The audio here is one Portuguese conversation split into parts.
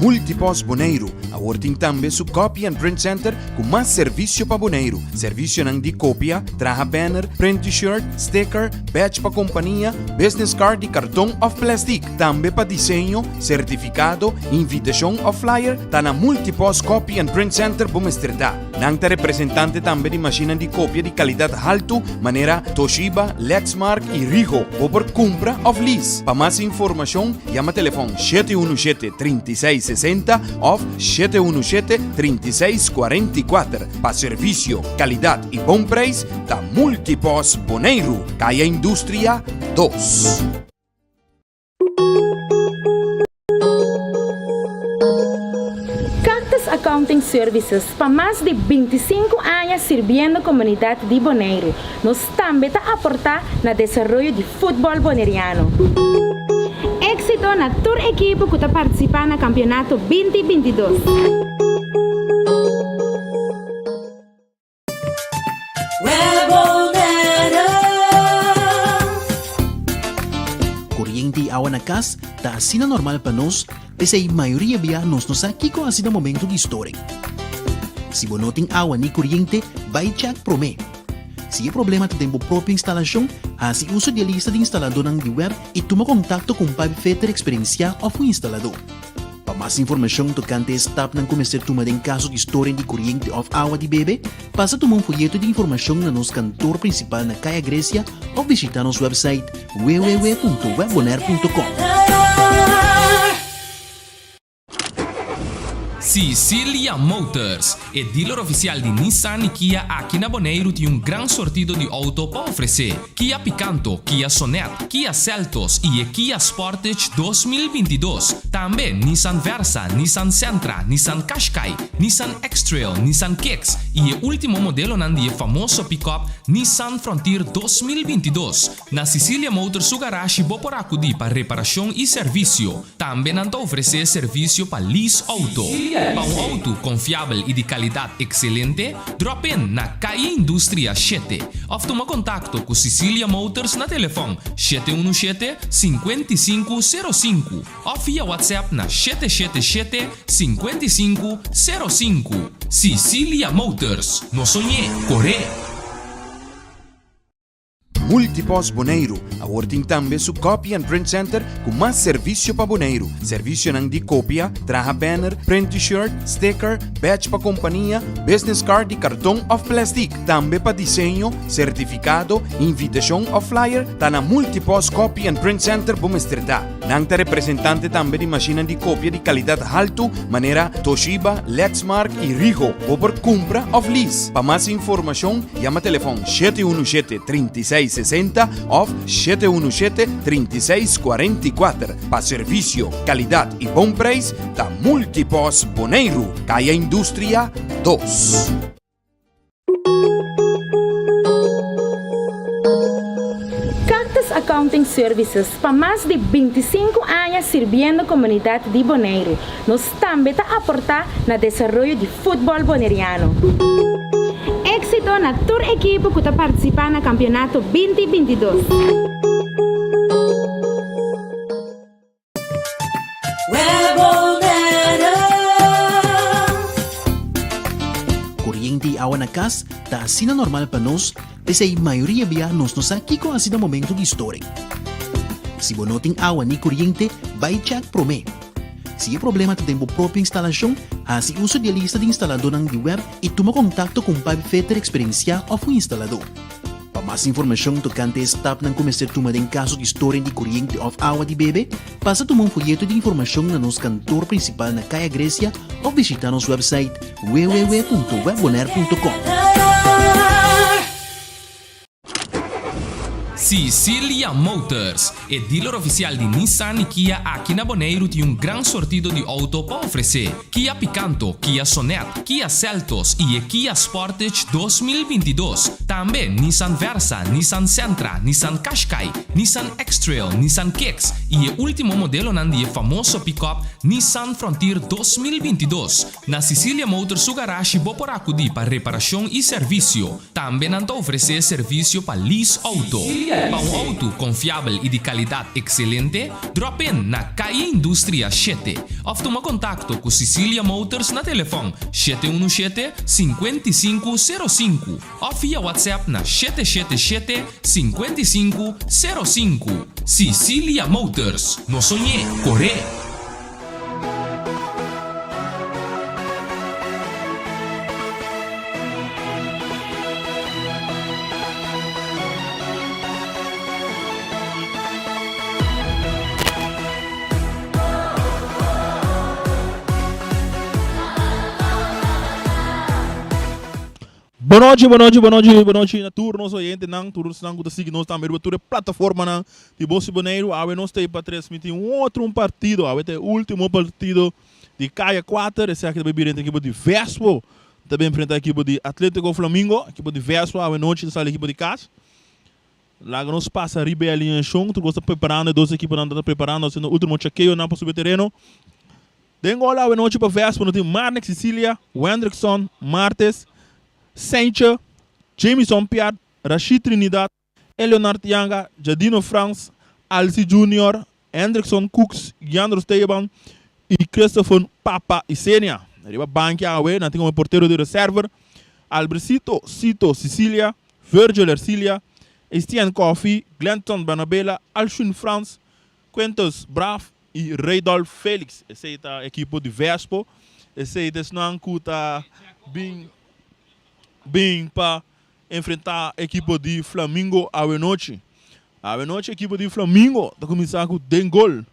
Multipos Boneiro, a working tambe su copy and print center com mais serviço para boneiro. Serviço nang di copia, traha banner, print t-shirt, sticker, badge pa companhia, business card e cartão of plastic. Tambe pa desenho, certificado, invitação of flyer, tá na Multipos Copy and Print Center Bumesterdá. Nang ta representante tambe di macchina di copia di qualidade alto, maneira Toshiba, Lexmark e Ricoh, ou por compra of lease. Pa mais informação, chama telefone 717-3660 ou 717-3644. Pa serviço, qualidade e bom preço, da Multipos Boneiro, Caia Indústria 2. Accounting Services para mais de 25 anos servindo a comunidade de Boneiro. Nós também está a aportar no desenvolvimento de futebol boneriano. Éxito na tour equipe que está participando no campeonato 2022. Kuryente awa na kas, ta asina normal pa nos, pese a maioria biya nos aqui com asina momento de história. Se bonoting awa ni kuryente, vai check prome. Se é problema tem a própria instalação, assim uso de lista de instalador de web e toma contato com o Fetter Experiência ou o instalador. Para mais informação tocante a step ng começar tomar em caso de história de corrente ou água de bebê, passa a tomar um folheto de informação na nosso cantor principal na Caia Grécia ou visitar nosso website www.webbonaire.com. Sicilia Motors, o dealer oficial de Nissan e Kia aqui na Boneiro tem gran sortido de auto para oferecer. Kia Picanto, Kia Sonet, Kia Seltos e Kia Sportage 2022. Também Nissan Versa, Nissan Sentra, Nissan Qashqai, Nissan X-Trail, Nissan Kicks e o último modelo nandi famoso pick-up Nissan Frontier 2022. Na Sicilia Motors o garagem por acudir para reparação e serviço. Também não oferecer serviço para lease auto. Para um auto confiável e de qualidade excelente, drop in na Caia Indústria 7. Ou toma contato com Sicilia Motors na telefone 717-5505 ou via WhatsApp na 777-5505. Sicilia Motors, no sonhei, correr. Multipos Boneiro, a working tambe su copy and print center com mais serviço para boneiro. Serviço nang di copia, traha banner, print t-shirt, sticker, badge pa companhia, business card e cartão of plastic. Tambe pa desenho, certificado, invitação of flyer, tá na Multipos Copy and Print Center Bumesterdá. Nang ta representante tambe di macchina di copia di qualidade alto, maneira Toshiba, Lexmark e Ricoh, ou por compra of lease. Pa mais informação, chama telefone 717-3660 ou 717-3644. Para serviço, qualidade e bom preço, da Multipos Boneiro, Caia Indústria 2. Accounting Services para mais de 25 anos servindo a comunidade de Boneiro. Nós também está a aportar no desenvolvimento de futebol boneriano. Éxito na tour equipe que está participando no campeonato 2022. Kuryente awa na kas, ta asina normal pa nos, pese a maioria biya nos aqui com asina momento de história. Se bonoting awa ni kuryente, vai check prome. Se é problema tem a própria instalação, assim uso de lista de instalador de web e toma contato com o Fetter Experiência ou o instalador. Para mais informação tocante a step ng começar tomar em caso de história de corrente ou água de bebê, passa a tomar um folheto de informação na nosso cantor principal na Caia Grécia ou visitar nosso website www.webbonaire.com. Sicilia Motors, o dealer oficial de Nissan e Kia aqui na Boneiro tem gran sortido de auto para oferecer. Kia Picanto, Kia Sonet, Kia Seltos e Kia Sportage 2022. Também Nissan Versa, Nissan Sentra, Nissan Qashqai, Nissan X-Trail, Nissan Kicks e o último modelo nandi famoso pick-up Nissan Frontier 2022. Na Sicilia Motors o garagem por acudir para reparação e serviço. Também não oferecer serviço para lease auto. Para um auto confiável e de qualidade excelente, drop in na KI Indústria 7 ou toma contato com Cecilia Motors na telefone 717-5505 ou via WhatsApp na 777-5505. Cecilia Motors, no sonhé, corre! Boa noite na turno, sou gente não, turno se não gusta seguir nós também, a plataforma não, de Bossi Boneiro, a nós tem para transmitir outro partido, a o último partido de Caia 4, esse aqui também a equipe de Vespo, também enfrenta a equipe de Atlético Flamengo, a equipe de Vespo, a noite da equipe de casa. Lá nós passa a Ribeira ali em chão, tu gosta preparando, duas equipes não estão preparando, sendo o último chequeio não para subir terreno. Dengo lá a noite para Vespo, não tem Marnek Cecília, Wendrickson, Martes, Sencha, Jameson Piat, Rashid Trinidad, Leonard Yanga, Jadino France, Alci Junior, Hendrickson Cooks, Giandro Esteban e Christopher Papa e Senia. Arriba banque awe, não tem um porteiro de reserva, Albercito, Cito, Cecília, Virgil Ercilia, Estienne Coffee, Glenton Banabella, Alshun France, Quintus Braff e Reydolf Felix. Esse é a equipe de Vespo. Esse é o que está bem para enfrentar a equipe de Flamengo à noite. À noite, a equipe de Flamengo está começando com Dengol,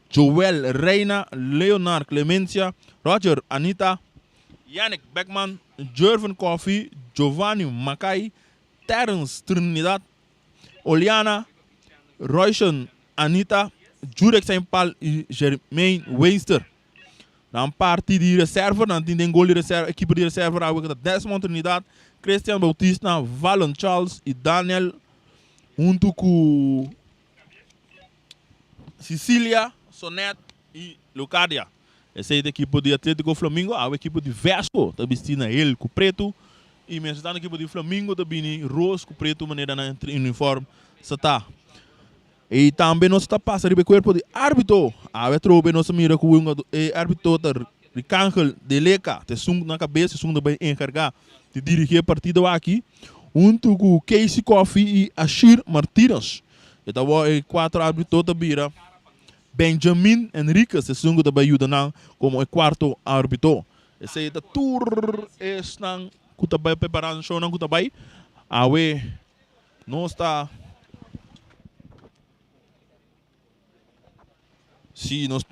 Joel Reina, Leonard Clemencia, Roger Anita, Yannick Beckman, Jervin Coffee, Giovanni Macai, Terence Trinidad, Oliana, Royston Anita, Jurek Saint-Paul e Germain Weister. Na parte de reserva, na Dengol de reserva, equipe de reserva, a Desmond Trinidad, Christian Bautista, Valon Charles e Daniel, junto com Cecília, Sonet e Lucadia. Essa é a equipe de Atlético Flamengo, a equipe de Vespo, está vestindo ele com preto, e mesmo a equipe de Flamengo está vestindo rosa com preto, maneira na uniforme, está. E também nós está passando o corpo de árbitro, a trobe nós mira com o árbitro de Cangel de Leca, te sung na cabeça, sung bem encarregar de dirigir a partida aqui, junto com Casey Coffee e Ashir Martínez. Então, quatro árbitros também, Benjamin Enriquez, te sung também ajuda como o quarto árbitro. Esse é o tour, esse não, que também preparando o show, não que também, nós está. Sim, nós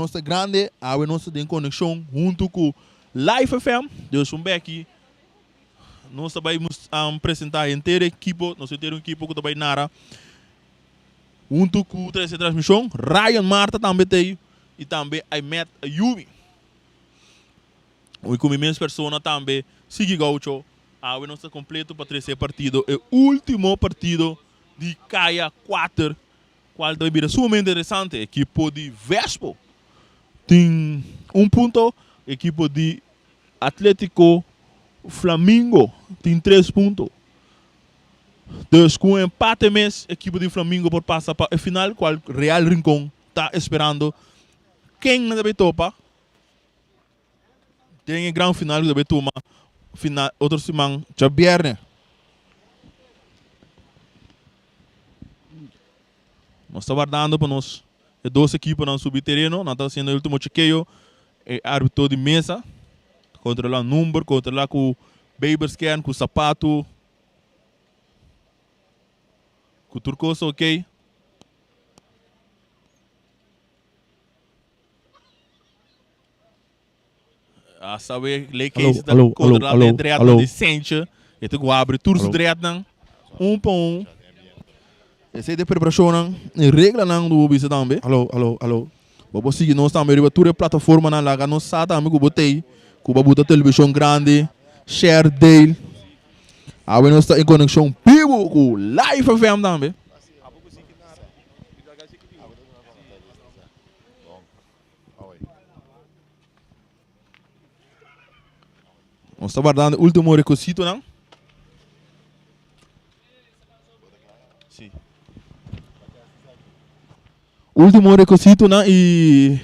está grande, nós tem conexão junto com Live FM, Deus aqui. Nós vamos apresentar a inteira equipe, nós temos uma equipe que também nara. Junto com essa transmissão, Ryan Marta também tem, e também a Matt Ayubi. E com imensas pessoas também, Sigi Gaucho, nós está completo para esse partido, é o último partido de Caia 4. Qual também é sumamente interessante, a equipe de Vespo tem ponto, a equipe de Atlético Flamengo tem 3 pontos. Então, com empate mês, a equipe de Flamengo por passar para a final, qual Real Rincón está esperando. Quem não deve topar? Tem a grande final que deve tomar, final, outra semana, já viernes. Nós estamos guardando para nós. É 2 equipes no subterrâneo. Nós estamos fazendo o último chequeio. É árbitro de mesa. Controlar o número, controlar com o baby scan, com o sapato. Com o turcoso, ok? A saber, lei que está controlando a direita de Sencha. E tu abre tudo direito, um por um. Essa é a preparação, em regra não do bisa também. Alô. Vamos seguir nós também, a plataforma na laga, nós sabemos que eu botei, que eu botei televisão grande, share dele. Agora nós estamos em conexão vivo com Live FM também. Nós estamos guardando o último requisito, não? Sim. último requisito na e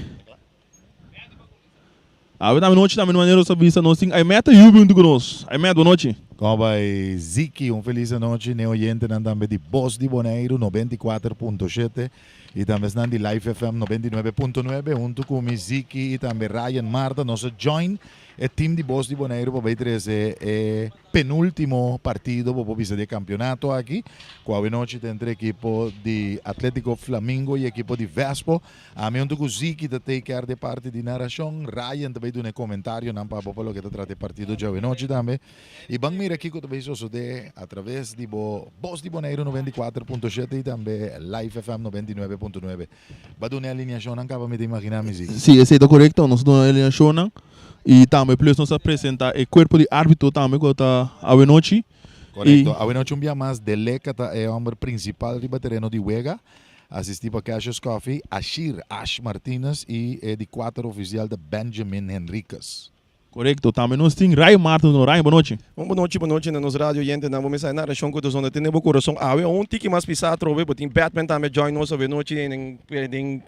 a verdade noite também maneiro saber se nós tem a meta Yubi do nós. A meta boa noite. Como vai Ziki, feliz noite, ne oyente também de Voz de Bonaire 94.7 e também estão de Live FM 99.9 junto com o Ziki e também Ryan Marta, nosso join o team de Voz de Bonaire para ver esse penúltimo partido para ver de campeonato aqui. Com a noite entre equipo de Atlético Flamengo e equipo de Vespo. A mim junto com o Ziki de take care de parte de narração, Ryan também do comentário não para o que trata de partido de noite também. E bang mira aqui que também sou de através de Voz de Bonaire 94.7 e também Live FM 99.9. Vai uma alineação não acaba de imaginar me Ziki. Sim, esse é correto, nós damos uma alineação e também plus nos apresenta o corpo de árbitro também que está a noite. Correto. A noite dia mais Deleca é o homem principal do terreno de Wega. Assisti para Cassius Coffee, Ashir Ash Martinez e de 4 oficial de Benjamin Henriquez. Correto, também nós temos Ryan Martin, Ryan, boa noite. Boa noite na nos rádio gente na vamos sair na região que zona tem o coração um tiki mais pisar trove botin Batman também join nós a noite em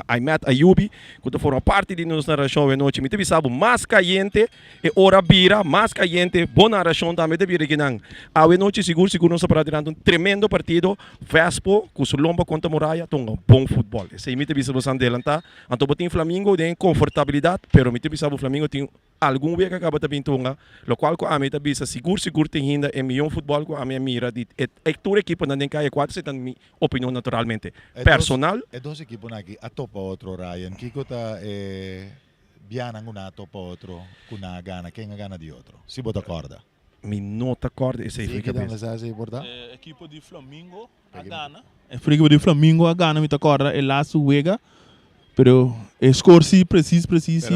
Aymat Ayubi, que foram parte de nossa narração a noite. Me teve sabe mais caliente e hora bira, mais caliente, boa narração também de bira que não. A noite seguro nós para tirar um tremendo partido, Vespo, com o Lomba contra Muralha, tem um bom futebol. Se me teve sabe adelantar, então botin Flamengo tem confortabilidade, pero me teve sabe Flamengo tem algum dia que acaba de pintunga, lo qual com a mim teve seguro tem ainda é melhor futebol com a minha mira de toda equipe não tem que 4 se tem minha opinião naturalmente. Personal. É dois equipes aqui. A topa outro Ryan, Kiko tá bianang una topa outro, kuna gana, quem gana de outro. Se bota corda. Me nota corda, esse aí Sim, fica que bem. mensagem importante. Equipe de Flamengo a Gana. Equipe de Flamengo a Gana, me tá corda, é lá suega, pero score sim, preciso.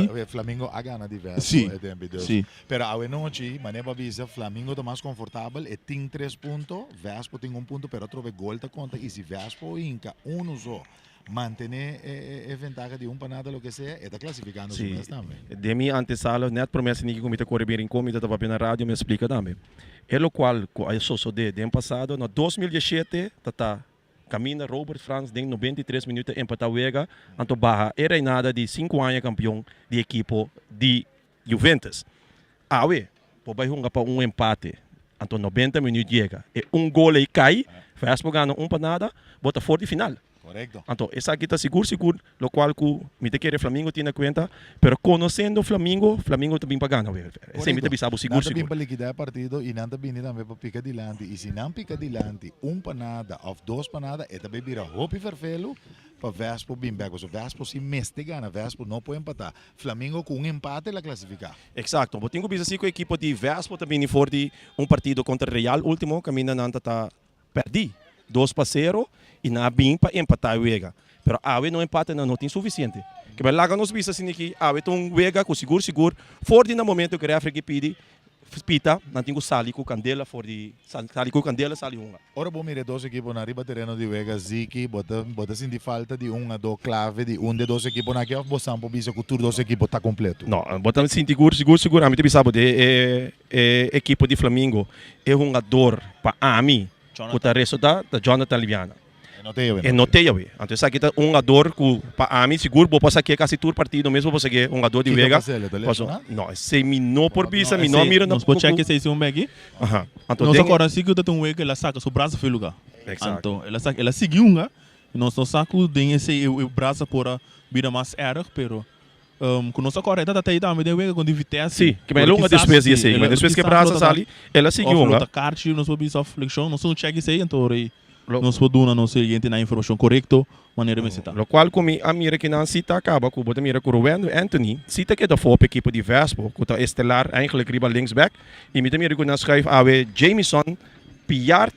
Pero Flamengo a gana de verso. Sim, sim. Pero a noite, maneba visa, Flamengo tá mais confortável, e tem 3 pontos, Vespo tem 1 ponto, pero trove gol tá conta, e se Vespo inca, só. Mantener ventaja de panada, lo que sea, está clasificando su mes também. De minha antesala, net promessa que comita correr em comita estava na rádio me explica também. É o qual eu sou de ano passado, no 2017, tá camina Robert Franz tem 93 minutos empatar Wega, então barra era nada de 5 anos campeão de equipo de Juventus. Awe, pobai hunga para empate. Então 90 minutos chega, e gol aí cai, faz por ganhar panada, bota fora de final. Correcto. Então, essa aqui está seguro, lo qual que me te quer Flamengo tem na conta, pero conhecendo Flamengo também para ganhar. Esse me te sabe seguro. Não também para liquidar partido e não também também para picar dilante. E se não picar dilante, panada ou 2 panada, é também vira hopi vervelo para Vespo bem back. O Vespo se meste gana, Vespo não pode empatar. Flamengo com empate la classificar. Exato. Eu tenho visto que a equipe de Vespo também for de partido contra Real último, caminha não tá perdi 2-0 e na bem para empatar o Wega. Pero awe não empata não tem suficiente. Que vai lá nos visa assim que awe tom Wega com seguro for de no momento que a refri pede pita, não tem sali com candela for de sali com candela sali uma. Ora bom mire 2 equipos na riba terreno de Wega Ziki, bota sem de falta de 1 a 2 clave de de 2 equipos na que o sampo bisa que tur 2 equipos tá completo. Não, botando sem seguro, a mim te sabe de equipe de Flamengo é um dor para a mim. O resto da Jonathan Liviana. E notei, então essa aqui tá dor que para a mim seguro vou passar aqui quase todo partido mesmo vou seguir dor de Vega. Não, se me não por bisa, me não mira nós pode checar se um bag. Aha. Então nós agora se que tá um Vega ela saca o braço foi lugar. Então ela seguiu e nós saco tem esse o braço por vira mais erro, pero com nossa correta tá aí também de Vega com vitesse. Sim, que mais longa despesa ia ser, mas depois que braço sali, ela seguiu uma. Outra carte nós vamos bisa flexion, nós não check isso aí então nós podemos não ser gente na informação correta maneira me citar. Lo qual como a mira que não cita acaba com bota mira com Ruben Anthony, cita que da for equipe de Vespo, que tá estelar eigenlijk riba linksback, e me mira com na schrijf awe Jameson Piart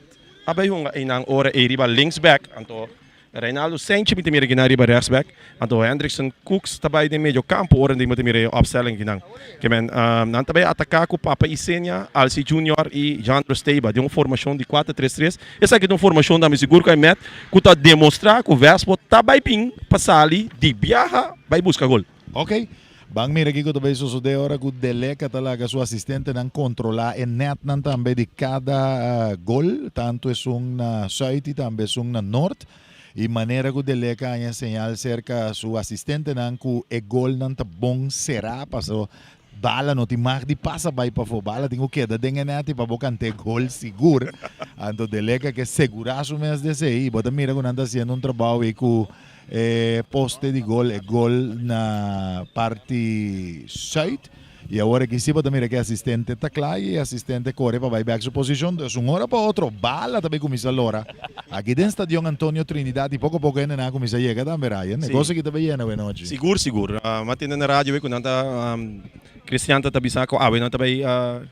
abay hunga inang ora e riba linksback, anto Reinaldo Sanchez me mira na riba rechtsback, anto Hendrickson Cooks tabay de medio campo ora de me mira opstelling ginang. Que men nan tabay atacar com Papa Isenia, Alci Junior e Jean Rosteiba de uma formação de 4-3-3. Essa aqui é uma formação da me seguro que met que tá demonstrar que o Vespo tabay ping passali de viaja vai buscar gol. Ok. Bang mira aqui que eu vejo o de hora que o Deleca talaga sua assistente não controlar e net não também de cada gol, tanto é na sul e também é na norte. E maneira que o Deleca a señal cerca su assistente nan que e gol nan tá bom será, passou bala no te mag di passa vai para fora bala tenho que dar dengue nati para boca ante gol seguro. Anto Deleca que segurar su mês de sei, bota mira que anda fazendo trabalho e com poste de gol e gol na parte side. E agora que se também que assistente tá claro e assistente corre para vai back sua posição, de uma hora para outra, bala também começa a lora. Aqui dentro do estádio Antônio Trinidad, e pouco a pouco ainda começa a chegar também, Ryan. Negócio que também é na noite. Seguro. Matinde na rádio, we kunnen Christian tá bisako, we não também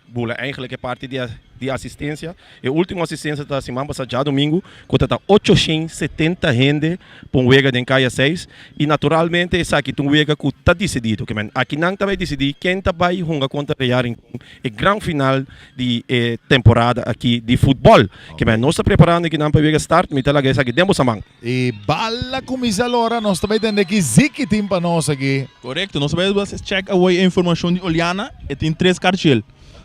bula eigenlijk é parte de assistência. E a última assistência tá semana passada já domingo, que tá 870 gente para um wega de Caia 6 e naturalmente essa aqui um wega que tá decidido, que man aqui não também decidir quem tá vai jogar contra Real em grande final de temporada aqui de futebol. Que man nós está preparando aqui não para wega start, me talaga essa aqui demos samang. E bala começa a lora, nós também tendo que Ziki tim para nós aqui. Correto, nós vamos check away a informação de Oliana e tem 3 cartel.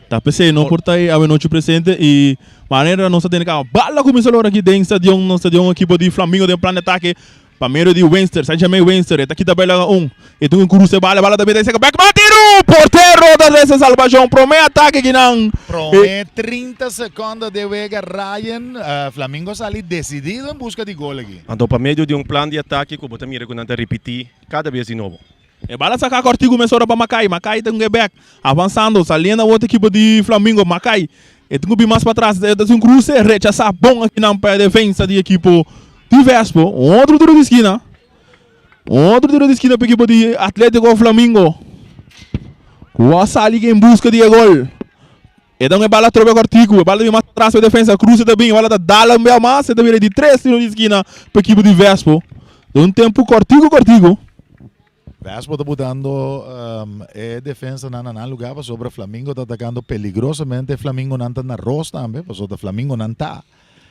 Tá pensei não porta aí a noite presente e maneira nós temos que bala começa a lora aqui dentro no estadião equipe de Flamengo de planeta aqui. Primeiro de Winster, sai chamei Winster, está aqui também lá e tu cruza bala também tem que back tiro, porteiro da dessa salvação, promete ataque que não. Promete 30 segundos de vega Ryan, Flamengo sali decidido em busca de gol aqui. Então para meio de plano de ataque que você mira que não repetir cada vez de novo. E bala sacar cortigo começou para Macai tem um back, avançando, saliendo a outra equipe de Flamengo, Macai, e tem que mais para trás, tem um cruze, rechaçar bom aqui na defesa de equipe de Vespo, outro tiro de esquina para a equipe de Atlético Flamengo. Quase ali em busca de gol. E dá uma bala troca cortigo, a bala de mais atrás para a defesa, cruza também, a bala da Dala meio mais, e também de 3 tiros de esquina para a equipe de Vespo. De um tempo cortigo. Vespo está botando defesa na lugar sobre o Flamengo, está atacando peligrosamente. Flamengo não está na roça também, porque o Flamengo não está.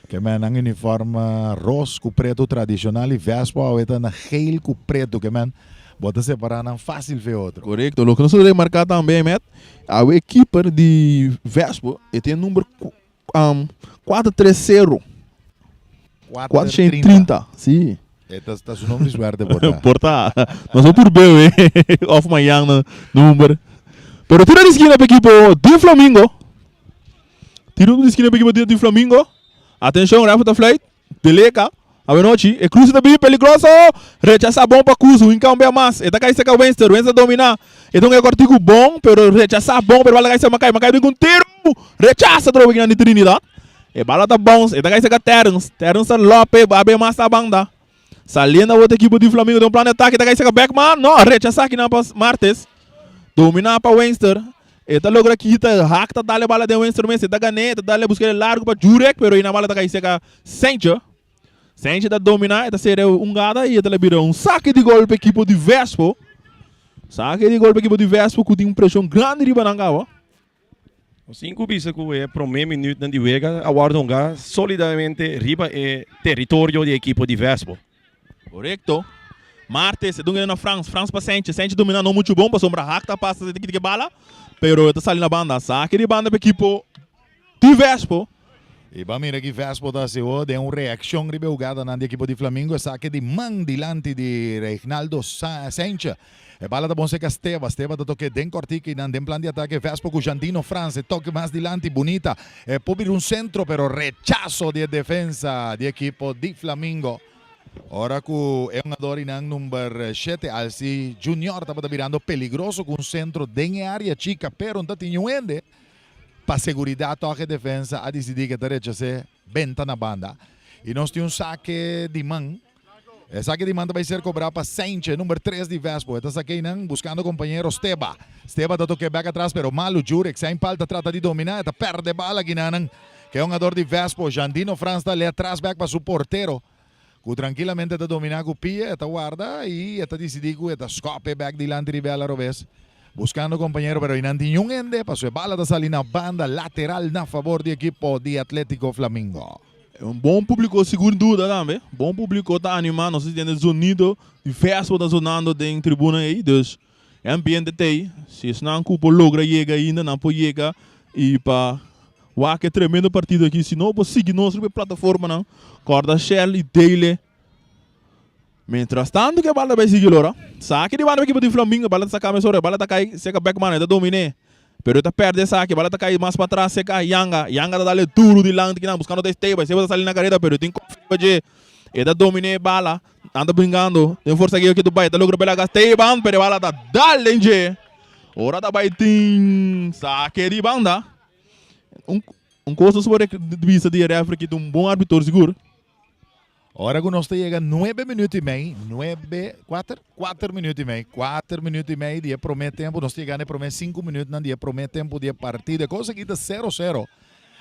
Que man ang uniforme rosa com preto tradicional e Vespo está na geel com preto, que man bota separar não fácil ver outro. Correto, o que nós devemos marcar também, Matt, a equipe de Vespo tem número 430. 430, sim. Está o nome de suerte botar. Porta, nós vamos por B, off manhã no número. Pero tira de esquina para a equipe de Flamengo. Tira de esquina para a equipe de Flamengo. Atenção, Rafa da Flight, Deleca, a noite, e cruza também peligroso, rechaça bom para Cuso, o encampe é mais, e da cai seca o Wenster domina, e então é cortigo bom, pero rechaça bom, pero bala cai seca Macai tem um tiro, rechaça droga aqui na Trinidad, e bala tá bom, e da cai seca Terence Lopes, abre mais a banda, saliendo a outra equipe de Flamengo, tem um plano de ataque, da cai seca Beckman, não, rechaça aqui na Martes, domina para Wenster, eta logra kita hak ta dale bala de um instrumento ta gane ta dale buscar largo para Jurek pero ina bala ta kai seka Sancho da domina eta ser ungada e eta libera saque de gol para equipe de Vespo que tem pressão grande riba nangava. O 5 bisa que é pro meio minuto na diwega aguardonga solidamente riba é território de equipe de Vespo. Correto. Martes, dunga na France para Sancho domina não muito bom para sombra hak ta passa de bala. Pero está saindo na banda, saque de banda para a equipe de Vespo. E vamos ver aqui, Vespo está se de uma reação rebelgada na equipe de Flamengo, saque de man dilante de Reginaldo Sanches. E bala da Bonseca Steva da toque den cortico e den plan de ataque, Vespo com Jandino France, toque mais dilante, bonita. E può vir un centro, pero rechazo de defesa de equipe de Flamengo. Ora que é um jogador em número 7, Alci Junior, estava virando peligroso com um centro de área chica, pero não tinha um ende. Para segurança, toque defesa, a decidir que derecha se benta na banda. E nós temos saque de mão. O saque de mão vai ser cobrado para Sanches, número 3 de Vespo. Está saque buscando o companheiro Steba da toque back atrás, pero malo Jurek, sem falta, trata de dominar, está perde bala aqui que é um jogador de Vespo. Jandino France está ali atrás, back para o porteiro. Que tranquilamente está dominando o pia, está guarda e está decidido, está scope back dilante de Bela Robes. Buscando o companheiro, pero não tinha um ende, passou a bala da sali na banda lateral na favor de equipe de Atlético Flamengo. É um bom público, seguro dúvida também. Bom público está animado, nós temos sonido de festa está sonando em tribuna aí, então é ambiente tem. Se não cupo logra chega ainda, não pode chegar e para que é tremendo partido aqui, se não pode seguir nossa plataforma não. Corda Shell e Daily Mientras tanto que a bola vai seguir lora. Saque de banda equipe de Flamengo, a bola tá sacando a bola tá cai, seca backman, tá domine. Pero tá perde saque, a bola tá cai mais para trás, seca Yanga tá dale duro de lado que não buscando o stable, se você sair na carreira, pero tem que tá domine bala, anda brincando, tem força aqui do bai, tá logo pela Esteban, pero a bola tá dale nje. Ora tá baiting, saque de banda. Coisa sobre a vista de refri que tem bom árbitro seguro. Ora que nós chega 9 minutos e meio, 4 minutos e meio, 4 minutos e meio, dia promete tempo, nós chegamos promete 5 minutos, não dia promete tempo de partida, coisa que está 0-0.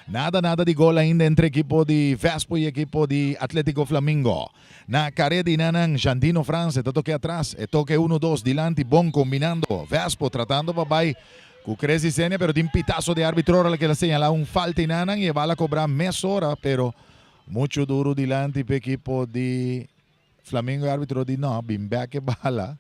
Nada de gol ainda entre equipo de Vespo e equipo de Atlético Flamengo. Na carrera de Nanan, Jandino France, toque atrás, toque 1-2, dilante, bom combinando, Vespo tratando papai, com Crazy Senia, pero de pitazo de árbitro que le señala falta en Nanan y va a cobrar media hora, pero muito duro dilante para o equipo de Flamengo, árbitro de não, bimba que bala.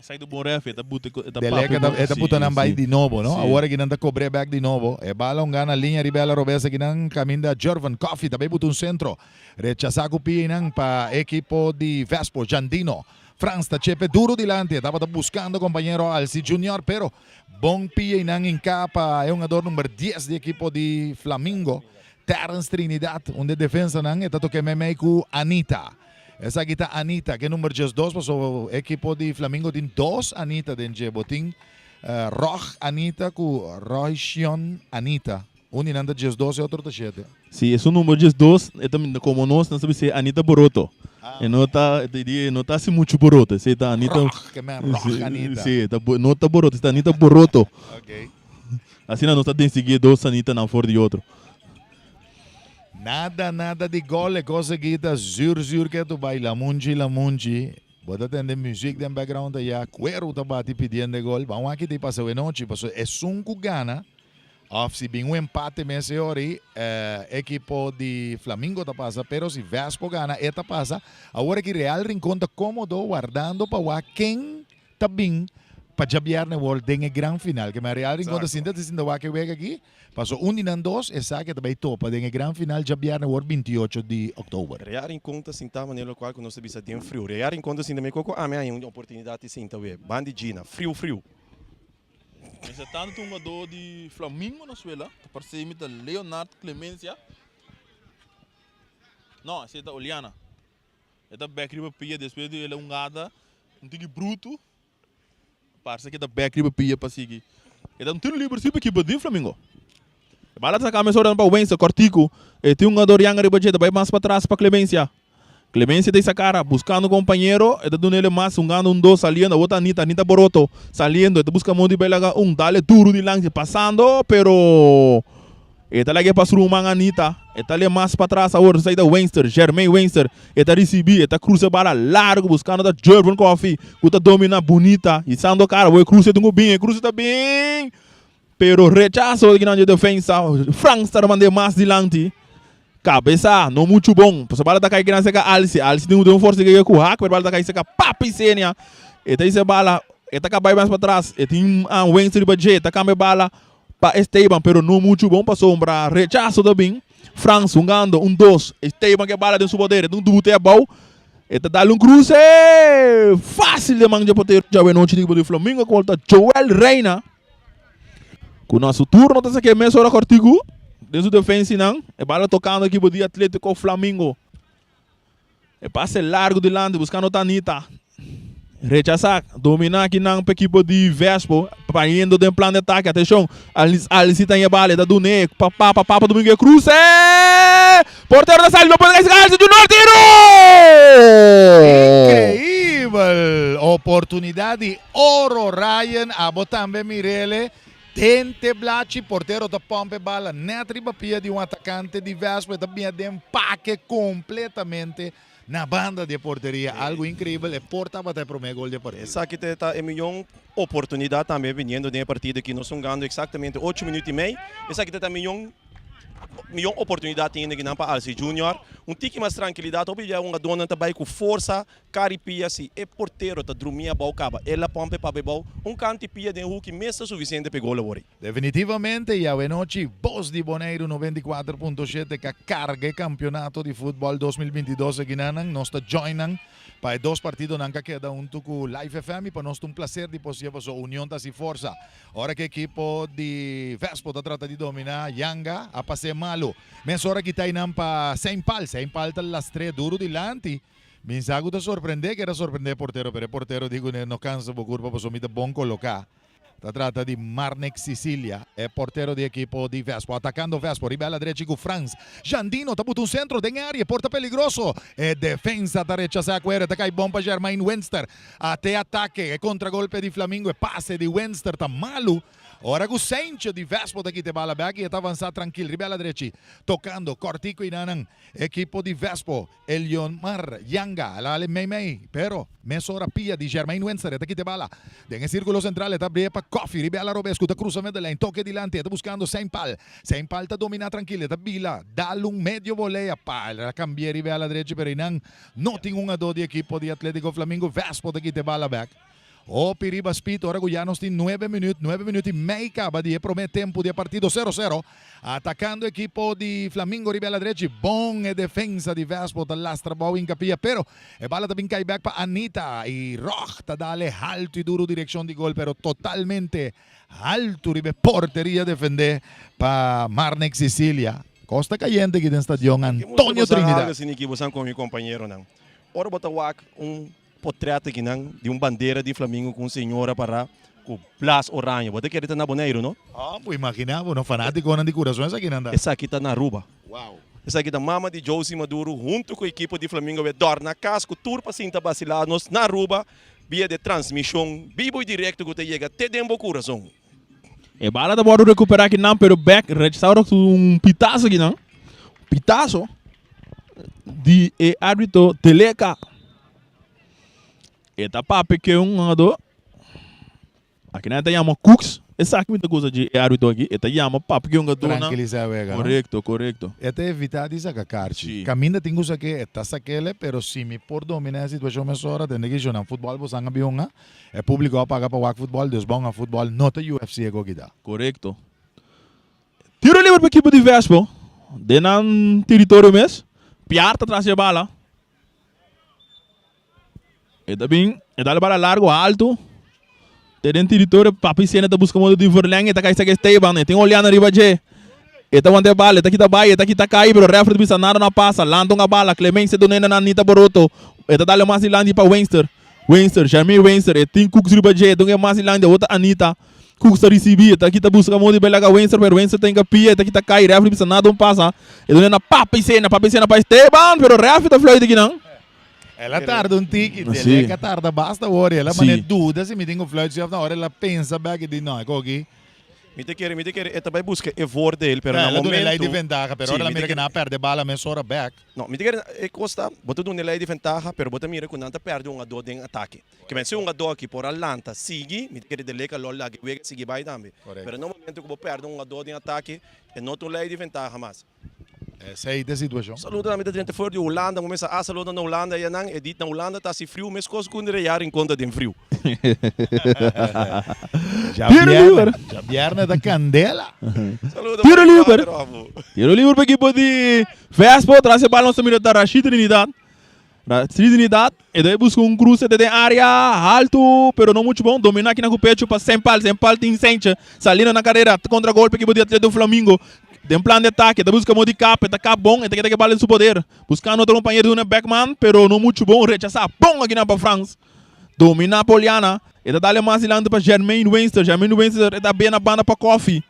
Sai do bom ref, tá botando back de novo, não? Agora que não tá cobrando back de novo. É bala gana linha ribela robesa que não caminha Jorvan Coffee, também botou centro. Rechazar o pinang para equipo de Vespo, Jandino. Franz está chepe duro dilante, estava buscando companheiro Alci Junior, pero bom pia inang em capa, é um jogador número 10 de equipo de Flamengo. Terence Trinidad, onde defensa nang está toque meme com Anita. Essa aqui tá Anita, que é número 2, o equipo de Flamengo tem 2 Anita dentro botin. Roch Anita com Roixion Anita. Um inanda 2 e outro tá 7. Sim, esse número 2 é também como nós não sabe se Anita Boroto. E não tá assim muito Boroto, se tá Anita. Roch, que é Roch Anita. Sim, não tá Boroto, está Anita Boroto. Ok. Assim não está tem seguir 2 Anita na fora de outro. Nada de gol, é coisa que está zur que tu vai la mungi. Bota tendo música no background aí, quero tá bati pedindo gol. Vamos aqui te passou a noite, passou é 5 gana. Of se bem um empate nesse hora, equipo de Flamengo tá passa, pero se Vespo gana, eta passa. Agora que Real Rincón tá cómodo guardando para quem tá bem para jabiar na world em gran final, que Real Rincón tá sinta que vem aqui. Passou 1-2, essa que também topa em gran final jabiar na world 28 de outubro. Real em conta sinta maneira qual que nós sabemos tem frio. Real em conta sinta me coco amanhã uma oportunidade sinta we bandidina, frio. Esse tanto um jogador de Flamengo na Suela, que parece imita Leonardo Clemencia. Não, esse é Oliana. Ele tá back riba pia, depois ele é gada, tique bruto. Parece que tá back riba pia para seguir. Ele tá tiro livre sempre equipe de Flamengo. Bala tá começando para o Wensa, Cortico. Tem um jogador yang riba jeta, vai mais para trás para Clemencia. Clemencia tem essa cara, buscando companheiro, ele dando ele mais, gano 2, saliendo, a outra Anita Boroto, saliendo, ele busca muito bem, dale duro de lance, passando, pero ele lá que passou uma Anita, ele ali mais para trás, agora sai da Wenster, Germain Wenster, ele recebe, ele cruza bala largo, buscando da Jorvan Coffee, que tá domina bonita, e sando cara, o cruza tá bem, pero rechazo aqui na defesa, Frank está mandando mais de lance. Cabeça, não muito bom. Porque a bola está caindo na Alci. Alci tem uma força que é com o hack, a bola está caindo na papi sênia. E tem essa bola, ele está acabando mais para trás. E tem um Wencer de budget, está acabando a bola para Esteban, pero não muito bom. Passou para rechaço também. Franz, gando 2. Esteban que a bola tem seu poder, tem debut é bom. Ele está dando cruze. Fácil de manjar poder. Já vem noite de Flamengo, volta Joel Reina. Com nosso turno, está aqui mesmo hora Cortigo. Dentro da defesa, não. É bala tocando aqui para o Atlético Flamengo. É passe largo de lado, buscando Tanita. Rechazar, dominar aqui na equipe de Vespo. Indo em plano de ataque, atenção. Alice tem a bala, da Dune. Papá, Domingo Cruz. Porteiro da saída, não pode ganhar esse de norte. Incrível! Oportunidade ouro, Ryan. A botar também Mirele. Tente Blachi, porteiro da pompe bala, netriba pia de atacante de Vespo e também de empaque completamente na banda de porteria. Algo incrível e portava até para o meu gol de partida. Essa aqui está em uma oportunidade também vindo de partida que nós estamos ganhando exatamente 8 minutos e meio. Essa aqui está em uma oportunidade ainda que não para Alci Junior. Tique mais tranquilidade, obviamente uma dona também com força, caripia se é porteiro tá dormia bal caba. Ela pompe para bebal, canto pia de que mesa suficiente para gol agora. Definitivamente, e a noite, Boss di Boneiro 94.7 que carga campeonato de futebol 2022 aqui nós está joinando para dos partidos nunca queda un tucu Live FM y para nosotros un placer de posible so unión ta si forza. Ahora que equipo de Vespo ta trata de dominar Yanga a pase malo. Mes hora que está inam pa Saint Paul ta las tres duro dilante. Minsago te sorprende que era sorprender portero, pero el portero digo no cansa por curva por somita bon colocar. Si tratta di Marnek Sicilia, è portero di equipo di Vespo, attaccando Vespo, ribella direita con Franz, Jandino, tabuto un centro, in aria, porta peligroso, e defensa da rechaza a Quere, tacai bom para Germain Wenster, até ataque, e contragolpe di Flamengo, e passe di Wenster, tá malu, ora con Sencho di Vespo daqui te bala back, e tá avançado tranquilo, ribella direita, tocando, Cortico e Nanan, equipo di Vespo, Eliomar, Yanga, la Mei, pero, mesora pia di Germain Wenster, e daqui te bala, nel circolo centrale, tá bria pa Coffee, ribella Robescu, da cruzamento lane, toque di lante, sta buscando Saint Paul sta domina tranquillo, da Bila, dallo un medio volea, la cambia ribella direita per Inan, noting 1-2 di equipo di Atletico Flamengo, Vespo daqui te bala back. O Piriba Spito, ora Guyanos tem 9 minutos e meio acaba de prometer tempo de partido 0-0, atacando equipo di Flamengo ribella direita, bom e defensa di Vespo dall'astra boa in capia, pero e bala também cai back para Anita e Roch ta dale alto e duro direzione di gol, pero totalmente alto ribe porteria defender para Marnek Sicilia. Costa caliente aqui no stadion Antonio Trinidad. Assim que você com meu companheiro não. Ora bota portreto aqui não de bandeira de Flamengo com senhora para com Blas Oranha. Você quer estar na Boneiro, não? Ah, pues imaginava, no fanático de corações aqui nanda. Essa aqui está na Aruba. Wow. Essa aqui da mama de Josie Maduro junto com a equipe de Flamengo vai dar na casco tour para cinta vacilados na Aruba via de transmissão vivo e direto que te chega até dentro do coração. E bala da bora recuperar aqui não, pero back restaura um pitaço aqui não. Pitaço de árbitro Teleca. Eta papi que ado. Aqui não chama Cooks. Essa aqui muita coisa de árbitro aqui. Eta chama papi que ado na. Tranquilizar vega. Correcto. Este evitar de sacar carchi. Caminha tem coisa que está saquele, pero se me por dominar a situação mais hora, tem que jogar futebol, você não bionga. É público a pagar para o futebol, Deus bom a futebol, nota UFC é gogida. Correcto. Tiro livre para a equipe de Vespo. Denan território mesmo. Piarta atrás de bala. E também, dá bala largo, alto. Tem território, papi cena tá buscando de Verleng, tá caindo Esteban, tem olhando arriba de. Eta wante bala, eta kita bai, eta kita cai, pero refere bisa nada na passa, landong a bala, Clemente do nena na Anita Boroto. Eta dale mais ilandi para Wenster, Jamie Wenster, e tem Cooks riba de, donc é mais ilandi outra Anita. Cooks tá recebi, eta kita buscando de belaga Wenster, pero Wenster tem que pia, eta kita cai, refere bisa nada na passa. E do nena papi cena para Esteban, pero refere tá fluido aqui não. Ela tarda ticket, ela tarda basta ora, ela mane dúvida se me tem o flight na hora ela pensa bag de não, aqui. Me te quer, esta vai buscar é for dele, pero no momento. Ela de ventaja, pero ela mira que não perde bala, mas hora back. Não, me te quer, costa, bota do lei de ventaja, pero bota mira quando anta perde a dor em ataque. Que men se dor aqui por Atlanta, sigue, me te quer dele que lola que vai seguir vai também. Pero no momento que perde dor em ataque, é não tu lei de ventaja mais. Essa é a situação. Saluda na medida for de Holanda, começa a saluda na Holanda e não edit na Holanda tá se frio, mas coisa quando rear em conta de frio. Já vierna da candela. Saluda. Tiro livre para a equipe de Vespo, traz a bola no meio da Rashid Trinidad, e daí busca cruce de área alto, pero não muito bom, domina aqui na pecho para Saint Paul tem Sencha, salindo na carreira, contra golpe equipe de Atlético Flamengo. Tem plano de ataque, está buscando de capa, está cá bom, está que bala em seu poder. Buscando outro companheiro de Beckman, pero não muito bom, rechazar bom aqui na para France. Domina a Poliana, está dando mais ilando para Germain Wenster está bem na banda para Coffee.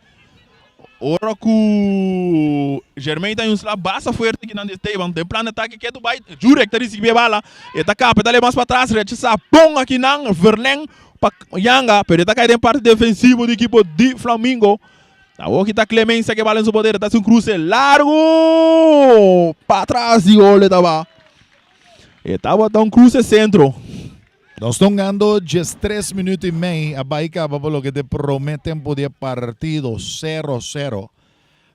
Ora que o Germain tem um slab basta forte aqui na Esteban, tem plano de ataque que é do bairro, jura que está recebendo bala, está cá, está mais para trás, rechazar bom aqui na Verleng, para Yanga, pero está caindo em parte defensiva do equipe de Flamengo. A aqui está Clemência que vale em seu poder, está um cruce largo para trás de gol estava. Estava um cruce centro. Nós estamos ganhando 3 minutos e meio. A Bahia acaba por lo que te promete tempo de partido 0-0.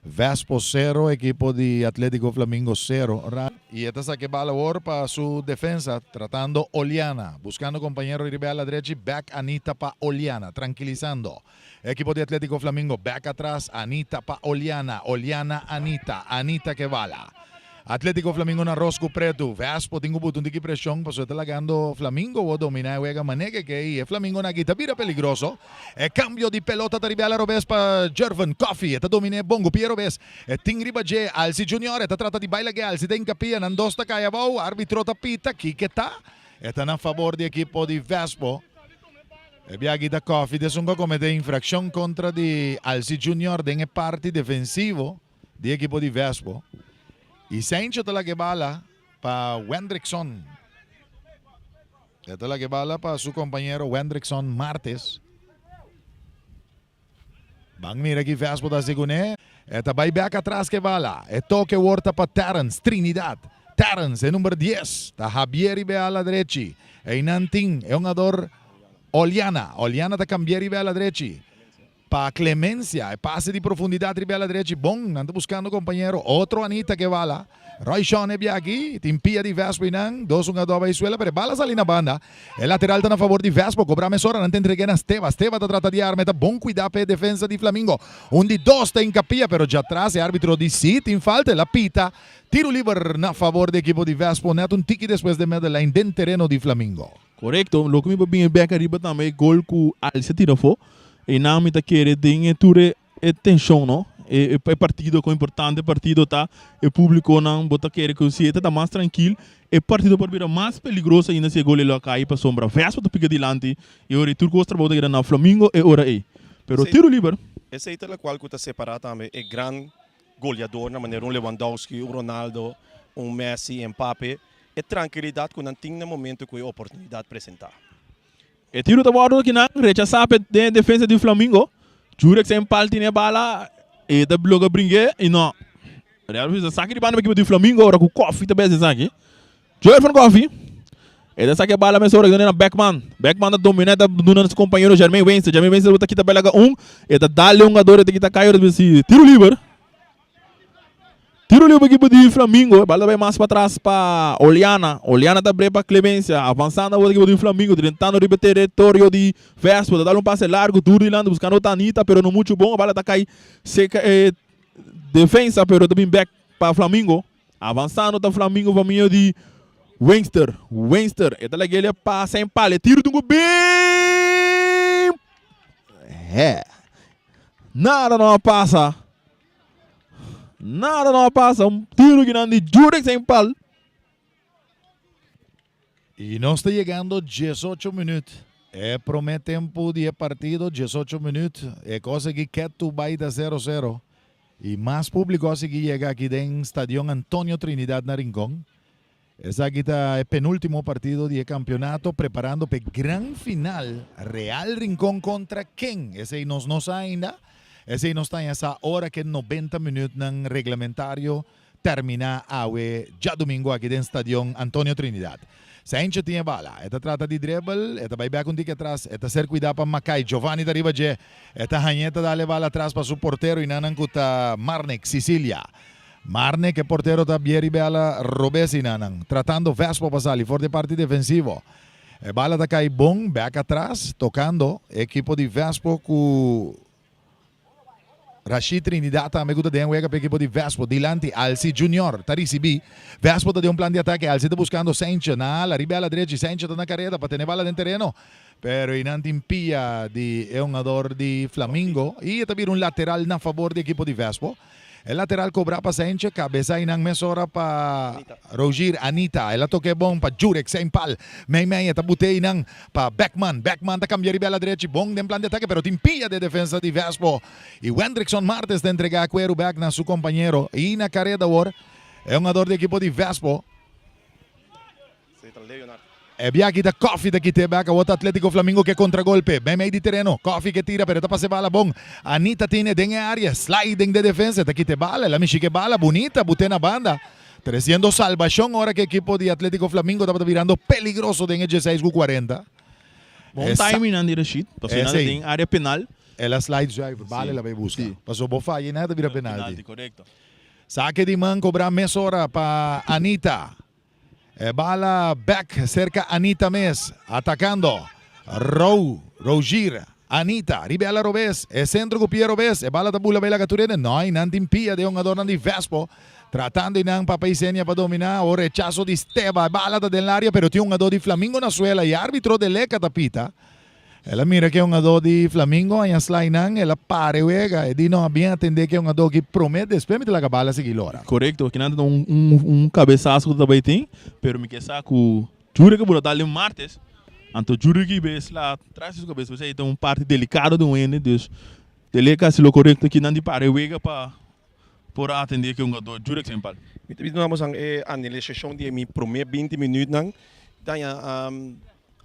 Vespo 0, equipo de Atlético Flamengo 0. Y esta saque bala ahora para su defensa, tratando Oliana, buscando compañero Ribe a la derecha, back Anita para Oliana, tranquilizando. Equipo de Atlético Flamengo, back atrás, Anita para Oliana, Anita que bala. Atlético Flamingo na Rosco Preto. Vespo tingo butong tiki presyon. Paso talagando Flamingo. O domina wega manege que Flamingo na kita vira peligroso. E cambio di pelota da Ribela Robes pa Jervan Coffee. Eta domine Bongo Piero Robes. E ting ribaje Alci Junior. Eta trata di baila que Alci tem capia. Nandosta kaya bau. Arbitro tapita. Kiketa. Eta na favor di equipo di Vespo. E biagi da Coffee. Desungo comete infraction contra di Alci Junior. Den parti defensivo di equipo di Vespo. Y Saincho talaga bala pa Wendrickson. Ito talaga bala pa su compañero Wendrickson Martes. Bang mira que Vespo da Sigune. Ito buyback atrás que bala. Ito que worta pa Terence Trinidad. Terence, número 10. Ta Javier Ibeala Drechi. E inanting, e un ador Oliana. Oliana ta cambiar Ibeala Drechi. Pa Clemencia, passe de profundidade Ribela direita, bom, anda buscando companheiro, outro Anita que bala, Roy Sean é aqui, timpia de Vespo inang, dos jogadores aí suela, pero balas ali na banda, é lateral tá na favor de Vespo, cobra mesora, não tem entregue na Steva tá trata de arma, tá bom cuidar para defesa de Flamingo, de dois tá encapia, pero já atrás é árbitro de si, tem falta, la pita, tiro livre na favor da equipe de Vespo, neto tiki depois de Medellín, dentro terreno de Flamingo. Correcto, lo que me bem back arriba também, gol que Alce tira fo. E não me tá querendo ter ture atenção, não? É partido com importante partido tá, o público não bota querer que o se tá mais tranquilo, é partido para vir mais perigoso ainda se gol ele cai para sombra, Vespo tu pica dilante e o retorno contra bota que na Flamingo é hora aí, pero tiro livre. Esse aí é o qual que está separado também, é grande goleador na maneira Lewandowski, Ronaldo, Messi, Mbappé, é tranquilidade quando tem no momento que a oportunidade apresentar. E tiro da bola que não rechaça a defesa do Flamingo. Jurek sem parte ne bala e da bloga brinque e não. Real fez a saque de bala para do Flamingo ora com Coffee também esse saque. Jervan Coffee. E da saque a bala mas ora que na Beckman. Beckman da domina da dona do companheiro Jermaine Winston. Jermaine Winston bota aqui da belaga e da dá-lhe jogador de que tá caindo desse tiro livre. Tiro livre equipe de Flamingo, bola vai mais para trás para Oliana. Oliana tá para Clemência, avançando a equipe de Flamingo, tentando o território de Vespo, dá um passe largo, duro e buscando o Tanita, pero não muito bom, a bola tá cai seca, defesa, pero também back para Flamingo. Avançando tá Flamingo, caminho de Wengster, e tá lá ele passa em palha, tiro do bem. Nada não passa. Nada não passa, tiro que não de Jurek sem pal. E nós está chegando 18 minutos. É promete tempo de partido, 18 minutos. É coisa que quer tu vai da 0-0. E mais público conseguir chegar aqui dentro do estádio Antônio Trinidad na Rincón. Essa aqui está é penúltimo partido de campeonato, preparando para gran final. Real Rincón contra quem? Esse aí nós não sabe ainda. Esse aí não está essa hora que 90 minutos ng regulamentário termina awe já domingo aqui dentro do estádio Antônio Trinidad. Saincho tinha bala, esta trata de dribble, esta vai back um tique atrás, esta ser cuidado para Macay, Giovanni da Ribaje, esta hanheta dá bala atrás para su portero e nanan kuta Marnek, Sicilia. Marnek, que portero tá bieri bala Robesi nanan, tratando Vespo pasali, for de parte defensivo. E bala tá cai bom, back atrás, tocando, equipo de Vespo com Rashid Trinidad também gusta de juega para equipo de Vespo, dilante Alci Junior, Tarisi B. Vespo tem plan de ataque, Alci está buscando Saincho na ala, ribela direita, Saincho está na carrera para ter bala dentro terreno, pero inante impia de jogador de Flamingo e também lateral na favor do equipo de Vespo. El lateral cobra para Saincho, cabeça inang mesora para Roger Anita. Ela toque bom para Jurek sem pal. May eta butei nang para Beckman. Beckman tá cambiar ribela direita, bom dem plan de ataque, pero timpia de defensa de Vespo. E Wendrickson Martes de entregar cuero back na su companheiro. E na carrera agora é jogador de equipo de Vespo. E aqui da Coffee daqui te back, o outro Atlético Flamingo que contragolpe. Bem meio de terreno, Coffee que tira, pero tá passe bala bom. Anita tiene dentro área, sliding de defensa, daqui te bala, la mexique bala, bonita, bute na banda. Trazendo salvação, hora que o equipo de Atlético Flamingo estava virando peligroso dentro de 16 com 40. Bom timing Andy Rashid, passou na área penal. Ela slide drive, bala ela vai buscar. Passou bofa e nada vira penalti. Correcto. Saque de man, cobrar mesora para Anita. Bala back cerca Anita Mes, atacando Roger Anita, ribela Robes, centro com Pierre Robes, bala da bula bela caturene, não, nantimpia de jogador de Vespo, Tratando ng papaisenya para dominar, o rechazo de Esteba, balada dell'aria, pero tinha um ado de Flamingo na suela e árbitro de Leca tapita. Ela mira que é um ado de Flamingo, aí a slainan, ela para uega, e di não bem atender que é um ado que promete, depois me la bala seguir lora. Correcto, que nada cabeçaço que também tem, pero me quer saco, juro que botar ali martes, então juro que ves lá, traz sua cabeça, você tem parte delicado do ene, Deus, deleca se lo correcto que não de para uega para por atender que um ado, juro que sempre. Então vamos a analisação de mi primeiro 20 minutos nang, daí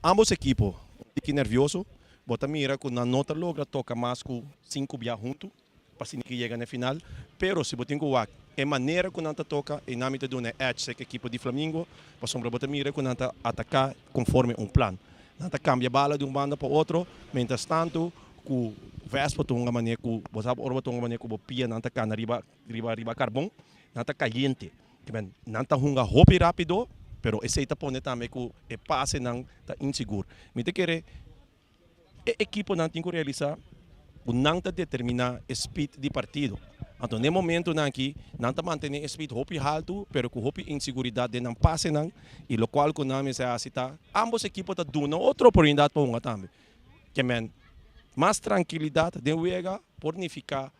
ambos equipos fiquei nervioso, bota mira que na nota logra toca mais com 5 via junto, para que chega na final, pero se botin com o é maneira que nanta toca e na mitad de uma edge que equipo de Flamengo, para sombra bota mira que nanta atacar conforme plan. Nanta cambia bala de banda para outro, mientras tanto ku Vespa tunga maneira ku bosap orba tunga maneira ku bopia nanta kana riba carbon, nanta caliente. Timen nanta hunga hopi rápido, pero esse ita pone também ku e passe nang ta inseguro. Mite querer equipo não tem que realizar o não determinar speed de partido. Então, no momento aqui, não está mantendo speed hopi alto, pero com hopi inseguridade não passe não, e o qual com nome se acita, ambos equipos tá dando outra oportunidade para um também. Que men mais tranquilidade de uega, pornificar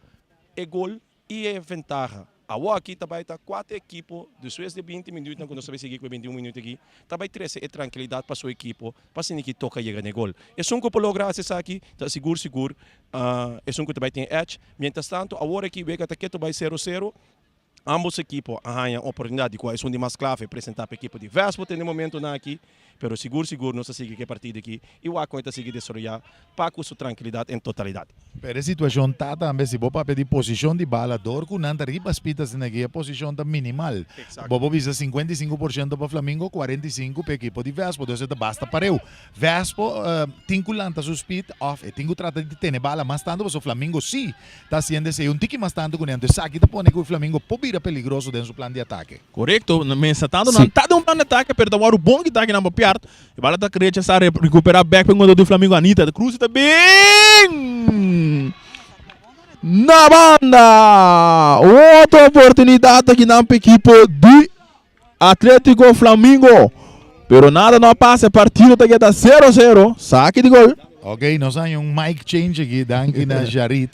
e gol e é ventaja. Agora aqui também está 4 equipos, depois de 20 minutos, quando você vai seguir com 21 minutos aqui, também 13 é tranquilidade para sua equipe, para se que toca chegar no gol. É um que logra acessar aqui, está seguro, é um que também tem edge. Mientras tanto, agora aqui, vega que vai 0-0, ambos equipos arranham a oportunidade, qual é um de mais clave, apresentar para a equipe de Vespa, tem no momento aqui, pero seguro, não se sigue que partida aqui, e o Aqua está seguir desarrollar para com sua tranquilidade em totalidade. Pero a situação está também, se você pedir posição de balador, com nanta riba pitas aqui, a posição está minimal. Bobo visa 55% para Flamengo, 45% para a equipe de Vespa, então basta para eu. Vespa tem que lançar seu speed off, e tem que tratar de ter bala mais tanto, mas o Flamengo sim, está sendo esse um tique mais tanto com ele, então aqui está pondo que o Flamengo pode vir peligroso dentro do plano de ataque. Correcto, mas tanto não está dando um plano de ataque, pero agora o bom que está aqui na piar, e bala está querendo recuperar back para o do Flamengo Anita, a cruz está bem na banda, outra oportunidade aqui na equipe de Atlético Flamengo, pero nada não passa, partido está 0-0, saque de gol. Ok, nós temos um mic change aqui, danke na Jarit.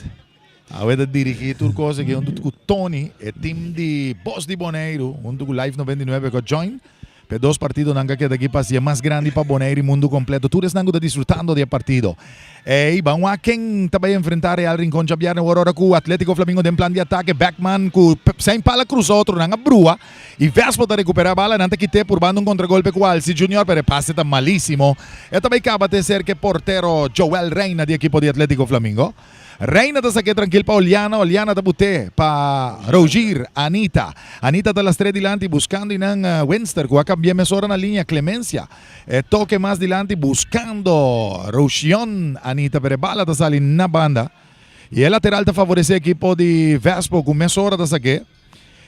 Avete dirigito il cosa che è un tutto Tony e team di Boss di Boneiro, un tutto Live 99 con join. Per dos partidos nanga que daqui passia mais grande para Boneiro e mundo completo. Tu nango da disfrutando del partido. E vamos a quem também enfrentar al Rincon Xavier agora com o Atlético Flamengo tem plano de ataque, Backman com sem pala cruz outro nanga brua e Vespa da recuperar a bala nanta quite por bando um contragolpe com Alci Junior per passe tá malíssimo. E também acaba de ser que portero Joel Reina de equipo de Atlético Flamengo. Reina da saque tranquilo para Oliana da bute para Roger, Anita das 3 dilanti buscando inang Winster, que cambia mesora na linha Clemencia, toque mais dilanti buscando Rocion, Anita per bala da sali na banda, e el lateral da favorece equipo de Vespa com mesora da saque.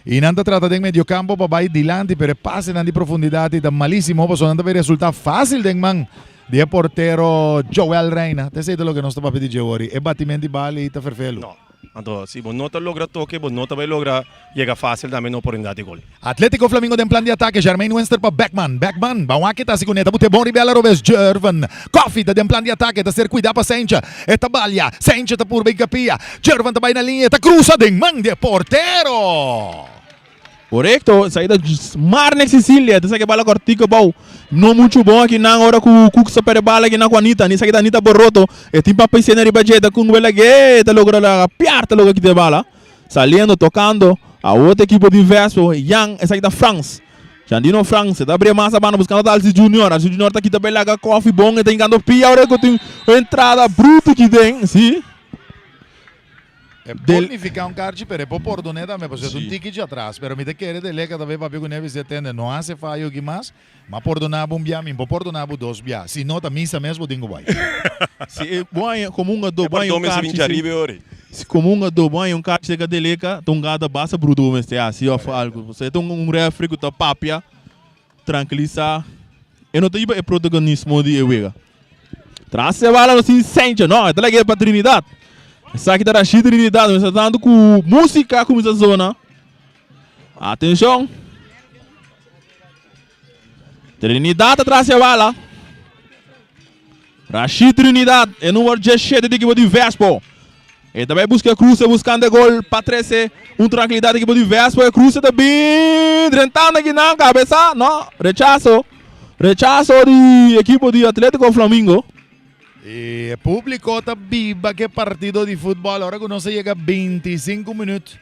E nanta trata de medio campo para vai dilanti per passe na di profundidade da malíssimo, posso nanta ver resultado fácil de man. Di portero Joel Reina, te sei lo che non sta per dire ora, e battimenti bali ta ferfelo. No, então se bonota logra toque, bonota vai logra chega fácil da menor oportunidade de gol. Atlético Flamengo tem plano de ataque, Jermaine Winster para Backman, Bawaki tá siguneta, bute bom ribela Robes Jervan, Coffee da tem plano de ataque, tá ser cuidar para Sencha, e tabalha, Sencha tá por bem capia, Jervan tá bem na linha, tá cruza de man de portero. Correcto, saída de Marne Sicília, dessa que bala cortico bom, não muito bom aqui na hora que o Cook super bala aqui na Juanita, nem saída Anita Borroto, e tem para pensar na ribajeta com bela gueta logra la piarta logo aqui de bala, saliendo, tocando, a outra equipe de Vespo, Young, essa aqui da France, Jandino France, da abre massa bana buscando Alci Junior tá aqui também lá com coffee bom, e tem que pia hora que tem entrada bruta aqui dentro, sim. Bonificar un carci per poi pordonare me posso un tiki atrás, pero mi te quiere de leca da veva più nevi se tende, non hace fallo que mais, ma pordonava un bia, mi pordonava dos bia, se não tá missa mesmo dingo vai. Se bom comum do banho carci. Se comum do banho carci chega de leca, tongada basta bruto mas te assim ó algo. Você tem refri com papia, tranquiliza. E não tem é protagonismo de Ewega. Traz a bala assim sente, não, é lá que é para Trinidade. Essa aqui tá a Trinidade, mas tá dando com música como essa zona. Atenção. Trinidad atrás da bola. Rashid Trinidad, é número 17 da equipe de Vespo. E também busca cruza, buscando gol para 13. Tranquilidade da equipe de Vespo. E cruza também. Rentando aqui na cabeça. Não, rechazo. Rechazo de equipe de Atlético Flamengo. E o público está viva que partido de futebol. Agora que não se chega a 25 minutos.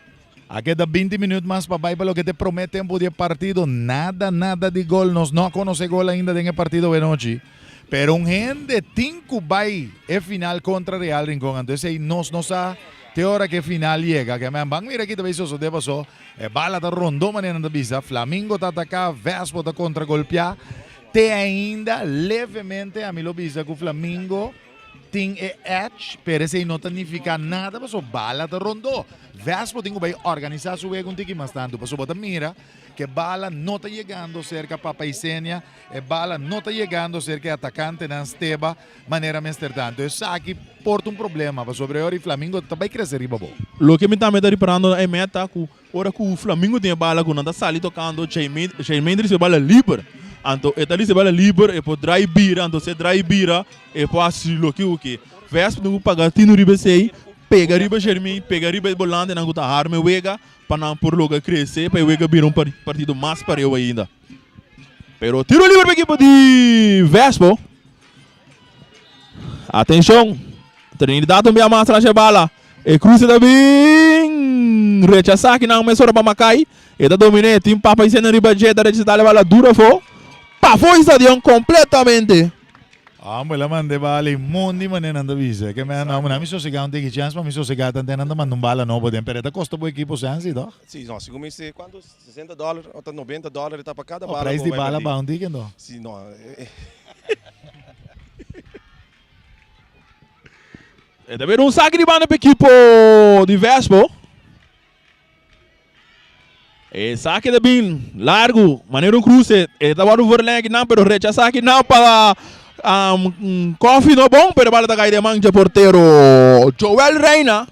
Aqui dá 20 minutos mais para baixo, pelo que te promete tempo de partido. Nada de gol. Nós não conhecemos gol ainda nesse partido de noite. Pero un gente tinco vai é final contra Real Rincón. Entonces aí nós não sabemos que hora que final chega. Que me van mira aqui também isso de passou. É bala da rondou maneira da visa. Flamengo tá atacar, Vespo tá contra golpear. Te ainda levemente a mim lo visa que o Flamengo tem edge, pero esse não significa nada, passou bala da rondou. Vespo tem que organizar seu jogo um pouquinho mais tanto. Passou bota mira que bala não está chegando cerca para Paisenia, e bala não está chegando cerca de atacante na Esteba, maneira mais tanto. Isso aqui porta um problema, para sobre o Flamengo também crescer riba bom. O que me está reparando é meta que hora que o Flamengo tem bala quando anda sali tocando, Shane Mendes se bala livre. Então, ali se bala livre, e pode drive bira, então se drive bira, e pode assistir o que. Vespo não paga tino riba sei, pega riba Jermin, pega riba bolante, não guta arma wega, para não por logo crescer, para wega vir partido mais para eu ainda. Pero tiro livre para a equipe de Vespo. Atenção, Trinidad também mais atrás da bala, e cruza também, rechazar que não começou para Macai, e da dominé, tem papa e cena riba Jeda, rechazar a bala dura foi. Foi estadião completamente. Me la mande bala mundi maneira da visa. Que me não me sossegado tem chance, mas me sossegado tem nada mandando bala não pode perder. Custa o equipo sense, não? Sim, não. Se comece quando $60 ou $90 está para cada O bala. preço de bala bounty que não? Sim, não. É também saque de bala para a equipe de Vespo. Saque de bem largo, maneiro cruze. Estava no verleng não, pero rechazar que não para coffee no bom, pero bala da caída mancha porteiro Joel Reina.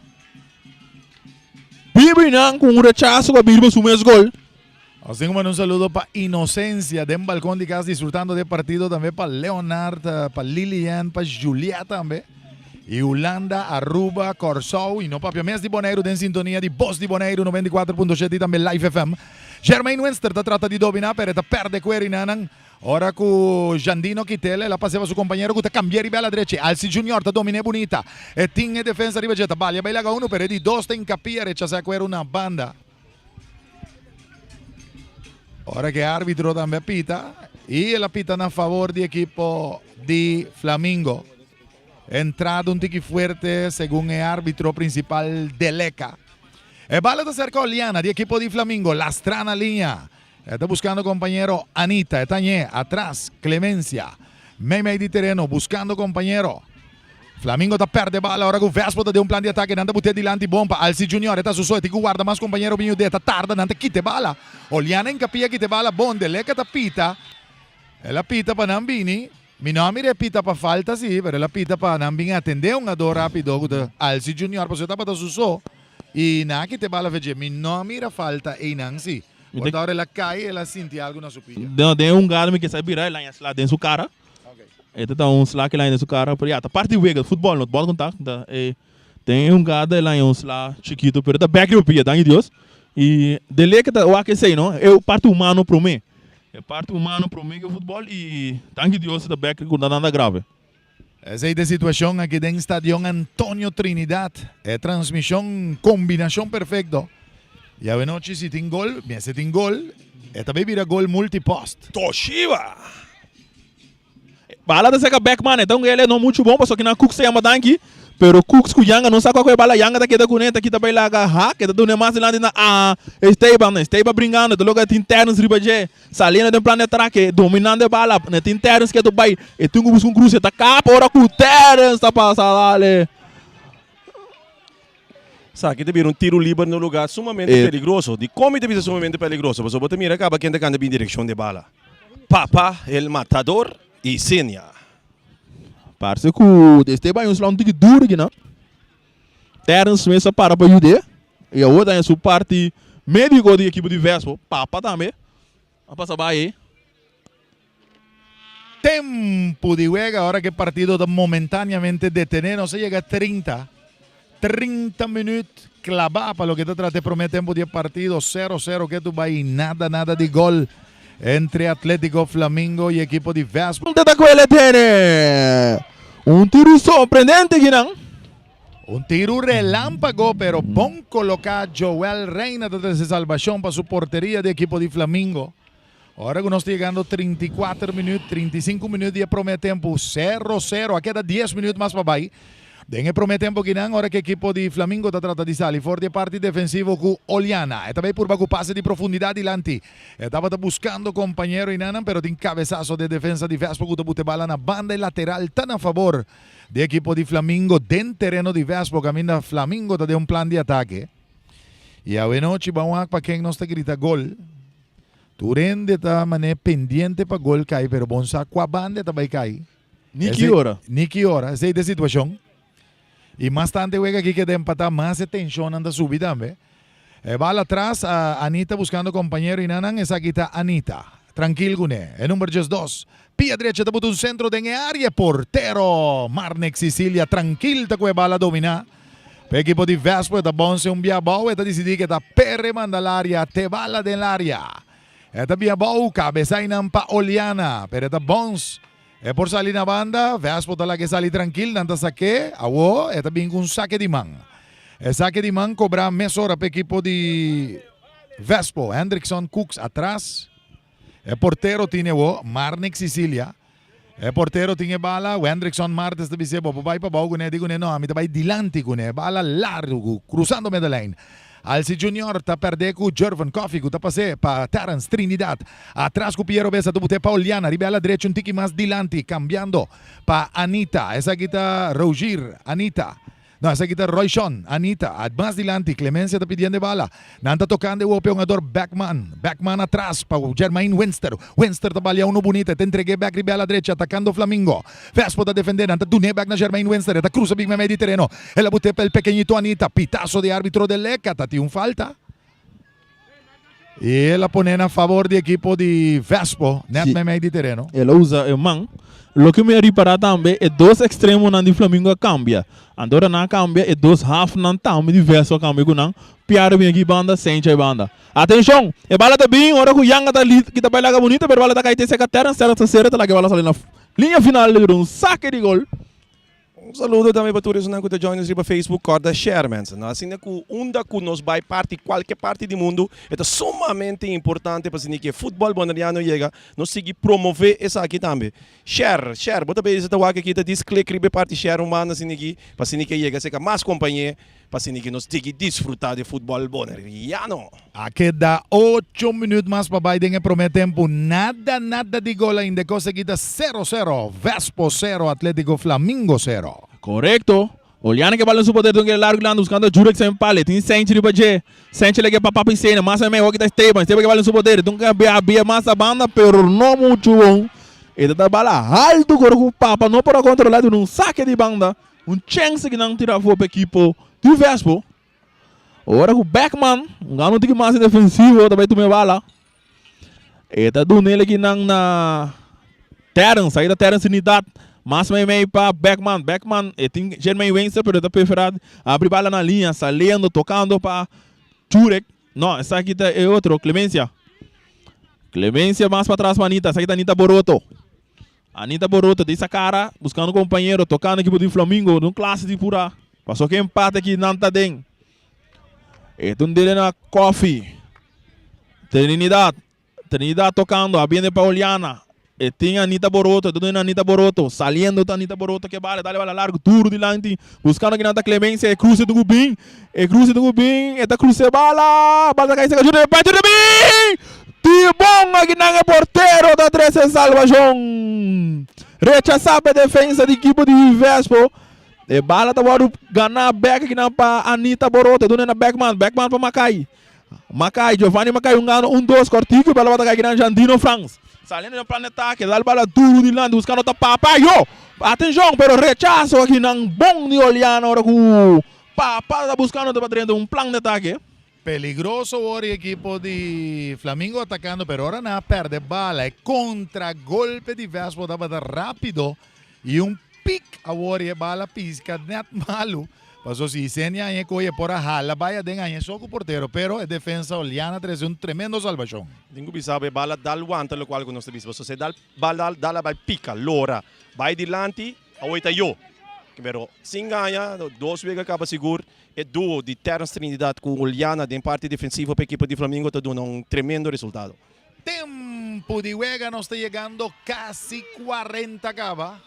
Bibi não com rechazo para vir su mes gol. Assim como um saludo para Inocência, de balcão de casa, disfrutando do partido também para Leonard, para Lilian, para Julieta também. E Holanda, Aruba, Corsou e no papel mês de Bonaire, em sintonia de Voz de Bonaire 94.7 e também Live FM. Jermaine Wenster trata de dominar, pero perde queri nanan. Ora com Jandino Kitele, ela passava seu companheiro que cambiare bela direita. Alci Junior tá domine bonita. E tinha defesa riba jeta. Baglia bailaga uno, pero di dos tem capire, c'è quero una banda. Ora che arbitro também pita. E ela pita a favor de equipo de Flamengo. Entrado un tiki fuerte según el árbitro principal de Leca. El bala está cerca Oliana, de equipo de Flamengo, Lastrana línea. Está buscando compañero Anita, Etañé, atrás, Clemencia. Meimei de terreno, buscando compañero. Flamengo está perde bala, ahora con Vespo de un plan de ataque, nanda buter dilante bomba. Alci Junior, está su suerte, guarda más compañero Binho de tarda, nanda quite bala. Oliana encapia quite bala, bonde, Leca ta pita. La pita para Nambini. Mi nome repita para falta, sim, pero la pita para não atender um ador rápido do Alci Junior, porque está para suso e na que te bala veje, mi nome era falta e não sim. Quando ela ela cai, ela sente algo na sua pilha. Não, tem um cara que sabe virar lá dentro sua cara. Este tá um slack lá dentro sua cara, por aí, tá parte do jogo, futebol, não bola contato, tem um cara lá um slack chiquito, pero tá back do pia, tá Deus. E dele que tá o que sei, não? Eu parte humano para mim. É parte humana para mim que é o futebol e tanque de Deus da back com nada grave. Essa é a situação aqui dentro do estádio Antônio Trinidad. É transmissão, combinação perfeita. E a noite se tem gol, se tem gol, é também vira gol multipost. Toshiba! Bala da seca back man, então ele é não muito bom, só que na Cook se chama tanque. Pero Cooks com Yanga não sabe qual é a bala. Yanga tá aqui da cuneta, aqui também lá ha, que tá do mais lá na Esteba brincando, do lugar internos ribaje. Salina do planeta traque, dominando a bala, net internos que do bai. E tu busca um cruze, tá capa, ora com ternos tá passando ali. Sabe que teve um tiro livre no lugar sumamente perigoso. De como teve sumamente perigoso, mas você mira acaba quem tá em direção de bala. Papa, el matador e Senia. Parece que o Esteba é um slão que duro aqui, não? Terence começa para ajudar. E a outra é a sua parte médico da equipe de Vespo, Papa também. A passar aí. Tempo de juego, ahora que el partido está momentáneamente detenido, se llega a 30 minutos clavados para lo que te trate de prometer tiempo de partido, 0-0 que tú vas y nada de gol entre Atlético Flamingo y equipo de Vespo. Ele tiene tiro sorprendente, Guinan. Un tiro relámpago, pero bon colocar Joel Reina desde salvación para su portería de equipo de Flamingo. Ahora que nos está llegando 34 minutos, 35 minutos de primer tiempo, 0-0. Aquí queda 10 minutos más para ahí. En el primer tiempo, ahora que el equipo de Flamingo está tratando de salir fuera de parte defensivo con Oliana. Esta vez por bajo pase de profundidad delante. Estaba buscando compañero Inanan, pero de cabezazo de defensa de Vespo que te bala na banda lateral tan a favor del equipo de Flamingo den terreno de Vespo. Camina Flamingo está de un plan de ataque. Y a noche vamos a para quien nos te grita gol. Turende está mané pendiente para gol cair, pero bonsa qua banda também cai. Niki hora. Essa é a situação. E mais tarde juega aqui que de empatar mais tensión anda subida também. Bala atrás a Anita buscando compañero Inanan, esa aqui está Anita. Tranquilo com ele. É número 2. Pia derecha está um centro de área, portero Marnek Sicilia tranquilo está com a bala dominar. O equipo de Vespo está bom se biabau, está decidido que está perre manda área, te bala área. Está biabau, cabezainan pa Oliana, pero está bons. Por salir na banda, Vespo está lá que salir tranquilo, nanta saque, está bem com saque de man. Saque de man cobra mesora para o equipo de Vespo. Hendrickson Cooks atrás. Portero tiene Marnek Sicilia. Portero tiene bala, Hendrickson Martes de Bisebo, vai para baixo, digo no, a mim vai dilante com bala largo, cruzando a line. Alci Junior está perdendo com Jervan Coffee, que está passando para Terence Trinidad. Atrás com Piero Bessa, tu para Oliana, ribela direita um tique mais dilante, cambiando para Anita. Essa aqui está Roger, Anita. No, essa aqui está Royshon, Anita. Mais dilante, Clemencia está pedindo bala. Nanta tocando o peonador Beckman. Beckman atrás para o Jermaine Winster. Winster trabalha no bonita, te entreguei back ribela direita, atacando o Flamingo. Vespo está defendendo, anta dune back na Jermaine Winster, está cruza big meio de terreno. Ela botou para o pequeñito Anita, pitazo de árbitro de Leca, tá um falta. E ela põe a favor do equipo de Vespo, net meio de terreno. Ela usa o man. Lo que me reparar também é dois extremos de Flamingo cambia. Andora não cambia e dois half não também de Vespo cambia com não. Piara bem aqui banda, sente a banda. Atenção, e bala tá bem, hora que o Yanga tá ali, que tá bem lá bonita, pero bala tá caída seca terra, certa tá lá que bala sale na linha final de um saque de gol. Saludo também para todos que estão joinando no Facebook, corda share, mensen. Assim que onda que nos vai parte qualquer parte do mundo, é sumamente importante para que o futebol bonariano chega, nos seguir promover essa aqui também. Share, bota bem essa aqui, tá diz clique ribe parte share humana assim aqui, para que chega, seca mais companhia, para que nos diga desfrutar de futebol bonariano. Aqui dá 8 minutos mais para Biden e promete tempo, nada de gol ainda, conseguida 0-0, Vespo 0, Atlético Flamingo 0. Correcto. Olhando que bala no poder do que largo lá buscando jura que sem palha, tem sente de baje, sente que papá pensei, mas é meio que tá Esteban, que bala no poder, então que havia mais a banda, pero não muito bom. Ele tá bala alto com o papa, não para controlar num saque de banda, chance que não tira a equipo do Vespo. Ora o Beckman, não tem mais defensivo, também tu me bala. Ele tá do nele aqui na Terence, aí da Terence unidade. Mas meio para Beckman, tem Jermaine Winster, pero está preferado abrir bala na linha, saliendo, tocando para Jurek. Não, essa aqui é outro, Clemencia mais para trás para Anita, essa aqui é Anita Boroto, tem essa cara, buscando companheiro, tocando a equipe do Flamingo, num classe de pura. Passou que empate aqui, não tá dentro. Então dele na Coffee. Trinidad tocando, abrindo para Oliana. E tem a Anita Boroto, saliendo da Anita Boroto que vale, dá bala largo, duro de lante, buscando aqui na Clemência, cruze do Gubim, eta cruze bala cai, se ajuda, bate de bem, de bom aqui na porteiro da 13 salvação, rechaçar a defesa de equipe de Vespo, e bala tá bora ganhar back aqui na para Anita Boroto, dona na Beckman para Macai, Giovanni Macai, gano, 1-2, cortico, bala bata aqui na Jandino France. Saliendo no planeta que dá a bala duro de lado buscando o papayo. Atenção, pero rechazo aqui não bom de Oliana, hora que o papá está buscando para dentro um plano de ataque. Peligroso ahora el equipo de Flamengo atacando, pero ahora nada, perde bala. El contragolpe de Vespo estaba rápido y un pick ahora y bala pisca net malo. Pasó si Senia y coye por a jala, vaya de año soco portero, pero el defensa Oliana trae un tremendo salvación. Dingo bisabe bala dal wanta lo qual non si bispo. Se dal bala dalla vai pica lora. Vai di lanti, awaita yo. Pero sin ganha, dos vezes acaba seguro. E duo di Terence Trinidad com Oliana de parte defensiva para a equipe de Flamengo está dando um tremendo resultado. Tempo de juega nos está llegando casi 40 acaba.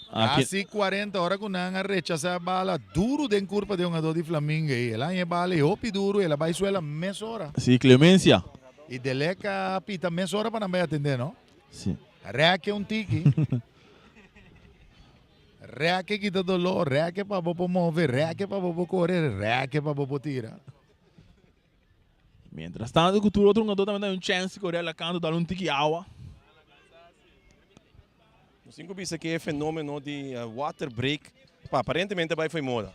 Casi 40 ahora con una rechaza a bala duro de curva de un ador de Flamengo y el año bala y opi duro y la va a suela mes hora. Sí, Clemencia. Y de leca pita mes hora para no atender, ¿no? Sí. Reaque un tiki. Reaque quita dolor, reaque para poder mover, reaque para poder correr, reaque para poder tirar. Mientras tanto, o outro jogador também tem chance de correr lá canto, dar tique água. Os cinco bisa que é fenômeno de water break, aparentemente vai foi moda.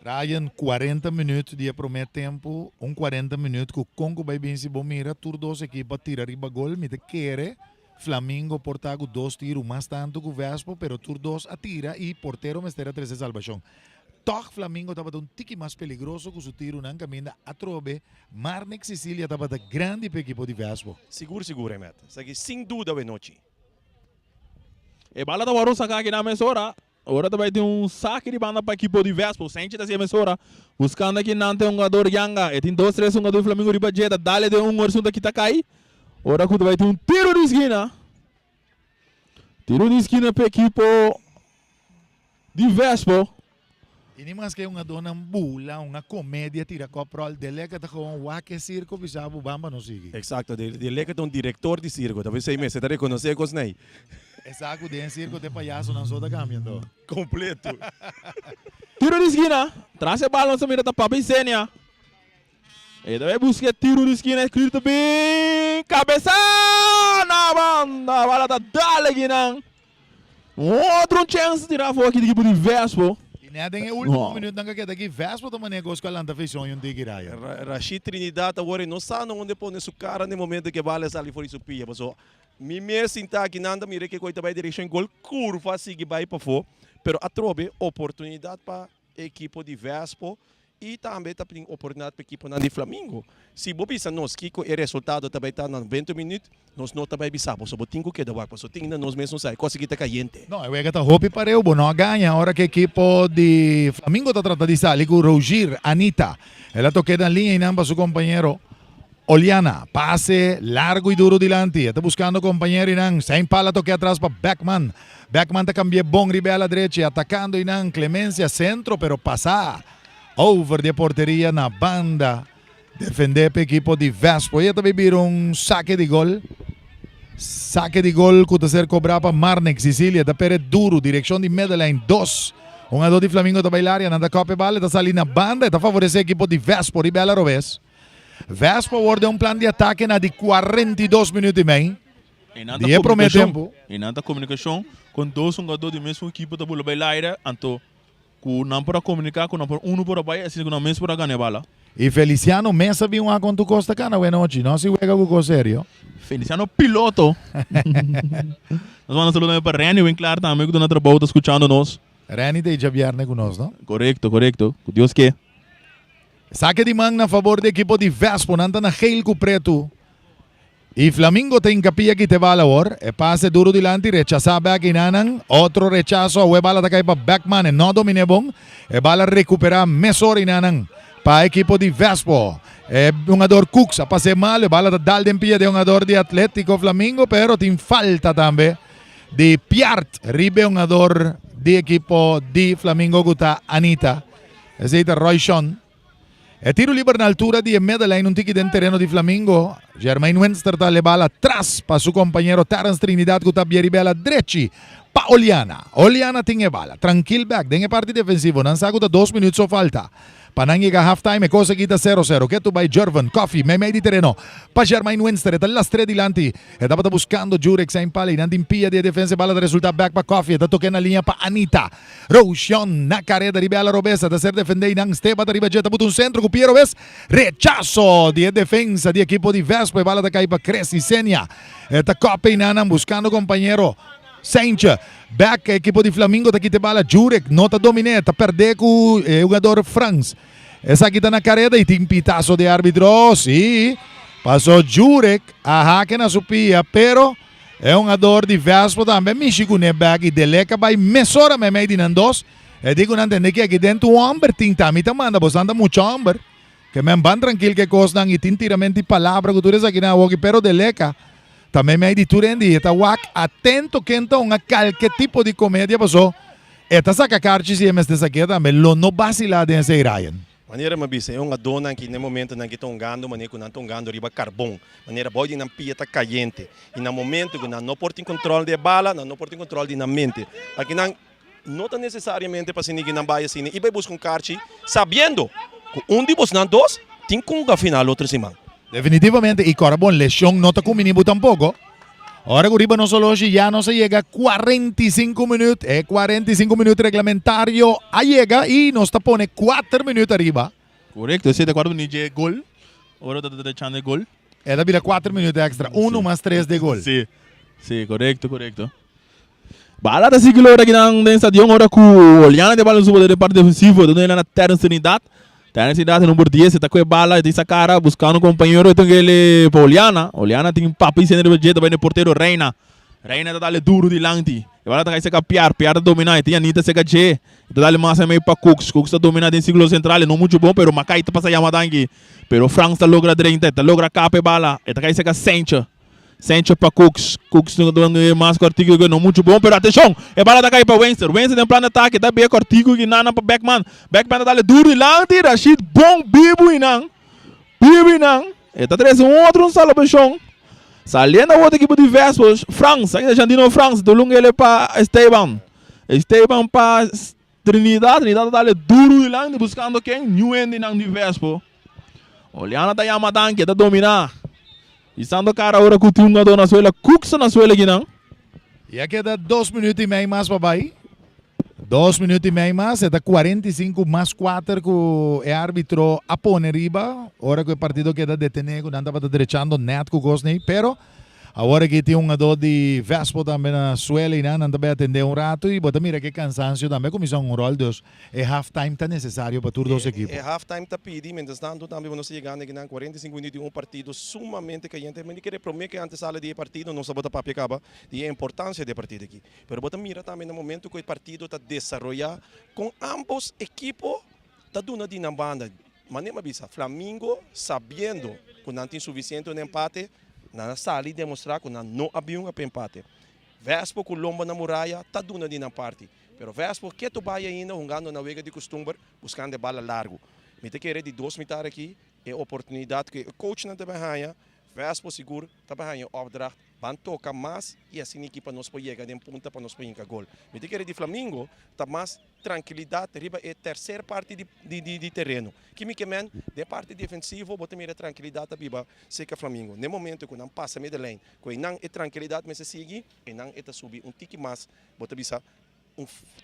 Ryan, 40 minutos de promete tempo, 40 minutos que o Congo vai bem se bom mira, tur dos equipas tira riba gol, me te quere. Flamengo portago 2 tiros, mais tanto que o Vespo, pero tur 2 atira e portero mestera 13 salvação. Toch Flamengo estava um tique mais peligroso que o seu tiro não caminha a trobe, Marnik Sicília estava da grande para a equipe de Vespo. Seguro, seguro, meta. Isso sem dúvida é noite. E bala da Warun sacar aqui na mesora. Agora também tem saque de banda para a equipe de Vespo. Sente da mesora. Buscando aqui não tem jogador Yanga. E tem 2, 3 jogadores Flamengo de Bajeta. Dale de orso daqui tá cair. Agora que vai ter tiro de esquina. Tiro de esquina para a equipe de Vespo. E nem mais que uma dona bula, uma comédia, tira coprol, delega tá com um waque circo, bisabo, bamba não sigue. Exato, ele é um diretor de circo, talvez sei mesmo, você está reconhecendo com os nei. Exato, de circo de palhaço não só da caminhando. Completo. Tiro de esquina. Traz a bola, nossa mira da Papa e Sênia. E daí busca tiro de esquina, escrito bem. Cabeça na banda. A bola tá dale aqui, não. Outro chance de tirar fora aqui do equipe de Vespo. E nada em último minuto, não quer daqui Vespo também negócio com a lanta feição e tique raia. Rashid Trinidad agora não sabe onde pôr sua cara no momento que a bola sai fora de sua pia. Passou. Me mesmo tá aqui nada, mira que coisa vai direção gol curva, sigue vai para fora. Pero a trobe oportunidade para a equipe de Vespo. E também está tendo oportunidade para a equipe de Flamengo. Se você pensa nós que o resultado também está nos 20 minutos, nós não também pensamos sobre o tempo que dá para tem nós mesmos sai, conseguir estar caliente. Não, eu está hopi para eu, não ganha. Agora que a equipe de Flamengo está tratando de sair com Roger, Anita. Ela toca na linha e não para seu companheiro Oliana. Passe largo e duro delante. Está buscando o companheiro e não. Sem pala toque atrás para Beckman. Beckman está cambiando bom ribela direita, atacando e não. Clemencia centro, pero passar. Over de porteria na banda. Defender para a equipe de Vespo. E também viram saque de gol. Saque de gol que está ser cobrado para Marnik Sicília. Está pere duro. Direção de Medellín 2. Um jogador de Flamengo está bailar. Nada copa bala. Está salindo na banda. Está favorecendo a equipe de Vespo. Ribela Robes. Vespo guarda um plano de ataque na de 42 minutos e meio. E promete tempo. E nada comunicação com 2 jogadores da mesma equipe da bola bailar. Então, que não para comunicar, que não para para baixo, assim que não mesmo para ganhar bala. E Feliciano Mesa viu uma com tu Costa Cana, buena noite. Não se juega com o sério. Feliciano piloto. Nós vamos saludar para Reni, bem claro também que do nosso trabalho está escutando nós. Reni de Javierne conosco, não? Correcto, correcto. Que Deus quer. Saque de mão na favor da equipe de Vespo, nanda na Heilco Preto. E Flamengo tem capilla que te bala or, e passe duro dilante, rechaza back inanan, outro rechazo, a bala takay pa Beckman, e não domine bom, e bala recupera mesor inanan, pa a equipe de Vespo. E jogador Cooks, a passe mal, e bala da dal den pia de jogador de Atlético Flamengo, pero tem falta também de Piart, ribe jogador de equipe de Flamengo, guta Anita, esse é Roy Sean. E tiro livre na altura di Medellín, un tiki del terreno di Flamengo. Jermaine Wenster tale bala atrás para su compañero Terence Trinidad que está bien ribela derechi. pa Oliana. Oliana tinge bala. Tranquil back. Dengue parte defensivo. Nan saguta 2 minutos o falta. Panangiga halftime e cosa kita 0-0. Keto by Jervan, Coffee, may di terreno. Pa Jermaine Winster, et alas 3 dilanti. E dapat buscando Jurek sa impali. Nandimpia di defensa bala da resultat back pa Coffee. E toque na linha pa Anita. Roshan na carrera di Bela Robesa. Da ser defendei nang Steba da ribageta. But un centro cu Piero Ves. Rechazo di defensa di equipo di Vespo. E bala da cai pa Cresci Senia. E ta Coppe inanam buscando compañero. Sainch, back equipo di Flamingo da kita bala Jurek, nota domineta, perde com jogador Franz. Essa aqui tá na careta e tem pitaço de árbitro, sim. Passou Jurek, a haque na supia, pero é um jogador de Vespo também, Michigan é back e Deleca vai mesora me meio de nandos. E digo não entender que aqui dentro o amber tem também, manda, você anda muito amber. Que me van tranquilo que costam e tem tiramento de palavra que tu aqui na walkie, pero Deleca também me di turendi, eta wak atento kenta unha qualche tipo di comédia passou. Eta saca carci si emes dessa aqui também, lo no basila de esse Ryan. Maneira mabisa, é uma dona que no momento não está tongando, maneira que não tongando riba carvão, maneira body não pia tá caliente. E no momento que não porta controle de bala, não porta controle de na mente. Aqui não tá necessariamente para se ninguém não vai assim, e vai buscar carci, sabendo que de vocês dois tem com a final outra semana. Definitivamente, y Corabón, lesión no está con mínimo tampoco. Ahora Guriba no solo ya no se llega 45 minutos, 45 minutos reglamentario, llega y nos pone 4 minutos arriba. Correcto, esse de acordo nije gol. Agora tá deixando de gol. Ela vira 4 minutos extra, 1 más 3 de gol. Sim, sim, correcto, correcto. Bala da siglo ora aqui na estadião, ora com Oliana de bala suba de parte defensivo, dando ele na terceira unidade. Tá na cidade, número 10, está com a bala, tem essa cara, buscando um companheiro, então ele, para Oliana. Oliana tem um papo em cena de budget, vai no porteiro Reina. Reina tá dando duro de lanti. E agora tá com Piar, Piar tá dominando, tem Anitta se G. Tá dando massa meio para Cooks, Cooks tá dominando em siglo central, não muito bom, pero Macai tá passando a aqui. Pero Franz tá logra 30, tá logra capa e bala, e tá com Sencha. Sencha para Cooks, Cooks não dando mais cortigo que não muito bom, pero atenção, e bala tá cai para Wenster, Wenster tem plano de ataque, tá bem cortigo que nana para Beckman, Beckman tá dando duro e lanti, Rashid bom bibo e não, e tá trazendo outro sala para chão, saliendo outra equipe de Vespos, Franz, aqui da Jandino Franz, do longo ele para Esteban para Trinidad tá dando duro e lanti, buscando quem, New End não de Vespo, Oliana tá Yamadan que tá dominar. E sando cara agora que o time na suela, Cooks na suela aqui não. E aqui dá 2 minutos e meio mais para baixo. 2 minutos e meio mais, está 45 mais 4 que o árbitro apone riba. Ora que o partido queda detenido, não estava derechando net com o Gosney, pero agora que tem um jogador de Vespo também na suela e não também atender um rato e bota mira que cansancio também começou um rol dos halftime tá necessário para todos os equipos. Halftime tá pedindo, mas tanto também vamos chegando aqui na 45 minutos de um partido sumamente caliente, mas querer prometer que antes sala de partido não se bota para acaba de importância do partido aqui. Pero bota mira também no momento que o partido está desenvolvendo com ambos equipos tá dando de na banda. Maneira bisa, Flamengo sabendo que não tem suficiente um empate na sala e demonstrar que não havia um empate. Vespo com lomba na muralha, está dando na parte. Pero Vespo, que tu vai ainda jogando na vega de costume, buscando bala largo. Me te querer de 2 metros aqui, é oportunidade que o coach não te banha, Vespo seguro, te banha opdracht, van tocar mais e assim a equipa nos pode chegar de ponta para nos pôr gol. Me te querer de Flamengo, tá mais tranquilidade, riba é terceira parte de terreno. Que me quemen, de parte defensiva, bota mira tranquilidade a biba, seca Flamengo. No momento que não passa meio da lane, que não é tranquilidade, mas se segue, e não é subir tique mais, bota bisa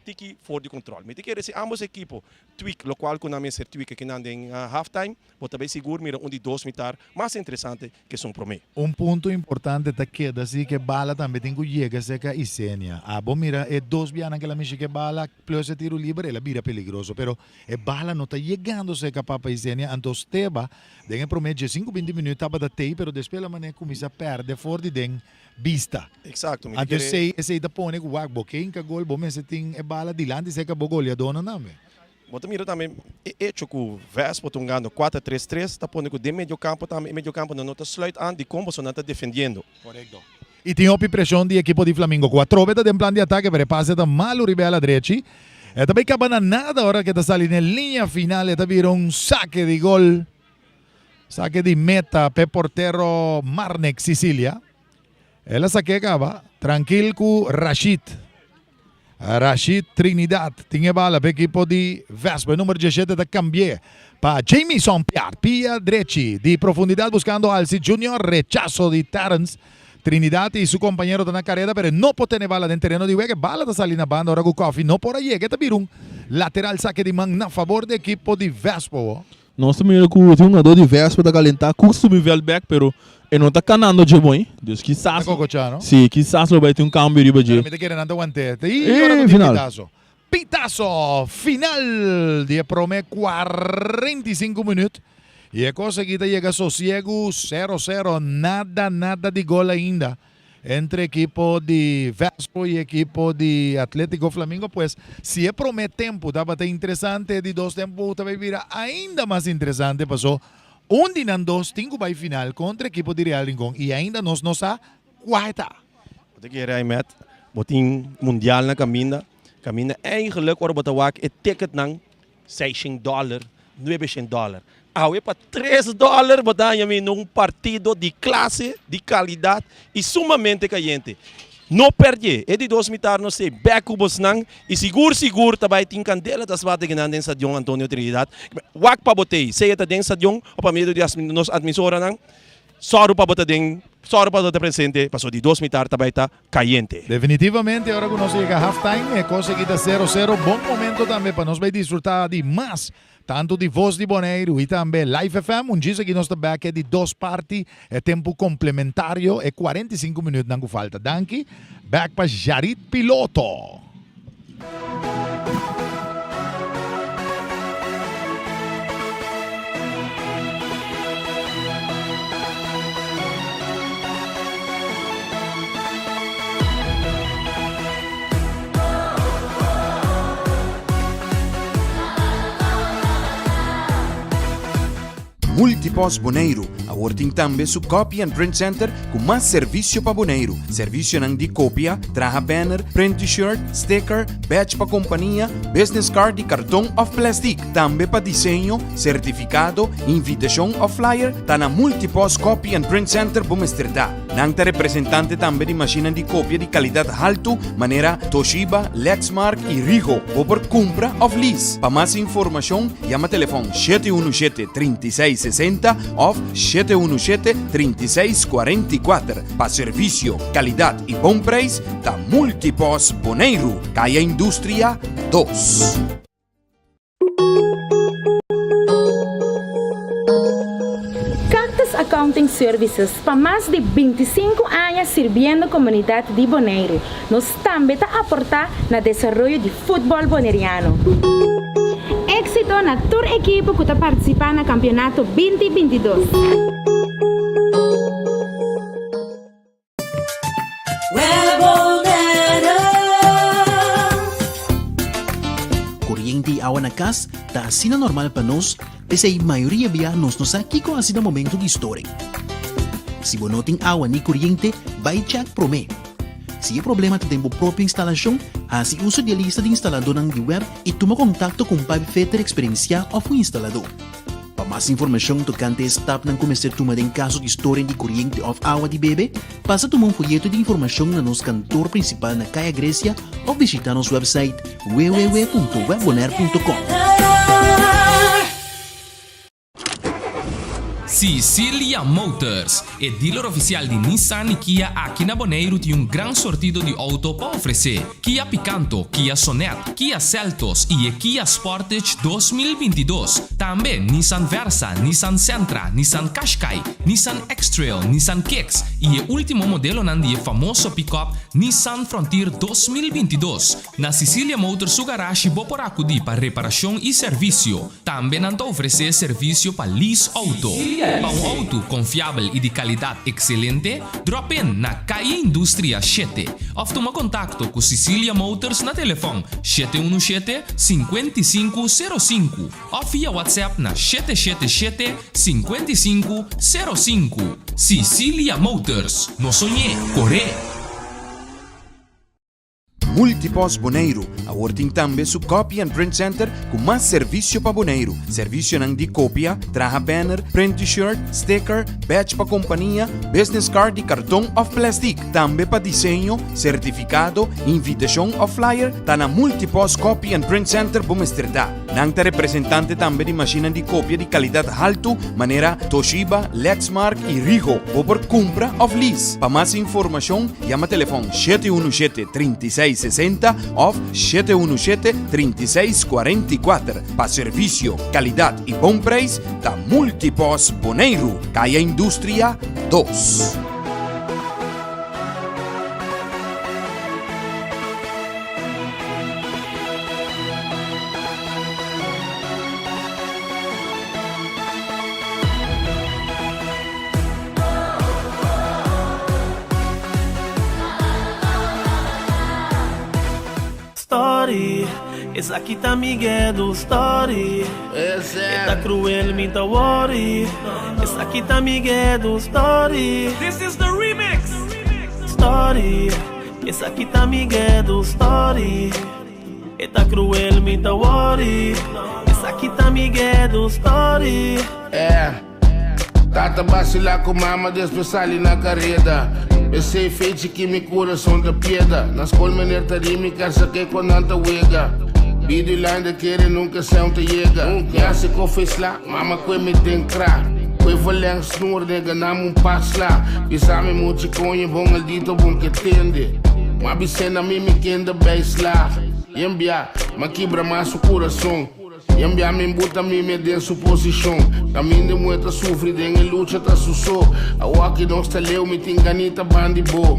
tique fora de controle. Me te querer se ambos equipos tweak, lo qual que não é ser tweak que não em halftime, bota bem seguro, mira de 2 metros, mais interessante que são promê. Um ponto importante está que assim que bala também tem que chegar seca e senia. Bom mira, é 2 bianas que ela mexe que bala, plus tiro livre, ela vira peligroso, pero é bala não está chegando seca para Isenia, então Steba, tem que prometer 5-20 minutos tava da tei, pero depois ela maneira começa a perder fora de den vista. Exato. Antes sei da pone com o wagbo, quem que gol, bom mas tem é bala dilante seca bogol e dona nome. Bota mira também, é que o Vespo está jogando 4-3-3, está pondo que de meio campo também, meio campo não está sluit aan, de como só não está defendendo. Correto. E tem a pressão do equipo de Flamengo, com a trova de plano de ataque, para passe da malo ribela direita. E também acaba nada hora que está saindo na linha final, está vira um saque de gol, saque de meta, pe portero Marnek Sicilia. Ela saque acaba, tranquilo com Rashid. Rashid Trinidad tinha bala para a equipe de Vespa, número 17 da Cambier. Para Jamison Piat, Pia Drechi, de profundidade buscando Alci Junior, rechazo de Terence. Trinidad y su compañero de la carrera, pero no puede tener bala en el terreno de juego. Bala de salir na banda, ahora Coffee no por ahí. Que te un lateral saque de man a favor do equipo de Vespa. Nós também com o jogador de Vespa para calentar, custo me velback, pero ele não está canando de bom. Deus quizás. Sim, quizás lo vai ter cambio de budget. Me te querem andar guantete. E agora final. Pitazo final de Promé 45 minutos. E a coisa que chega sosiego 0-0, nada de gol ainda entre equipo de Vespa e equipo de Atlético Flamengo. Pues se é Promé tempo, estava até interessante, de dois tempos também vira ainda mais interessante. Passou dos, 5 vai final contra a equipo de Real Rincón e ainda nos a quarta. Wat ik hier met, botin mundial na caminha eigenlijk waar botawak het ticket nang $16, $9. Awe para $3 botar num partido de classe, de qualidade e sumamente caliente. Não perde, é de 2 mitar não sei, back ubos nang e seguro também tem candela das bates que não tem stadion Antonio Trinidad. Wak pa botei, sei até tem stadion, o para meio de nos admissora nang. Só para botar presente, passou de 2 mitar também tá caliente. Definitivamente, agora que nós chega a halftime, é conseguida 0-0, bom momento também para nós vai desfrutar de mais. Tanto de Voz de Bonaire e também Live FM, dia que nós estamos aqui de 2 partes, é tempo complementário, é 45 minutos não falta. Danke, back para Jarit Piloto. Multipos Bonaire, awarting também su Copy and Print Center com mais serviço para Bonaire. Serviço nang de cópia, traja banner, print t-shirt, sticker, badge para companhia, business card e cartão of plastic. Também para desenho, certificado, invitação ou flyer, tá na Multipos Copy and Print Center Bumesterdá. Nang ta representante também de máquina de cópia de qualidade alto, maneira Toshiba, Lexmark e Rigo, ou por compra ou lease. Para mais informação, chama telefone 717-3660 ou 717-3644. Para serviço, qualidade e bom preço, da Multipos Bonaire, Caia Indústria 2. Accounting Services para mais de 25 anos servindo a comunidade de Bonaire. Nós também está aportar no desenvolvimento de futebol boneriano. Éxito na tour equipe que está participando no campeonato 2022. Corriente e água na casa está assim normal para nós, mas a maioria de nós aqui com assim no momento de história. Se você não tem água nem corriente, vai check Promé. Se é problema tem a própria instalação, assim uso de lista de instalador na web e toma contato com o Pipe Fitter Experiencia ou o instalador. Para mais informação tocante a step na começar a tomar em caso de história de corriente ou água de bebê, passa a tomar folheto de informação na nosso cantor principal na Caia Grécia ou visitar nosso website www.webbonaire.com. Sicilia Motors, é dealer oficial de Nissan e Kia aqui na Bonaire, tem grande sortido de auto para oferecer. Kia Picanto, Kia Sonet, Kia Seltos e Kia Sportage 2022. Também Nissan Versa, Nissan Sentra, Nissan Qashqai, Nissan X-Trail, Nissan Kicks e o último modelo nandi famoso pick-up Nissan Frontier 2022. Na Sicilia Motors, o garagem vou por acudir para reparação e serviço. Também não oferecer serviço para lease auto. Para um auto confiável e de qualidade excelente, drop in na Caia Indústria 7. Ou toma contato com Sicilia Motors na telefone 717-5505 ou via WhatsApp na 777-5505. Sicilia Motors, no sonhé, corre! Multipos Boneiro, a working tambe su Copy and Print Center com mais serviço para Boneiro. Serviço nang di copia, traha banner, print t-shirt, sticker, badge pa companhia, business card e cartão of plastic. Tambe pa desenho, certificado, invitation of flyer, ta na Multipos Copy and Print Center Bomesterdad. Nang ta representante tambe di macchina di copia di qualidade alto, manera Toshiba, Lexmark e Rigo, o por compra of lease. Pa mais informação, llama telefone 717-3660 of 717-3644. Pa serviço, qualidade e bom preço, da Multipos Boneiro, Caia Indústria 2. Story, essa aqui tá Miguel do Story. Tá cruel, me tá worry. Essa aqui tá Miguel do Story. This is the remix. Story, essa aqui tá Miguel do Story. Tá cruel, me tá worry. Essa aqui tá Miguel do Story. Tata vacilar com mama despesali na carreta. Eu sei feito que me coração da pieda. Na escola menor tarimi casa que quando anta wega. Vídeo line querer nunca senta chega. Já se confess lá, mama que me tem crack. Foi valendo snor nega nam pass lá. Pisame muito conhe bom aldito bom que tende. Mas bicena me quenda base lá. Yambia, ma quebra mais o coração. Yambia me buta me dentro suposição. Caminho de muita sofre, dengue luta tá sussou. A walk não está leu, me tem ganita bandi bo.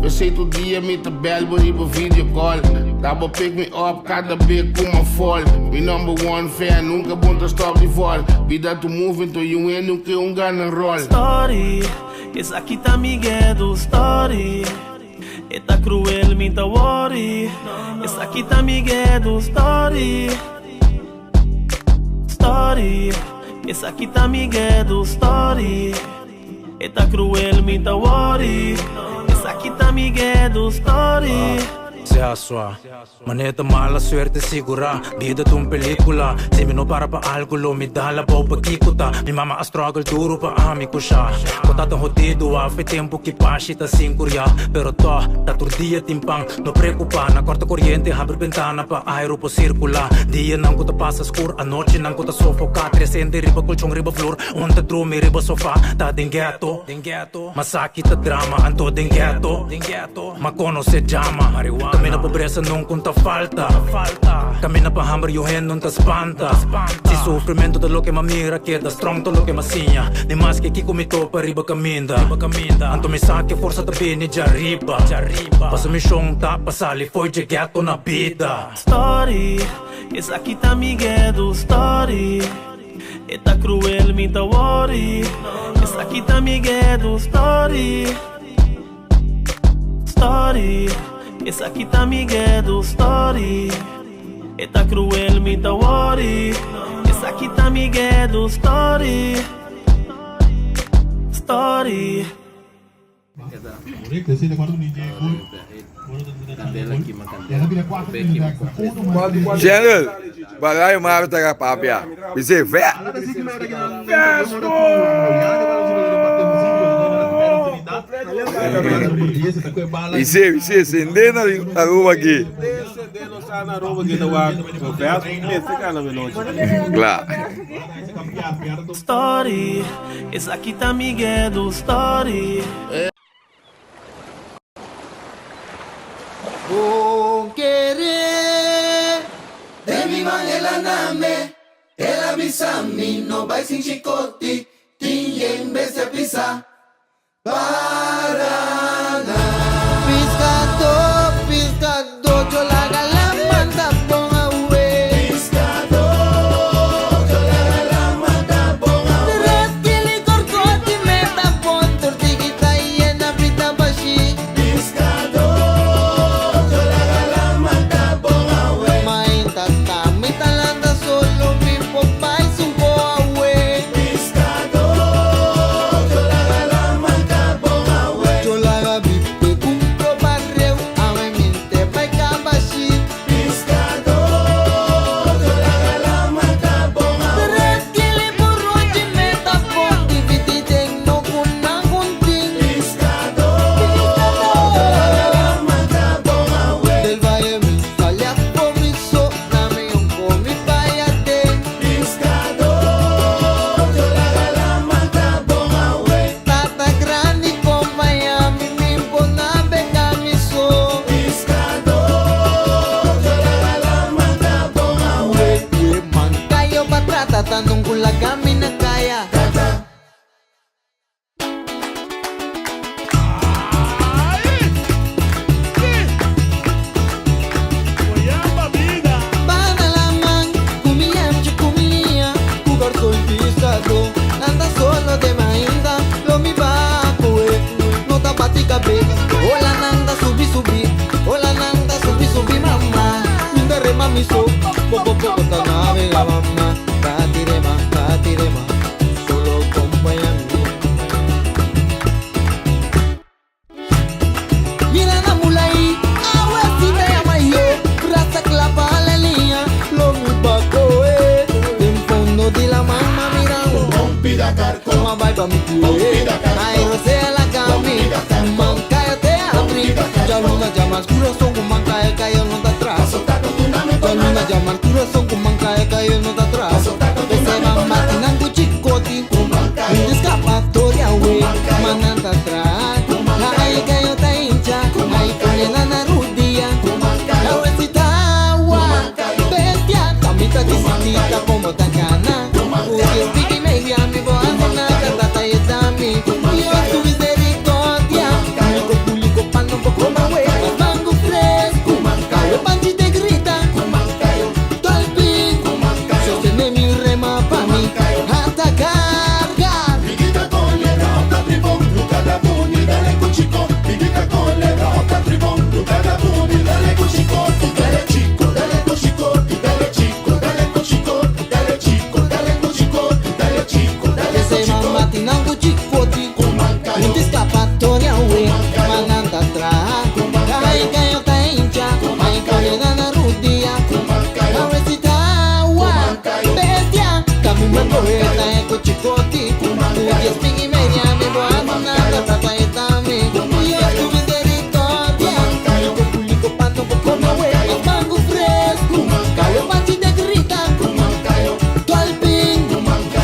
Eu sei todo dia me tá belo, riba video call. Double pick me up, cada vez com uma fall. Me number one fan, nunca bunta stop de vol. Vida to move, então you win, nunca gana roll. Story, essa aqui tá Miguel do Story. Tá cruel, me tá worry. Essa aqui tá Miguel do Story. Story, essa aqui tá Miguel do Story. Tá cruel, me tá worry. Essa aqui tá Miguel do Story. Se asua, maneta mala suerte segura. Vida tu película. Se me no para pa algo lo me dá la boba kikuta. Mi mama a struggle duro pa amigo siya. Kota tão rotido a fe tempo que pashi ta singuria. Pero to, ta turdia timpang. No preocupa, na corta corriente abre ventana pa aero po circula. Dia nang ko ta pasa skur, a noche nang ko ta sofoca. Trescende riba colchong riba flor. Onta drume riba sofá. Ta dingeto, masakit ta drama. Anto dingeto, makono se jama. Marijuana. Kami na pobreza nung kunta falta. Kami na pahammer yuhen nung ta spanta. Si sufrimento da lo que mamira queda strong to lo que masinha. Ni mas que kumito pa riba kaminda. Anto mi sa que força ta bini já riba. Passa mi shong ta pasali foi de gato na vida. Story, essa aqui tá Miguel do Story. Tá cruel, me tá worry. Essa aqui tá Miguel do Story. Story, essa aqui tá Miguel do Story. Tá cruel, me tá worry. Essa aqui tá Miguel do Story. Story. General, bagay maro taga papia. Bise ve. Bise sendena aruba aqui. Claro. Story, essa aqui tá Miguel do Story. Con querer de mi man el aname, el avisami no va sin chicote, tiñe en vez de pisa. Paraná. Piscado, yo la galamanda pon away. Piscado, yo la galamanda pon away. Raskili corcote me tapon, tortiguita y en la pita bashi. Piscado, yo la galamanda pon away. Mainta kami talanda solo mi popay sumpo away. Piscado, yo la galamanda pon away. kula kami na kaya. Bada lamang, kumiyam siya kumiya, kugar soltistado, nanda solo de mainda, lo mi baku no tapati kabe, hola nanda subi subi, hola nanda subi subi mama, minda rema miso, poco poco tanave la mama, katirema, solo compañami. Mira na mulai, awe sita ya mayo, rasa clapa la línea, lo mi baco en fondo de la mama mira un rompida carco, como vai pa mi cuore, ay rosea la cami, mancayo te abri, ya luna llama al corazón, con mancayo cayo no te atrás, ya luna llama al corazón, con mancayo cayo no te atrás, ese mamá tinango chicoti, un escapatoria we, mananta atrás, ay cayo te hincha, ay cayo na rudia, la recita agua, bestia, camita disitita como tacana, uy piqui media mi voz na cantata y dami, yo tu misericordia, mi público pano poco más huevas, mango fresco, cayo panchi te grita, talpin, sostiene mi rema pa' mí, hasta cargar. Pigita con le rota tribón, luca da buni, dale cuchico. Pigita con le rota tribón, luca da buni, dale cuchico. Dale chico, dale cuchico, dale chico, dale cuchico, dale chico, dale cuchico, dale chico, dale Ese cuchico. mamá tinango chicoti, un escapatoria we, mananda atrás, ay cayo te hincha, ay cayo na rudia, la recita agua, bestia, camina poeta eco chicoti, tu 10 ping y media mi voz na cantata y dami, yo tu misericordia, mi público pano poco más huevas, mango fresco, cayo panchi te grita, tu alpin,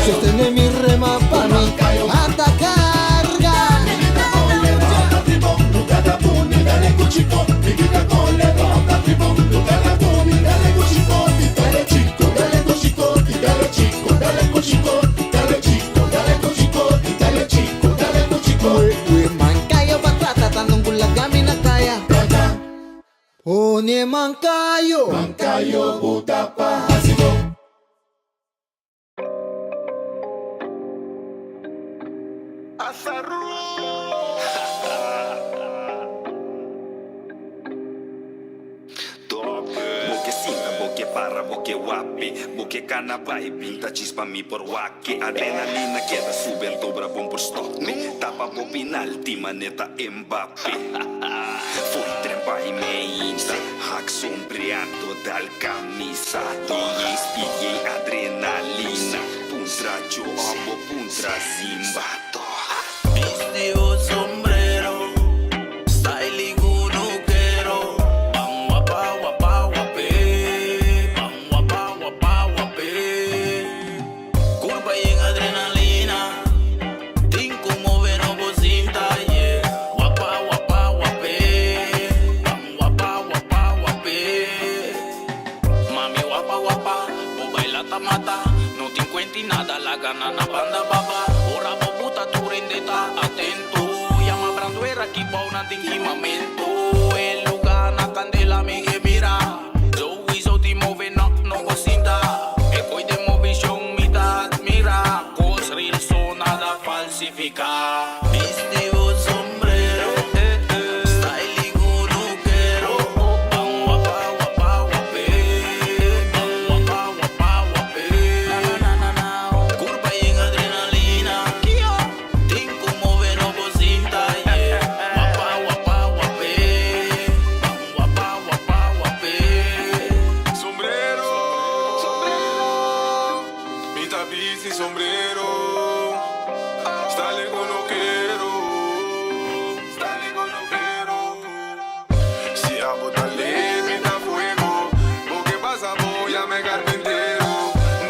sostiene mi rema pa' mí, hasta cargar. Pigita con le rota tribón, luca da buni, dale cuchico. Pigita con le rota tribón, luca da buni, dale cuchico. Dale chico, dale cuchico, dale chico, dale cuchico, dale chico, dale cuchico, dale chico, dale cuchico. We mankayo batata tanong gulagami na kaya. Oh ni mankayo, Mancayo buta pa hasido. Boke singa, boke para, boke wapi, boke kana vai, pinta chispa mi por waki. Adrenalina queda sube el dobra bom por stop. Tapa bo penalti maneta Mbappé. Foi trempa e meinta, hack sombreado dal camisa. DJ adrenalina, puntra joabo, puntra zimbato. Viste o sombrero, styling uno quiero. Bang wapa wapa wape, bang wapa wapa wape. Curva y en adrenalina, tin como ver no bocinta, yeah. Wapa wapa wape, bang wapa wapa wape. Mami wapa wapa, o baila tamata, no te encuentras nada, la gana na banda baba. Ora bobuta tu rendeta, atento. Llama branduera aquí pa' un antingimamento. El lugar na candela me que mira. So hizo ti move no cocinta. E poi de movision mi ta admira. Cos real so nada falsifica. Viste o sombrero, styling uno quiero. Bang wapa wapa wape, bang wapa wapa wape. Curva y en adrenalina, tin como ver no bocinta, yeah. Wapa wapa wape, bang wapa wapa wape. Sombrero, mi tapiz y sombrero. Style con lo quiero, style con lo quiero. Si amo dale, me da fuego. Porque pasa voy a me carpintero.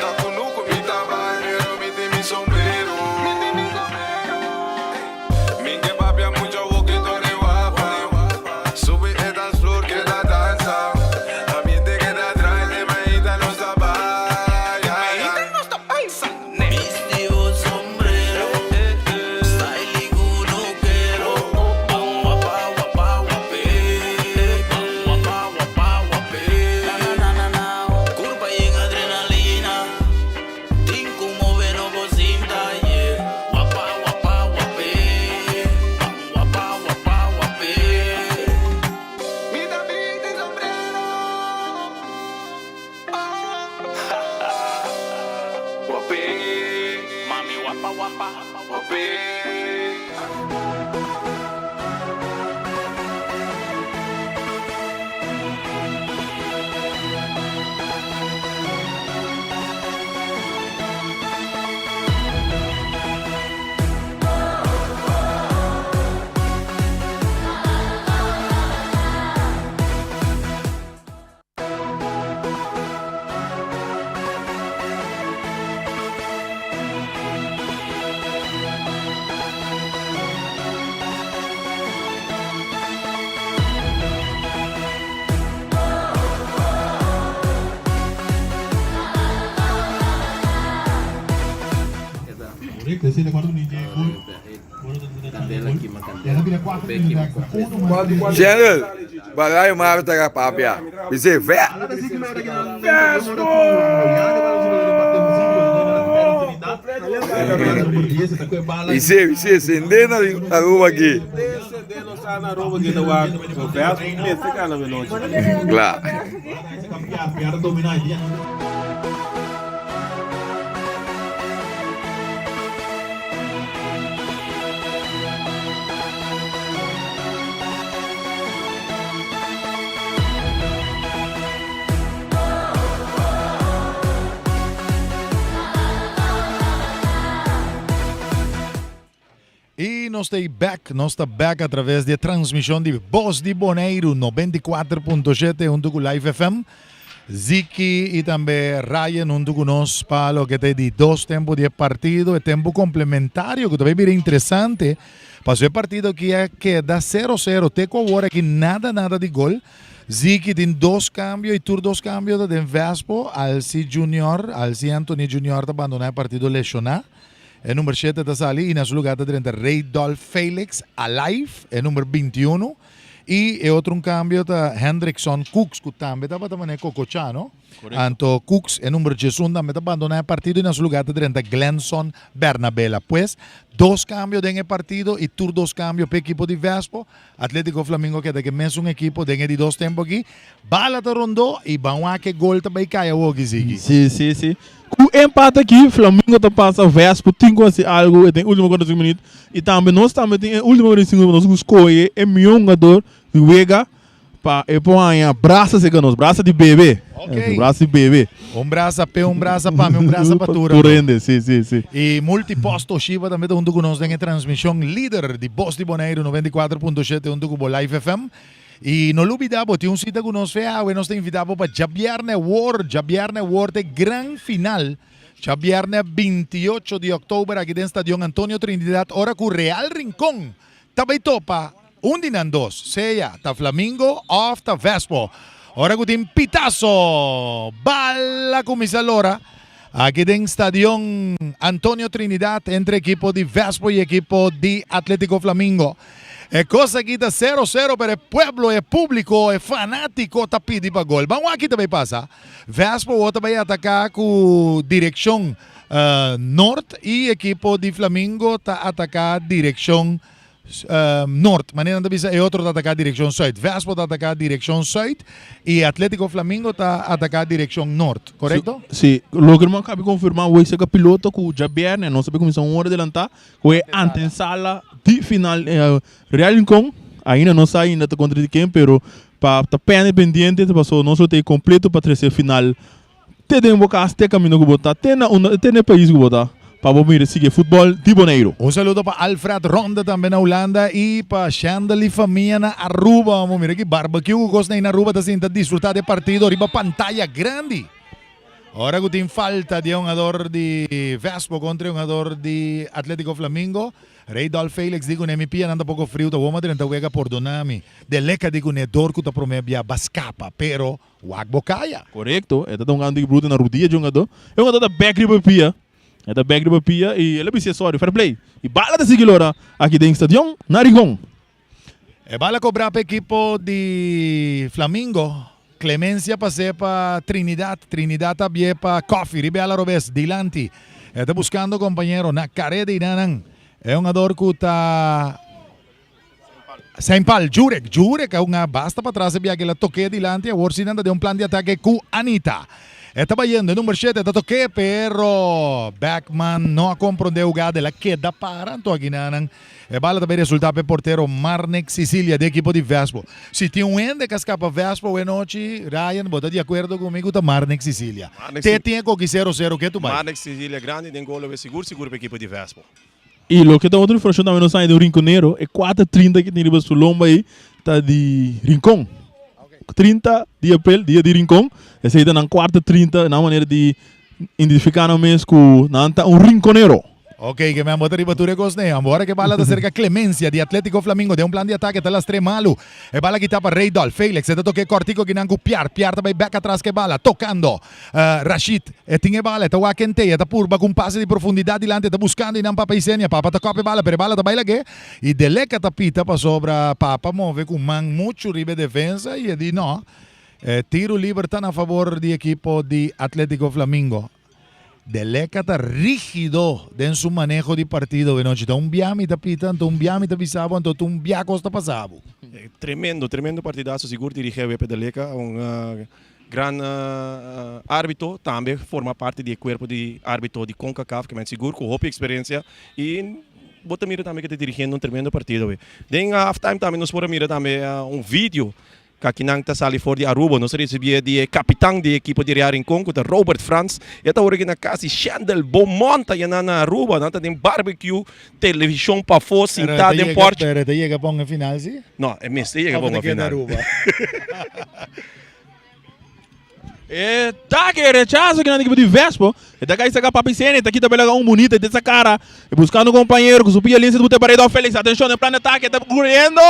Da con nuco mi tabanero, mi sombrero. Mingue papi a mucho boquito de guapa. Sube esta flor que la danza. Ambiente que te atrae, te medita los tapas. wapa wapa wape. General, balai mara taga papia. Bisa vet. Ise sendena aruba aqui. Claro. E nós está back através da transmissão de Voz de Boneiro 94.7 junto com o Live FM. Ziki e também Ryan junto com nós para o que tem de 2 tempos de partido e tempo complementário que também bem interessante. Passou o partido que queda 0-0, tem com agora que nada de gol. Ziki tem 2 cambios e tur 2 cambios de Vespo, Alci Junior, Alci Anthony Junior está abandonando o partido lesionado. E número 7 está ali, e na sua lugar está Rei Dolph Felix, Alive, e número 21. E outro cambio está Hendrickson Cooks, que também estava também Cocochano. Anto Cooks, e número 11, também está abandonando o partido, e na sua lugar está Glenson Bernabella. Pues, 2 cambios en el partido y tur 2 cambios para el equipo de Vespo. Atlético Flamengo que de mes un equipo de 2 tiempos aquí. Bala te rondó y vamos a que gol também caia hoje, Ziggy. Sim. Com empate aqui, Flamengo está passando Vespo, tem que algo, e tem último 45 minutos. E também nós também tem último 45 minutos, nós escolhe o meu jogador de Vega para pôr braços e ganos, braço de bebê. Ok. Braço de bebê. Braço para braço para Tura. Turende, sim. E multiposto Shiva também está junto com nós em transmissão líder de Voz de Boneiro 94.7 junto com o Live FM. E não olvidamos, tem cita com nós e nós te invitamos para Javierne World é grande final. Javierne 28 de outubro aqui no Estádio Antônio Trinidad, hora com o Real Rincón. Também topa, dinan 2, seja, tá Flamengo ou tá Vespo. Ora com tem pitazo, bala comisa allora. Aqui no Estádio Antônio Trinidad entre equipo de Vespo e equipo de Atlético Flamengo. É coisa que está 0-0 para o pueblo, é público, é fanático, está pedindo para gol. Vamos aqui também passa. Vespo também atacar com direção norte e equipo de Flamengo está atacar direção norte. Maneira de é outro está atacar direção sul. Vespo está atacar direção sul e Atlético Flamengo está atacar direção norte, correto? Sim. Logo irmão cabe confirmar o esse piloto com o Javierne, não sabe como são hora de lançar, o é antensala de final Real Rincón, ainda não sai ainda contra quem, pero para estar bem pendiente, passou não só tem completo para trazer final. Tem um bocado de caminho que botar, tem no país que botar. Para vamos seguir futebol de Boneiro. Saludo para Alfred Ronda também na Holanda e para Chandali Família na Aruba. Vamos ver aqui, barbecue que gosta na Aruba, está sendo desfrutar do partido, riba pantalla grande. Agora que tem falta de jogador de Vespo contra jogador de Atlético Flamengo. Rei Dolph Felix digo na MP anda pouco frio, então vamos tentar jogar por Donami. De leca digo ne dor que tá promebia bascapa, pero wagbo caia. Correto, é tá um grande bruto na rodilha de jogador. É um jogador da back riba pia. É da back riba pia e ele é acessório, fair play. E bala da seguidora aqui dentro do estádio Narigón. É bala cobrar para equipo de Flamengo. Clemência passei para Trinidad também para Coffee, ribe ala robes, Dilanti. Está buscando companheiro na careta e nanang. É um jogador que está Saint Paul, Jurek é uma basta para trás, havia aquela toque Dilanti, agora se anda de um plano de ataque com Anita. Estaba yendo, número 7, está toque, pero Backman no compreendeu de la queda para, então aqui não bala também resultado para porteiro Marnek Sicilia, de equipo de Vespo. Se tem ende que escapa Vespo, hoje noite, Ryan, bota de acordo comigo, tá Marnek Sicilia. Te tem com 0-0, que tu vai? Marnek Sicilia grande, tem gol, seguro para a equipe de Vespo. E o que está outra informação também não sai do Rinconeiro, é 4:30 que tem riba Sulomba aí, tá de Rincon. 30 de abril, dia de Rincon, esse aí tá na 4:30, na maneira de identificar no mês com um Rinconeiro. Ok, que me amo de bature Gosne. Agora que bala da cerca Clemencia de Atlético Flamingo de um plano de ataque até las 3 malu. E bala que tapa Rei Dol, Felix, e toque cortico que nangu Piar também back atrás que bala, tocando. Rashid, e tinha bala, tá wakente, tá purba com passe de profundidade dilante, tá buscando e não papa Isenia, papa tá copia bala, per bala tá baila que e deleca tá pita pa sobra papa move com man muito ribe defensa e di no. Tiro libertad a favor di equipo di Atlético Flamingo. Deleca está rígido en su manejo de partido. Un biami está pitando, un biami está pisado, un biaco está pasado. Tremendo partidazo, seguro dirige a Deleca, gran árbitro, também forma parte do corpo de árbitro de CONCACAF, que é seguro, com roupa e experiência, e bota mira também que está dirigindo tremendo partido. Den halftime também nos pode mirar também vídeo que nang ta sali for di Aruba, nós recebia de capitão de equipe de Real Rincon, que Robert Franz, e ta origina quase Chandel Beaumont ya na Aruba, nata tem barbecue, televisão para fora, sentado em porte. Pero te llega para final, sim? Não, é mesmo, te llega para uma final. Tá que rechazo que na equipe de Vespo, e tá aí saca papi cena, tá aqui também legal bonito dessa cara, e buscando um companheiro que subia a linha de botar para Felix, atenção, no plano de ataque, tá correndo,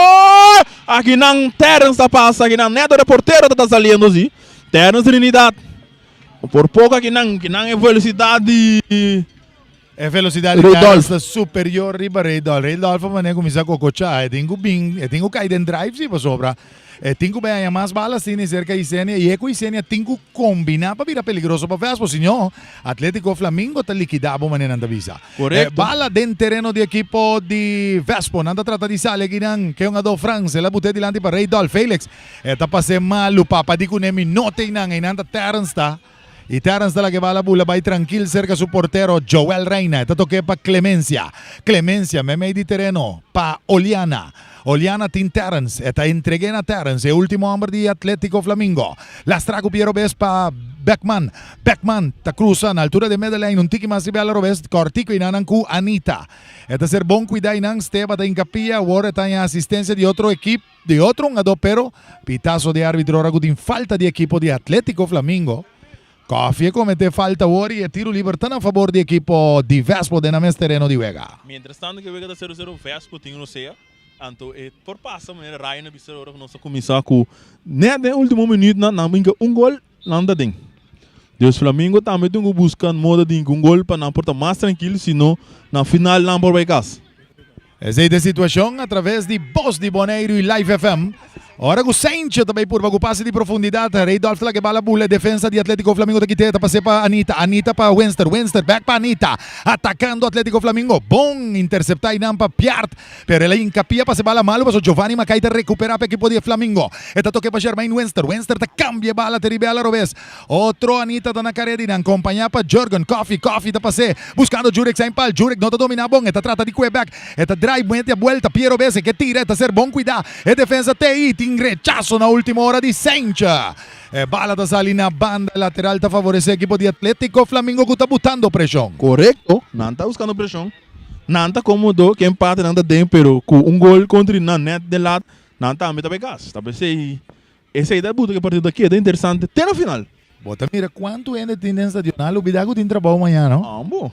aqui não Terence tá passa, aqui não Neto reporteiro tá saliendo assim, Terence Trinidad, por pouco aqui não é velocidade. É velocidade de superior riba Reidolf, mas começa a cocochar, tenho caído drive sim para sobra. Tenho bem mais balas sim cerca de Isenia e com Isenia tenho combinar para virar peligroso para Vespo, senão Atlético Flamingo está liquidado maneira da visa. Correto. Bala dentro terreno de equipo de Vespo, nada trata de sale que é uma do France, ela botou dilante para Reidolf Felix, está passando mal, o papa di kunemi note nang e nanda Terence está. Y Terence de la que va a la bula, va tranquilo cerca su portero Joel Reina. Esta toque para Clemencia. Clemencia, me di terreno para Oliana. Oliana tin Terence. Esta entregué a Terence, el último hombre de Atlético Flamingo. Las trago Piero Bes para Beckman. Beckman ta cruza na altura de Medellín. Un tiki más si ve a la robes. Cortico y nanan ku Anita. Esta ser bon cuidado y nan Steba ta incapia. Ahora está en asistencia de otro equipo. De otro un ado, pero pitazo de árbitro. Ahora en falta de equipo de Atlético Flamingo. Coffee comete falta ora e tiro libertad a favor do equipo de Vespo de nome terreno de Vega. Mientras tanto que Vega da 0-0 Vespo tem no ceia, anto por passa mas Ryan bisser ora nossa começar com né no último minuto na minga gol nada tem. Deus Flamengo também tem que buscar moda de gol para não portar mais tranquilo, senão na final não por vai casa. Essa é a situação através de Voz de Boneiro e Live FM. Ora com Sainz também por bago passe de profundidade. Reidolf lá que bala bula defesa de Atlético Flamingo daqui tenta passar para Anita para Wenster back para Anita atacando Atlético Flamingo. Bom interceptar e não para Piart, pero ela encapia para se bala malo para Giovanni Macaita recuperar para equipo de Flamingo. Eta toque para Germain Wenster tá cambia bala terrible a la robes. Outro Anita tá na carreira acompanhar para Jorgen Coffee tá passar buscando Jurek sem pal. Jurek não tá dominar bom, eta trata de Quebec. Eta drive mete a vuelta Piero Besse que tira, eta ser bom cuidar. E defesa TI rechazo na última hora de Sainz. Bala da sali na banda lateral tá favorece equipo de Atlético Flamingo que tá botando pressão. Correto, não tá buscando pressão. Não tá cómodo, que empate não tá bem, pero com gol contra na net de lado, não tá a bem gas. Tá pensei, essa ideia buta que a partir daqui é interessante, até no final. Bota mira quanto é de tendência nacional, o Bidago tem trabalho amanhã, não? Ambo.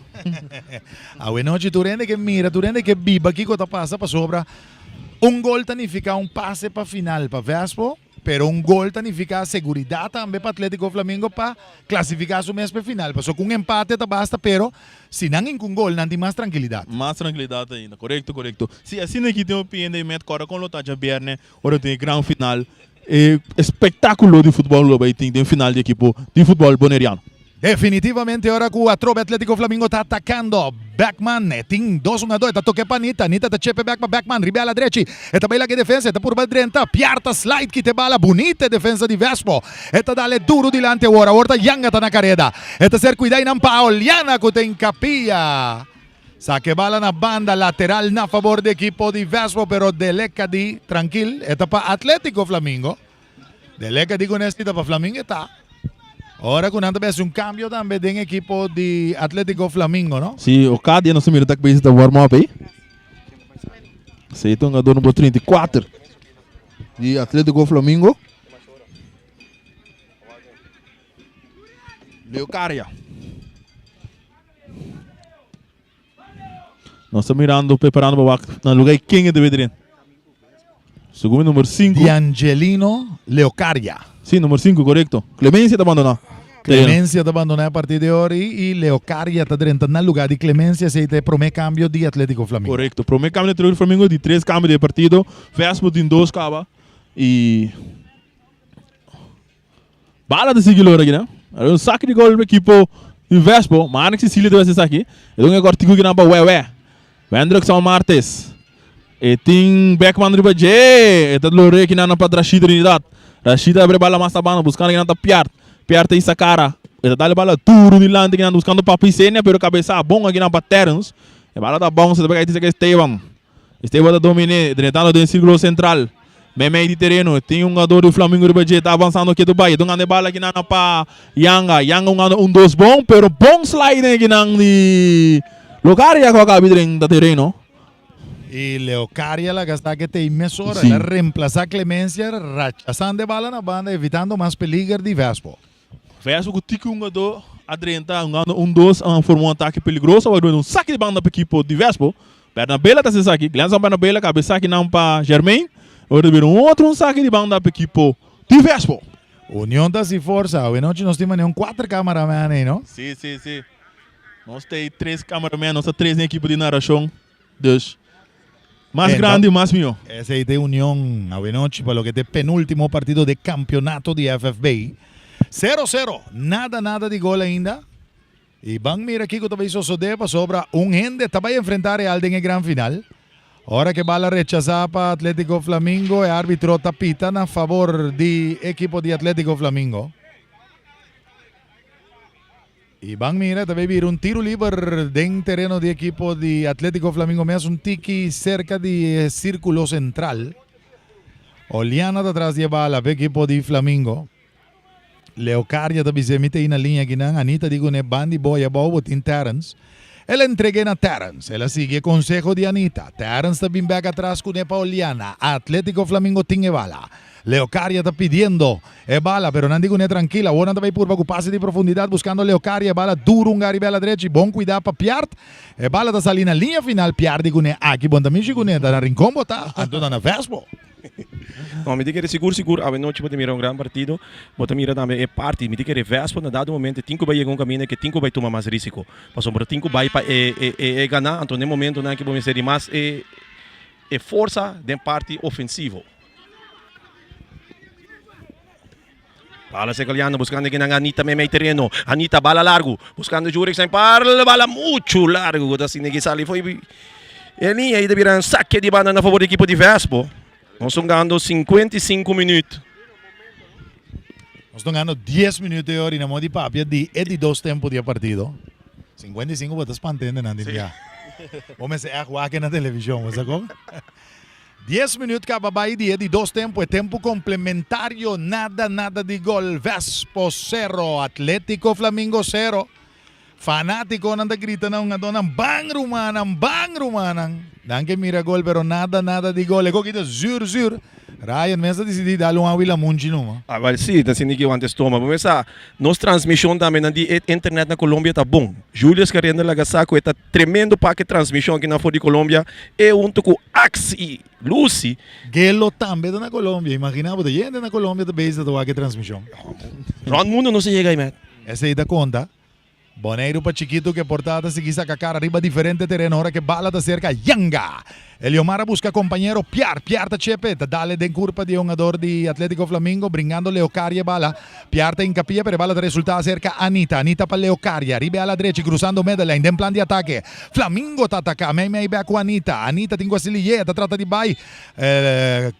A noite tu rende que mira, tu rende que biba aqui que tá passa para sobra. Gol significa passe para final para Vespo, pero gol significa seguridade também para Atlético Flamingo para classificar su mês para final. Passou com empate tá basta, pero se não em gol não tem mais tranquilidade. Mais tranquilidade ainda, correto. Se assim aqui tem opinião met cora com lotaja Berne, ora tem grande final, espetáculo de futebol vai ter final de equipo de futebol boneriano. Definitivamente ora cu a trove Atletico Flamingo tá atacando. Beckman, ting 2-1-2, tá toque pa Nita, Nita tá chepe back pa Beckman, ribela dreci. Eta bela que defensa, eta purba drenta, piarta slide que te bala, bonita defensa di Vespo. Eta dale duro dilante ora, orta Yanga tá na careda. Eta ser cuidai nan Paoliana ku te incapia. Saque bala na banda lateral na favor de equipo di Vespo, pero deleca di tranquil, eta pa Atletico Flamingo. Deleca di con esti pa Flamingo eta. Ora con Anta un cambio também em equipo de Atlético Flamingo, não? Sim, o Cádia não se mira que precisa warm-up aí. Sim, então jogador número 34 de Atlético Flamingo. Leocaria. Nós estamos mirando, preparando para no lugar quem é de Bedrin. Segundo número 5. D'Angelino Leocaria. Sim, número 5, correto. Clemência está abandonado. Clemência está abandonado a partir de hoje e Leocaria está dentro no lugar de Clemência se tem primeiro câmbio de Atlético Flamingo. Correto. Primeiro câmbio de Atlético Flamingo de 3 câmbios de partido. Vespo tem 2 cava. E... Bala de seguir aqui, né? É um saque de gol do equipo de Vespo. Mas não Sicília deve ser aqui. É um artigo que não para Ué. Vendrock São Martes. E tem Beckman de Bajé. E tem Lore que não para Rashida Unidade. Rashida abre bala mais tabana buscando que não está Piart. Piart tem essa cara. Ele dá bala duro de lante que não buscando papi sênia, pero cabeça bom aqui na Terence. E bala tá bom, você vai dizer que Esteban. Esteban tá dominando, tentando dentro do círculo central. Bem meio de terreno, tem um jogador do Flamengo do Bahia, tá avançando aqui do Bahia. Então anda bala aqui na para Yanga. Yanga um dos bom, pero bom slide aqui na de Leocaria com a cabeça dentro do terreno. E Leocaria la gasta que tem mesura, ela reemplaça Clemência, rachazando de bala na banda, evitando mais peligro de Vespo. Vespo que tique um jogador adrenta, um dos formou um ataque perigoso, agora um saque de banda para a equipe de Vespo. Perna bela tá se aqui, lança perna bela, cabeça aqui não para Germain. Agora vira um saque de banda para a equipe de Vespo. União da se força, hoje nós temos 4 cameramen aí, não? Sim. Nós temos 3 cameramen, nós temos 3 na equipe de narração. Dos. Más grande, más mío. Esa es de Unión a noche para lo que es el penúltimo partido de campeonato de FFB. 0-0, nada de gol ainda. Y van mira aquí que todavía sobra sobra un gente estaba a enfrentar a alguien en el gran final. Ahora que bala rechazada para Atlético Flamingo, el árbitro tapita a favor del equipo de Atlético Flamingo. Y van mira, también vir un tiro libre en terreno de equipo de Atlético Flamingo, me hace un tiki cerca del círculo central. Oliana de atrás lleva al equipo de Flamingo. Leocaria también se mete en la línea aquí, Anita digo ne bandi boya bobo tin Terence. Él entrega a Terence, él sigue consejo de Anita. Terence también back atrás con Epa Oliana. Atlético Flamingo tiene bala. Leocaria está pidiendo bala, pero no digo ni tranquila. Buena también por pase de profundidad buscando Leocaria. Bala duro, un gari bela derecha. Bom cuidado para Piart. Bala está saliendo en línea final. Piart digo ni aquí. Bom también digo ni está en rincón bota. Entonces na Vespo. Não, me diga seguro, a noite pode mirar grande partido, pode mirar também parte, me diga Vespo, na dado momento, Tinko vai chegar um caminho que Tinko vai tomar mais risco, passou por Tinko vai para ganhar, então no momento não é que vamos ser mais força de parte ofensivo. Bala secaliano, buscando que Anita meio terreno, Anita bala largo, buscando Jurek sem par, bala muito largo, assim que sali foi, e aí deverá saque de banda na favor da equipe de Vespo. Nós estamos ganhando 55 minutos. Nós estamos ganhando 10 minutos de hora na mão de papia de 2 tempos de partido. 55 botas pantende na dia. Vamos a jugar aqui na televisão, você sabe? 10 minutos cada babai de 2 tempos, tempo complementário, nada de gol. Vespo 0, Atlético Flamingo 0. Fanático nanda grita na nga doon bang rumanang. Danke mira gol pero nada de gol. Eko kita zur. Ryan mesa decidi dar um awila mungi no. Ah, mas sim, tá sendo que eu antes toma. Vamos ver nossa transmissão também na internet na Colômbia tá bom. Julius Carrenda Lagasaco é tremendo pack transmissão aqui na fora de Colômbia. E junto com Axi, Lucy. Gelo também na Colômbia. Imagina você gente na Colômbia também está a transmissão. Ron mundo não se chega aí, man. Essa aí da conta. Boneiro para Chiquito que portada se quisa cacar arriba diferente terreno. Ahora que bala da cerca Yanga. Eliomara busca compañero Piar ta chepe. Dale de curva de jogador de Atlético Flamingo. Bringando Leocaria bala. Piar ta incapia pero bala de resultado cerca Anita. Anita para Leocaria. Arriba a la derecha cruzando Medellín. Den plan de ataque. Flamingo ta ataca. Me back com Anita. Anita tingo a Silie. Ta trata de bai.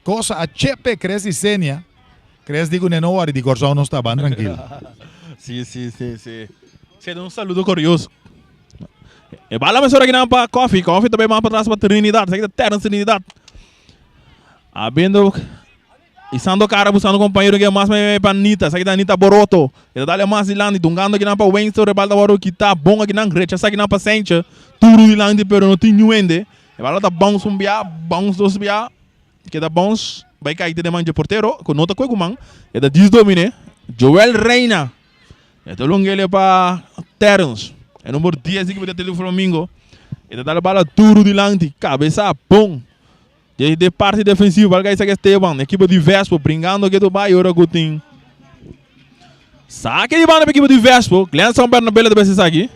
Cosa a chepe crece senia. Crece digo neno ari di Corsão não está bem tranquilo. Sim. Você dá um saludo curioso. E bala mesura aqui na para Coffee também mais para trás para Trinidad. Sai da terra Trinidad. Abrindo e sando cara buscando companheiro que é mais para Anita. Sai da Anita Boroto. Ele dá mais de lande dungando aqui na para Wayne rebal da hora que tá bom aqui na Grecia. Sai aqui na para Sencha. Tudo de lande pero não tem nuende. E bala tá bons bons dos bia. Que dá bons vai cair de demanda de porteiro com nota com comando. E da 10 domine. Joel Reina. Então ele para Terence. É número 10 que vai ter o Flamengo. Ele dá a bola duro de lante, cabeça bom. De parte defensiva, vai cair Esteban, equipe de Vespo, brincando que do Bahia, ora Gutin. Saque de bola para a equipe de Vespo. Glenson Bernabella deve ser aqui.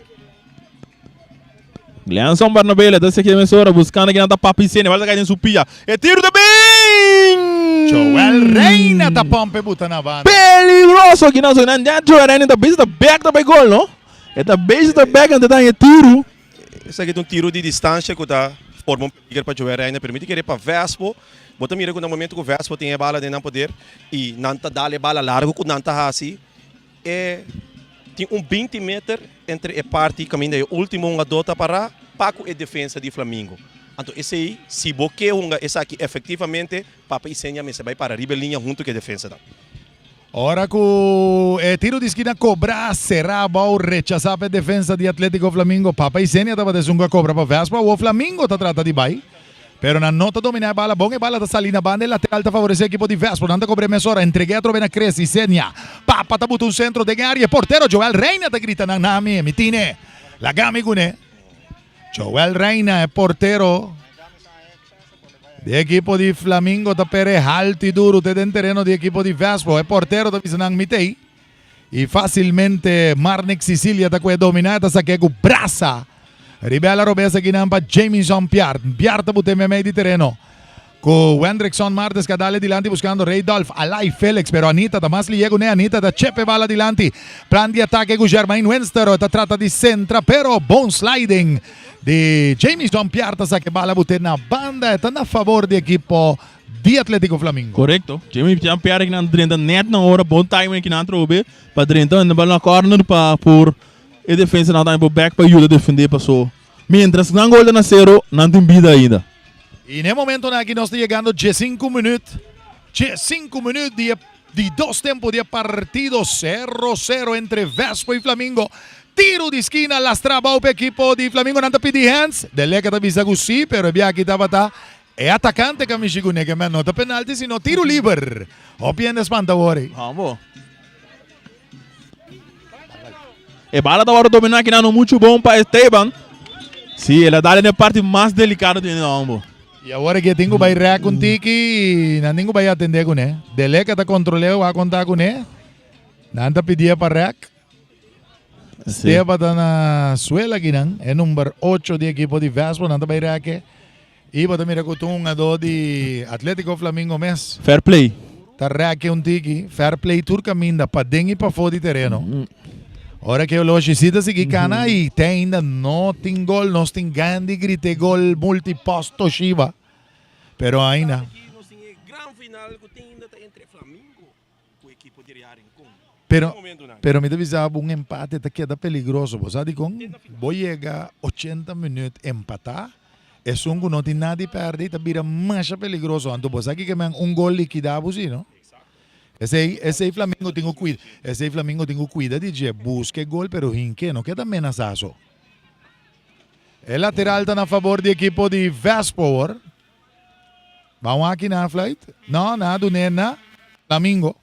Glenson Bernabella deve ser aqui emissora, buscando aqui na Papicene, vai cair em Supia. E tiro de bem! Joel Reina tá pompe buta na banda. Peligroso aqui na zona. Joel Reina tá bem, tá back da gol, não? É da base da back onde tá em tiro. Esse aqui é um tiro de distância que tá forma um perigo para Joel Reina, permite que ele para Vespo. Bota mira que no momento que o Vespo tem a bala de não poder e não tá dá a bala larga com não tá assim. Tem 20 metros entre a parte caminho da última jogador para Paco e defesa de Flamengo. Então esse aí, se bloqueia esse aqui efetivamente, Papa e Senha me se vai para a linha junto com a defesa. Ora com tiro de esquina cobrar, será bom rechazar a defesa de Atlético Flamengo. Papa e Senha estava desungando a cobra para Vespa. O Flamengo está tratando de bai. Pero na nota dominar a bala, bom e bala da salina, banda e lateral tá favorecer a equipe de Vespa. Não tá cobrando mesora, entreguei a trove na Cresce, Senha. Papa tá botando um centro de área, porteiro Joel Reina tá gritando na nami, mitine. Lagami gune. Joel Reina é porteiro. De equipo de Flamengo tá pere alto e duro te den terreno de equipo de Vespo. É porteiro da Visanang Mitei. E facilmente Marnik Sicilia tá com dominada, saque com braça. Ribela Robesa ginampa Jamison Piart. Piart tá botando meio de terreno. Com Hendrickson Martes que dale dilante buscando Reydolf. Alai Felix, pero Anita tá mais liego né Anita tá chepe bala dilante. Plan de ataque com Germain Wenster. Tá trata de centra, pero bom sliding de Jamison Piart, sa que bala bute na banda, está na favor de equipo de Atlético Flamengo. Correcto. Jamison Piart que não drenta net na hora, bom timing que não troube, para drenta na bola na corner para por a defesa não tá para back para ajuda a defender passou. Mientras não gol na zero, não tem vida ainda. E no momento na que nós está chegando 5 minutos. 5 minutos de dois tempos de partido 0-0 entre Vespo e Flamengo. Tiro de esquina, lastraba o equipo de Flamengo, não pedi hands. Delega da visa gusi, pero abia aqui tava é atacante que me chegou que me nota penalti, sino tiro livre. O bien espanta ori. Vamos. E bala da hora dominar aqui não muito bom para Esteban. Sim, ele dá na parte mais delicada do não. E agora que tenho vai rear com tiki, não tenho vai atender com ele. Delega da controleu a contar com ele. Não pedia para rear. Esteva está na suela aqui, é número 8 de equipo de Vespo, não está bem aqui. E bota mira com um ador de Atlético Flamengo mes. Fair play. Tá aqui um tiki, fair play turca minda para dentro e para fora de terreno. Ora que o logicida se cana e tem ainda não tem gol, não tem grande grite gol multiposto Shiva. Pero ainda. Pero me avisava um empate tá queda peligroso, sabe com vou chegar 80 minutos empatar, é sungo não tem nada de perder, tá vira mais peligroso, então você aqui que um gol liquidado assim, não? Esse Flamengo tenho cuidado, esse Flamengo tenho cuidado de dizer busque gol, pero hinque não queda amenaçado. O lateral tá na favor do equipo de Vespo. Vamos aqui na flight? Não, nada, nena, Flamengo.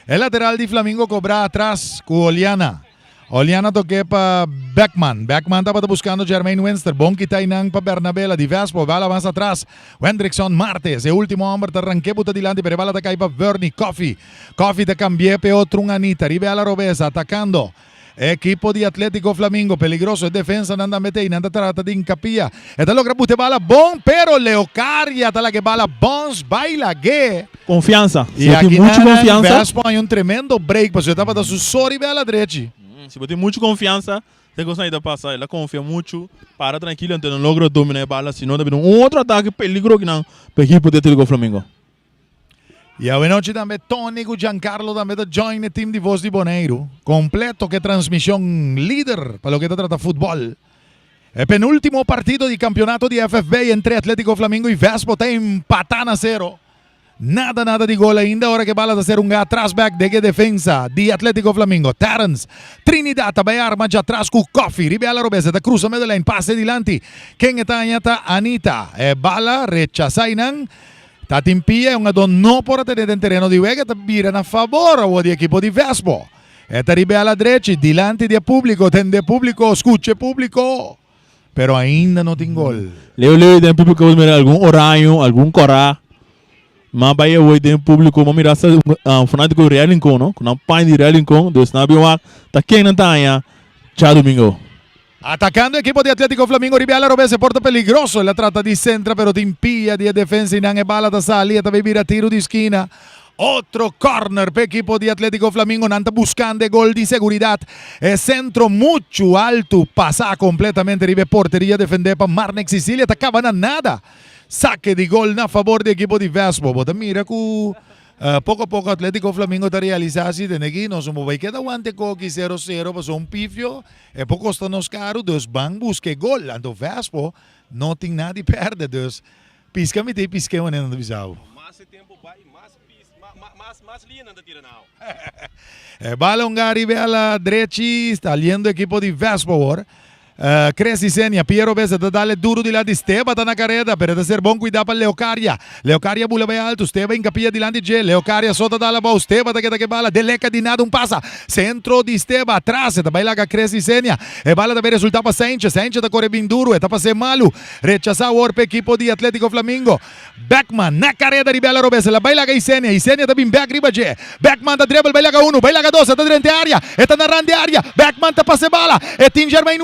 El lateral de Flamengo cobra atrás com Oliana. Oliana toque para Beckman. Beckman estava buscando Germain Wenster. Bom que está inang para Bernabella. De Vespo, bala avança atrás. Hendrickson Martes. O último homem te arranque buta dilante. Pero bala está cair para Verni. Coffee. Coffee te cambié para outro Anita. Ribela Robesa atacando. Equipo de Atlético Flamingo, peligroso, es defensa, nanda mete y nanda trata de hincapia. Esta logra bute bala bom, pero Leocaria, tal que bala bons, baila que. Confiança. E Se aqui tem muita confiança. Vespo hay um tremendo break, para você estava da sorry bela direita. Se você tem muita confiança, você consegue passar. Ela confia muito, para tranquilo, então não logra dominar a bala, senão deve um outro ataque peligro que não, para a equipe do Atlético Flamingo. E a noite também Tônico Giancarlo também da join the team de Voz de Boneiro. Completo que transmissão líder para o que trata futebol. É penúltimo partido de campeonato de FFB entre Atlético Flamingo e Vespo está empatando a 0. Nada de gol ainda, hora que bala a ser um atrás-back de defensa de Atlético Flamingo. Terence, Trinidad, vai arma de atrás com Coffee, ribela Robesa, da cruza medio lane, passe dilante. Quem está Anita, bala, rechaza inang. Tatimpia é um não por ter em terreno de Vega, tá vira a favor o de equipo de Vespo. Esta ribela direita, dilante de público, tende público, escute público. Pero ainda não tem gol. Leo, tem público, algum horário, algum corá. Mas vai hoje tem público, mas mirar um fanático Real Lincoln, não? Com um pai de Real Lincoln, Deus na biwa, tá quem não tá aí, já domingo. Atacando equipo de Atlético Flamingo, Ribiala Robese porta peligroso, la trata di centra pero timpia di defensa in anche bala da sali, e vira tiro di esquina. Otro corner per equipo de Atlético Flamingo, nanta buscando gol de seguridad. Centro mucho alto, pasa completamente ribe porteria, defender para Marnex Sicilia, atacaba nada. Saque de gol na favor de equipo de Vespo. Bota mira que pouco a pouco Atlético Flamingo está realizando de aqui, nós vamos ver que da guante coque 0-0, passou um pífio, é pouco custa nos caro, dus bang busque gol, ando Vespo, não tem nada de perder, dus pisca me tem pisque uma nena do Bisau. Mais tempo vai, mais linha anda tira não. Bala um gari bela direita, está liendo equipo de Vespo agora. Cresci Senia, Piero Bessa da dale duro di là di Steba tá na careta, per ser bom cuidar para Leocaria. Leocaria bula bem alto, Steba encapia di lante de Leocaria sota dalla bola, Steba tá que bala, deleca di nada passa. Centro di Steba atrás, tá baila com Cresci Senia. Bala também resultado para Sanchez, Sanchez tá corre bem duro, tá para ser malu. Rechazar o orpe equipo de Atlético Flamingo. Beckman na careta di Bela Robesa, la baila com Isenia, Isenia tá bem back riba de. Beckman tá dribble, baila com 1, baila com 2, tá dentro da área, tá na rande área. Beckman tá para ser bala, tem Germain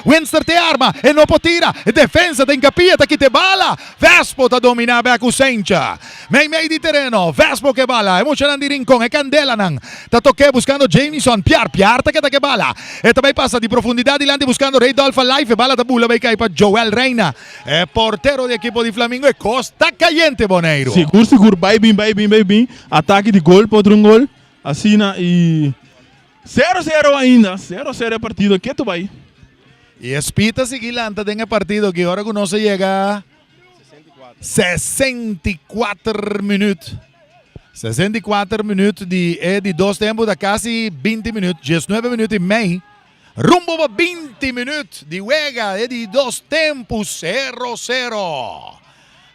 Winster te arma e non può tira e defensa te incapia te chi te bala Vespo ta domina bea cu Sencha mei di terreno Vespo che bala emocionando di rincon e Candela nan ta tocche buscando Jameson Piar ta che bala e ta vai passa di profondità di lante buscando Ray Dolph Life e bala ta bulla vai cai pa Joel Reina e portero di equipo di Flamingo e Costa Caliente Boneiro Seguro vai bem ataque de gol para outro gol assina e 0-0 ainda 0-0 é partido que tu vai. Y Espita Sigilanta en el partido que ahora no se llega a 64 minutos. 64 minutos de dos tiempos de casi 20 minutos, 19 minutos y medio. Rumbo a 20 minutos de juega de dos tempos 0-0.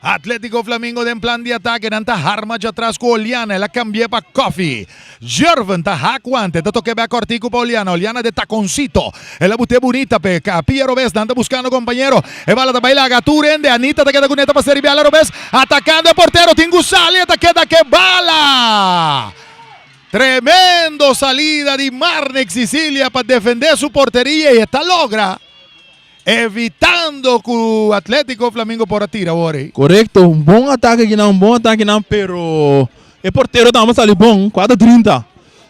Atlético Flamingo en plan de ataque, nanta arma de atrás con Oliana, la cambié para Coffee. Jerven ta hacuante, te toque back cortico para Oliana, Oliana de taconcito. La bute bonita pe Capilla Robes, anda buscando compañero. E bala da baila Gaturende, Anita te queda con esta para servir a la Robes, atacando el portero, Tingu Sali, te queda que bala. Tremendo salida de Marnex Sicilia para defender su portería y esta logra. Evitando que o Atlético Flamingo por tira agora. Correto, bom ataque aqui não, pero o porteiro tá sali bom, 4:30.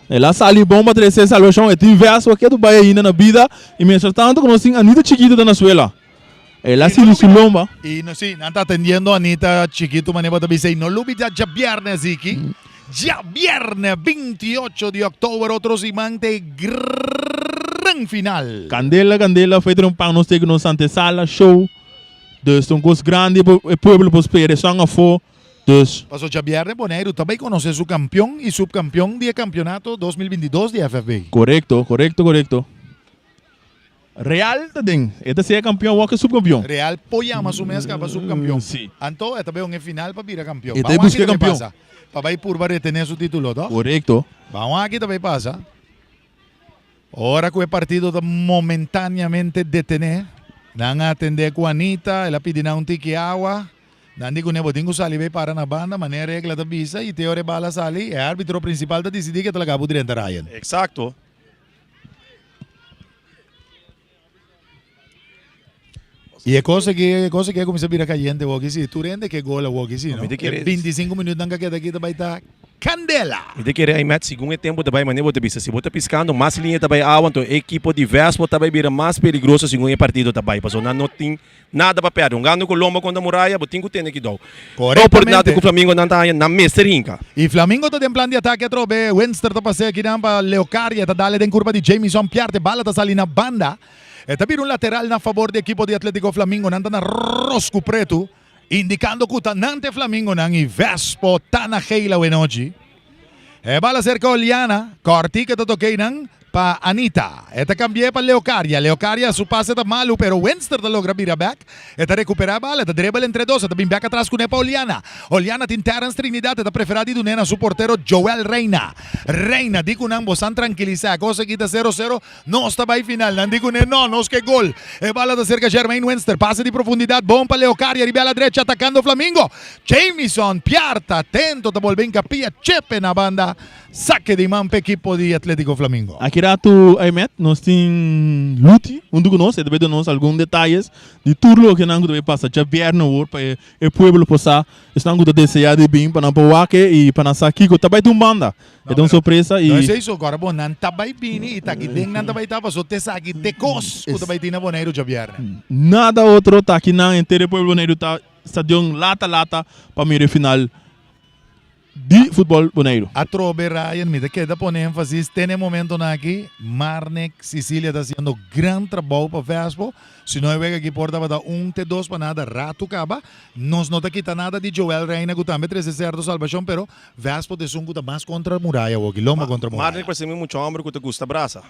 Ela sali bom para trazer salvação, e tem verso aqui do Bahia ainda na vida, e mesmo tanto como assim, Anita Chiquito da Venezuela. Ela se lomba. E não sim, não está atendendo Anita Chiquito, mas não dizer, não lubi já viernes aqui. Já viernes 28 de outubro, outros imante final. Candela, feito um pão, nós temos nos antesala, show. Dus um gosto grande, o povo pode esperar, só a for. Dus. Passou Javier Boneiro, também conhece su campeão e subcampeão do campeonato 2022 de FFB. Correcto. Real também, este é campeão ou que subcampeão. Real Poyama su mês para subcampeão. Sim. Então, é também final para virar campeão. E busca campeão. Para vai por retener su título, tá? Correcto. Vamos aqui também passa. Ahora que el partido está momentáneamente detenido, van a atender con Anita, ela pedirá un tique agua, Nandi con el tingo sali para na banda, maneira regla da visa e teore bala sali, e árbitro principal da decidir que talaga pudria entrar Ryan. Exacto. E é coisa que começa a virar caliente, se tu rende que gola, sim, não? 25 minutos não queda aqui, vai estar candela. E de querer aí met segundo tempo também, mas nem vou te bisa. Se você piscando, mais linha também awan, então equipo de Vespo também vira mais perigoso segundo partido também. Passou não tem nada para perder. Ganho com Lomba contra a Muralha, botinho que tem aqui dou. Oportunidade que o Flamengo não está na mesa rinca. E Flamengo está em plano de ataque a trobe. Winster está passando aqui para Leocaria, está dando em curva de Jameson Piarte, bala está salindo na banda. Está vir lateral na favor do equipo de Atlético Flamengo, não está na rosco preto. Indicando que o Nante Flamengo nang i Vespo Tana Heila Wenoji. Bala cerca Oliana, corti que totoquei nang pa Anita. Eta cambie pa Leocaria. Leocaria su passe da malu, pero Wenster da logra bira back. Eta recupera a bala, eta dribble entre dos, eta bim back atrás com pa Oliana. Oliana tin Terence Trinidad, eta preferati do nena su portero Joel Reina. Reina, di kunang bosan tranquiliza, cosa kita 0-0, no está by final. Nandi kunen no, nos que gol. Bala da cerca Jermaine Wenster, passe di profundidad, bom pa Leocaria, ribela derecha atacando Flamengo. Jameson, Piarta, atento, ta volven capia, chepe na banda. Saque de mão para equipo de Atlético Flamengo. Aqui rato, Aymet, nós temos luti, com nós, e deve nós alguns detalhes de tudo que nós deve passar. Já vierno para o povo passar, estamos de desejar de bem para não poake e para não sair que também tem banda. É uma surpresa e. Não sei isso agora, bom, não também bem e tá aqui dentro não também tá, só te saque de cos, que também tem na Boneiro já vierno. Nada outro tá aqui na inteiro povo Boneiro tá estadião lata para meio final. De futebol Boneiro. A trobe Ryan, me queda poner ênfase, tem momento aqui, Marnek, Sicília está fazendo grande trabalho para Vespo, se não é que porta para dar 1-2 para nada, rato acaba, nós não quita nada de Joel Reina, que também 13-0 salvação, pero Vespo de sungo está mais contra a muralha, o Lomba contra a muralha. Marnek parece muito homem que te gusta braça.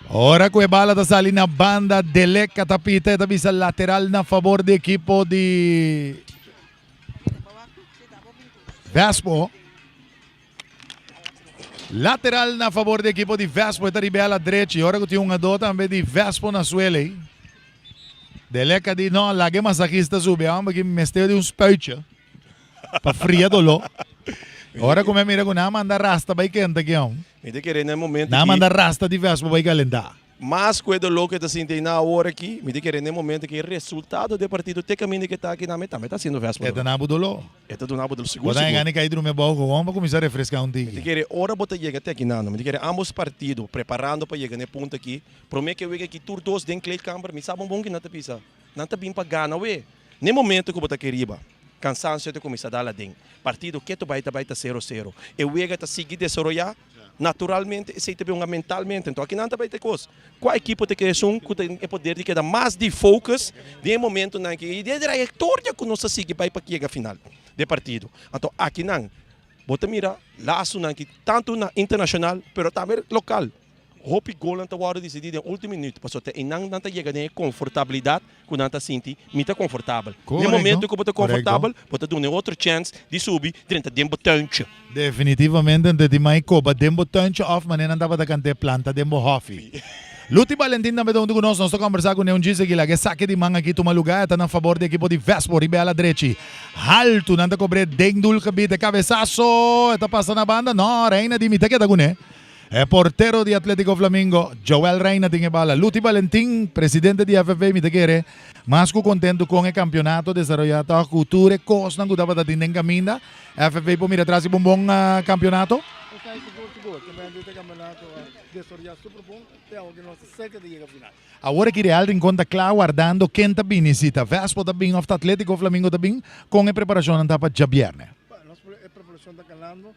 Ora que a bala está saindo na banda, Delec Tapita, está visa lateral na favor do equipo de Vespo. Lateral na favor do equipo de Vespo, está ribela direita. E ora que tem uma dor também de Vespo na suela. Deleca de não, lage massagista sube, que me esteve de um spuitje. Para fria dolor. Ora como é mira que não manda rasta vai quente aqui. Me de querer no momento. Não manda rasta de Vespo vai calentar. Mas coisa louca que está na hora aqui, me de querer no momento que o resultado do partido tem caminho que está aqui na meta, está sendo Vespo. É do nabo dolor. É do nabo dolor seguro. Quando engane cair no meu balcão, vamos começar a refrescar um tique. Me de querer hora botar chega até aqui não, me de querer ambos partidos preparando para chegar no ponto aqui. Prometo que eu aqui tur dos dentro de campo, me sabe bom que não te pisa, não te bem para ganhar, ué. No momento que eu botar queriba. Cansancio te começa a dar lá dentro. Partido que tu vai estar 0-0. Eu vou estar seguir desarrollar naturalmente e sei também mentalmente. Então aqui não vai ter coisa. Qual equipe tem que tem o poder de dar mais de focus de momento na que de trajetória que nós seguir para chegar a final de partido. Então aqui não. Bota mira laço na que tanto na internacional, pero também local. Hopi gol não está decidido em último minuto, passou até e não chega nem confortabilidade que não está sentindo, muito confortável. No momento que você está confortável, você tem outra chance de subir dentro de um botante. Definitivamente, dentro de uma copa, de um botante off, mas não estava da cante planta, de um hofi. Luti Valentin também está conosco, nós estamos conversando com um diz que saque de manga aqui toma lugar, está na favor do equipo de Vespo, ribela direita. Alto, não está cobrando dendul cabide, cabeçaço, está passando a banda, não, Reina de mita que está com ele. É portero de Atlético Flamengo, Joel Reina tem a bala. Luti Valentin, presidente de FFV, me quer mais contento com o campeonato desenvolvido a cultura e coisa não estava dando em caminho. FFV por mira atrás um bom campeonato. Agora que real em conta claro guardando quem está bem necessita. Vespo está bem, of Atlético Flamengo está bem, com a preparação não está para já viernes. A preparação está calando.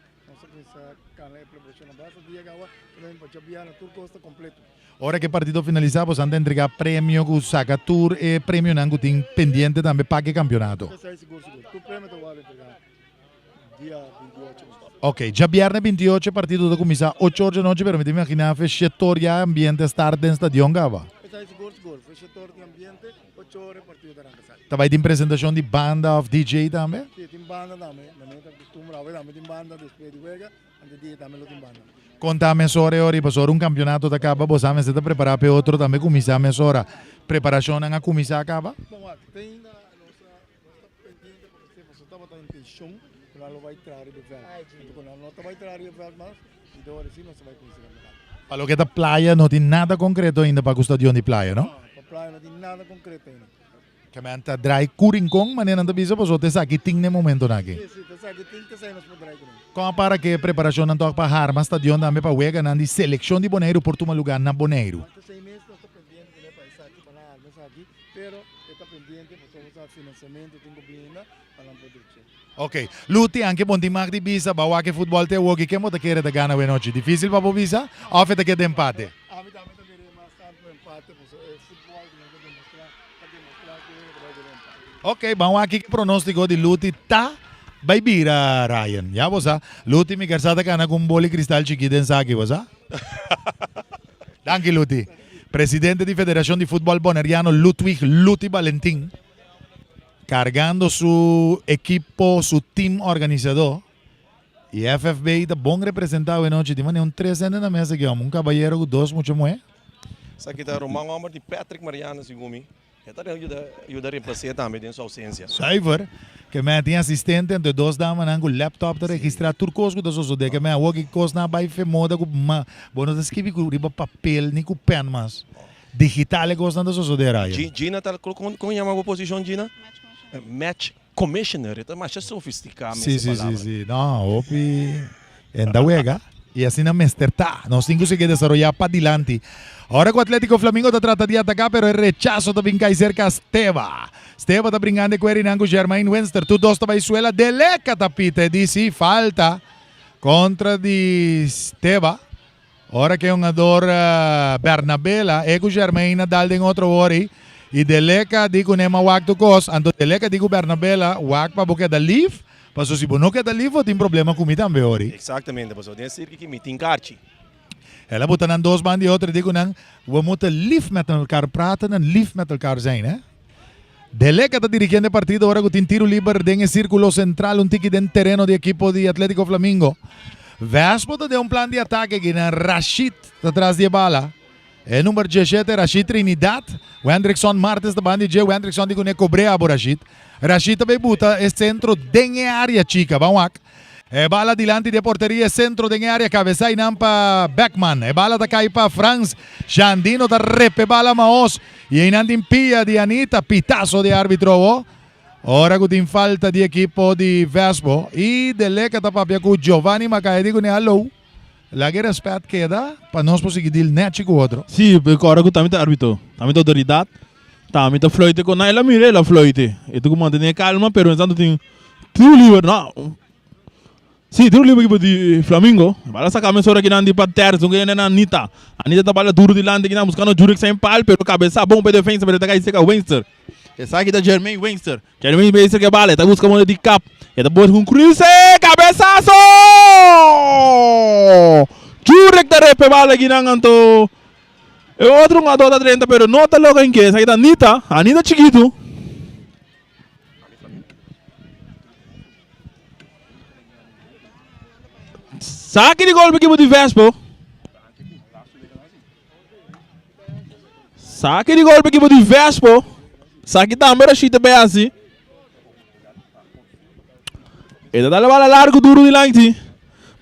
Ora que o partido finalizado, você entregar prêmio que saca tour e prêmio não tem pendiente também pague campeonato. Ok, já viernes 28 partido da começar 8 horas da noite, pero me imagina fechatoria ambiente estar dentro do estadião gava. Tá vai ter apresentação de banda of DJ também? Sim, tem banda também. Tem banda depois de Vega, antes de também tem banda. Contame ore para um campeonato da acaba, você se está preparando para outro também começar a mesora. Preparação não começar acaba? Bom, tem a nossa pendiente porque você estava tendo intenção, não vai entrar de ver. Então não vai entrar de ver mais, então assim não se vai começar a Para o que da praia não tem nada concreto ainda para o estadião de praia, não? playa, não tem nada concreto ainda. Que menta dry Kurinkong, mas não bisa po so te sa kiting ne momento na Sim, aqui. sim, tá sabe, tem que sair nos podrais também. Com para que preparação não toca para arma stadion também para wega na seleção de Bonaire por tomar lugar na Bonaire. Há 6 meses nós estamos pendentes de para isso aqui, para lá, mas aqui, pero está pendente, porque vamos financiamento, tem que vir para lá poder ser. Ok, Luti anche bom di mag di bisa, bawa que futebol te wogi que mo te quer da gana noite. Difícil para bisa? Ou feta que de empate. A mim também queria mais tanto empate, porque futebol que nós demonstrar que vai ter empate. Ok, vamos aqui que pronóstico de Luti tá vai bira Ryan. Ya bosa, Luti mi garsata kana com boli cristal chiquito en saki bosa. Danke Luti. Presidente di Federación de Fútbol Boneriano Ludwig Luti Valentín, cargando su equipo, su team organizador. E FFB está bom representado em noite. Tem um 3 na mesa aqui, um caballero com 2 muito mais. Sa kita Romang Omar de Patrick Mariano Sigumi. Esta ajuda a reemplaçar também em sua ausência. Cyber, que me tem assistente entre 2 damas com laptop para registrar turcos com isso de que me hoje coisa na vai moda com uma bono de escrever com riba papel nem com pen mas digital coisa na isso de raio. Gina tá como chama a posição Gina? Match Commissioner, então mais sofisticado. Sim. Não, opi, enda wega. E assim na Mester tá. Nós temos que desarrollar para adiante. Agora o Atlético Flamengo está tratando de atacar, pero o rechazo também cai cerca Steva. Steva está brincando com ele com Germain Wenster. Tu dosta vai suela deleca tapita e disse falta contra de Steva. Ora que é um ador Bernabela e com Germain dal em outro ori. E deleca digo nema wak to cos. Ando deleca digo Bernabela wak pa buke da live. Paso si bono que da live tem problema com também ori. Exatamente, paso tem cerca que me tincarci. Ela botar nan 2 banden die outra digo nan we moeten lief met elkaar praten en lief met elkaar zijn, hè? Deleca está dirigiendo el partido ahora con tiro libre en el círculo central, un tiki den terreno de equipo de Atlético Flamengo. Vespo de un plan de ataque que na Rashid atrás de bala. El número 17 Rashid Trinidad, Wendrickson Martes da banda de Wendrickson digo ne cobrea por Rashid. Rashid também buta el centro de área chica, vamos. Bala dilante de porteria, centro de área, cabeza e nampa Beckman. Bala da cai para Franz, Xandino da repe bala maos. E ainda impia de Anita, pitazo de árbitro. Ora com falta de equipo de Vespo. E deleca da papia com Giovanni Macaedi com allo. La guerra respeito queda para nós conseguir deal net com o outro. Sim, porque agora que também tá árbitro, também tá autoridade, também tá floite com ela mire la floite. E tu mantém calma, pero enquanto tem tiro livre, não. Sim, tiro livre equipo de Flamengo. Bala sacar a hora que não anda para terra, não ganha na Anita. Anita tá bala duro de lande que não buscando juro que sem pal, pero cabeça bom para defesa, para atacar esse Wenster. Essa aqui da Jermaine Wenster. Jermaine Wenster que bala, tá buscando de cap. E tá boa com Cruze, cabeçaço! Juro que tá repe bala que não anto. E outro um adota 30, pero nota logo em que essa aqui da Anita, Anita chiquito. Saque de gol para o equipe de Vespo. Saque de gol para o equipe de Vespo. Saque também era chita bem assim. Ele dá a bola largo, duro de lante.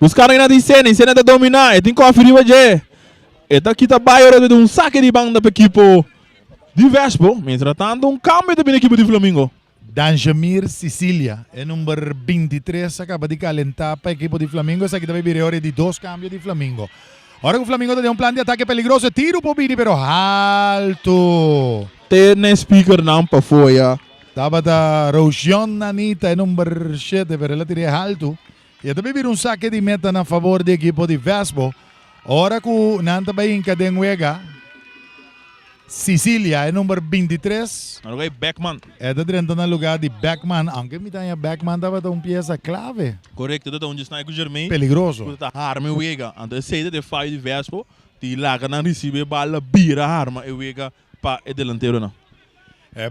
Buscar ainda de cena está dominar. Ele tem que conferir o G. Ele aqui está baixo de um saque de banda para o equipe de Vespo. Entretanto, um câmbio também na equipe de Flamengo. Danjamir Sicilia, é número 23, acaba de calentar para a equipe de Flamengo. Essa aqui também virou hora de 2 cambios de Flamengo. Agora que o Flamengo tem um plano de ataque perigoso, tiro para o Bini, pero alto. Tem speaker não para fora. Estava da Roshan Anita, é número 7, pero ela tirou alto. E também virou saque de meta na favor da equipe de Vespo. Agora que o Nanta vai encadenhar Sicilia é número 23. Agora é Beckman. É da dentro no lugar de Beckman. Aunque me tenha Beckman dava uma peça clave. Correto, então onde está o Germain. Peligroso. Tá arma e wega. Então seita de fai de Vespo, de lá que não recebe bala bira arma e wega para o delantero não.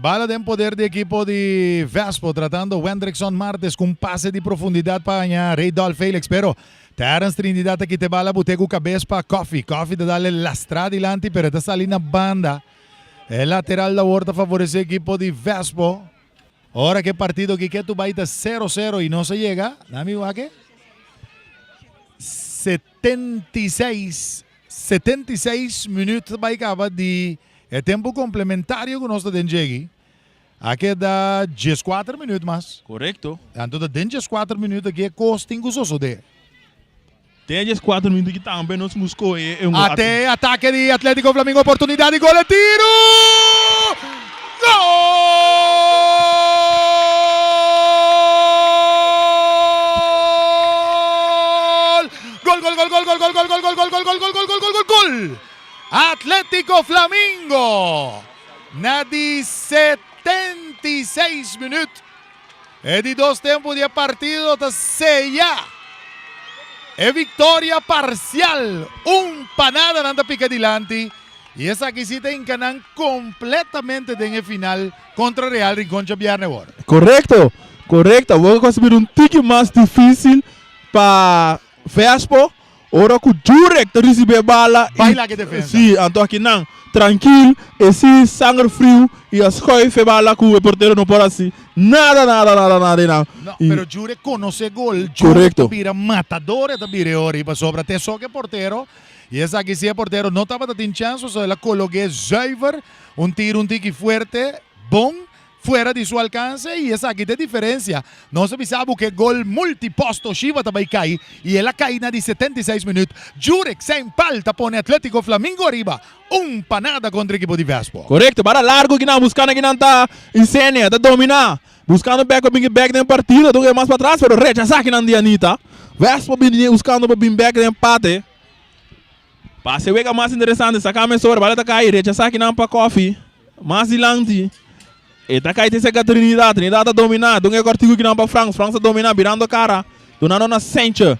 Bala de poder de equipo de Vespo, tratando Wendrickson Martes com passe de profundidade para Reydolf Felix, pero Terence Trinidad aqui te bala botego cabeça para Coffee. Coffee te dá lastrada dilante, pero está salindo na banda. É lateral da horta favorece o equipo de Vespo. Ora que partido que tu vai estar 0-0 e não se chega, dame o que? 76 minutos vai acabar de É tempo complementário que nós temos aqui. Aqui dá 14 minutos mais. Correcto. Então, dentro de 4 minutos aqui, costing com o de. Tem 4 minutos que também nós buscamos. Até ataque de Atlético Flamengo, oportunidade de gol e tiro! Gol! Gol! Atlético Flamengo! Na de 76 minutos. É de 2 tempos de partido, está sellar. É vitória parcial. Panada nanda pica dilante. E essa aqui se tem encanan completamente em final contra Real Rincón Xavier agora. Correcto. Vou conseguir tique mais difícil para Vespo. Ora que o Jurek recebe bala. Vai lá que defesa. Sim, então aqui não. Tranquilo, esse sangue frio e as coisas fe bala que o porteiro não pode assim. Nada. Não, pero Jurek conhece gol. Correcto. Jurek matador da ori para sobra até só que porteiro. E essa aqui se é porteiro não estava tendo chance, só ela coloquei zuiver, tiro tique forte, bom, fora de seu alcance e essa aqui tem diferença. Não se sabe que gol multiposto Shiva também cai e ela cai na de 76 minutos. Jurek sem palta põe Atlético Flamengo arriba. Panada contra o equipo de Vespo. Correcto, para largo que não, buscando que não está em cena, está dominar. Buscando back na partida, do que mais para trás, pero rechaçar que não de Anita. Vespo buscando para back no empate. Passe o mais interessante, sacar a mensura, vai cair, rechaçar que não para Coffee. Mais dilante. E tá caindo essa Trinidad tá dominando, é cortigo que não para França tá dominando, virando a cara. Do nada na Sencha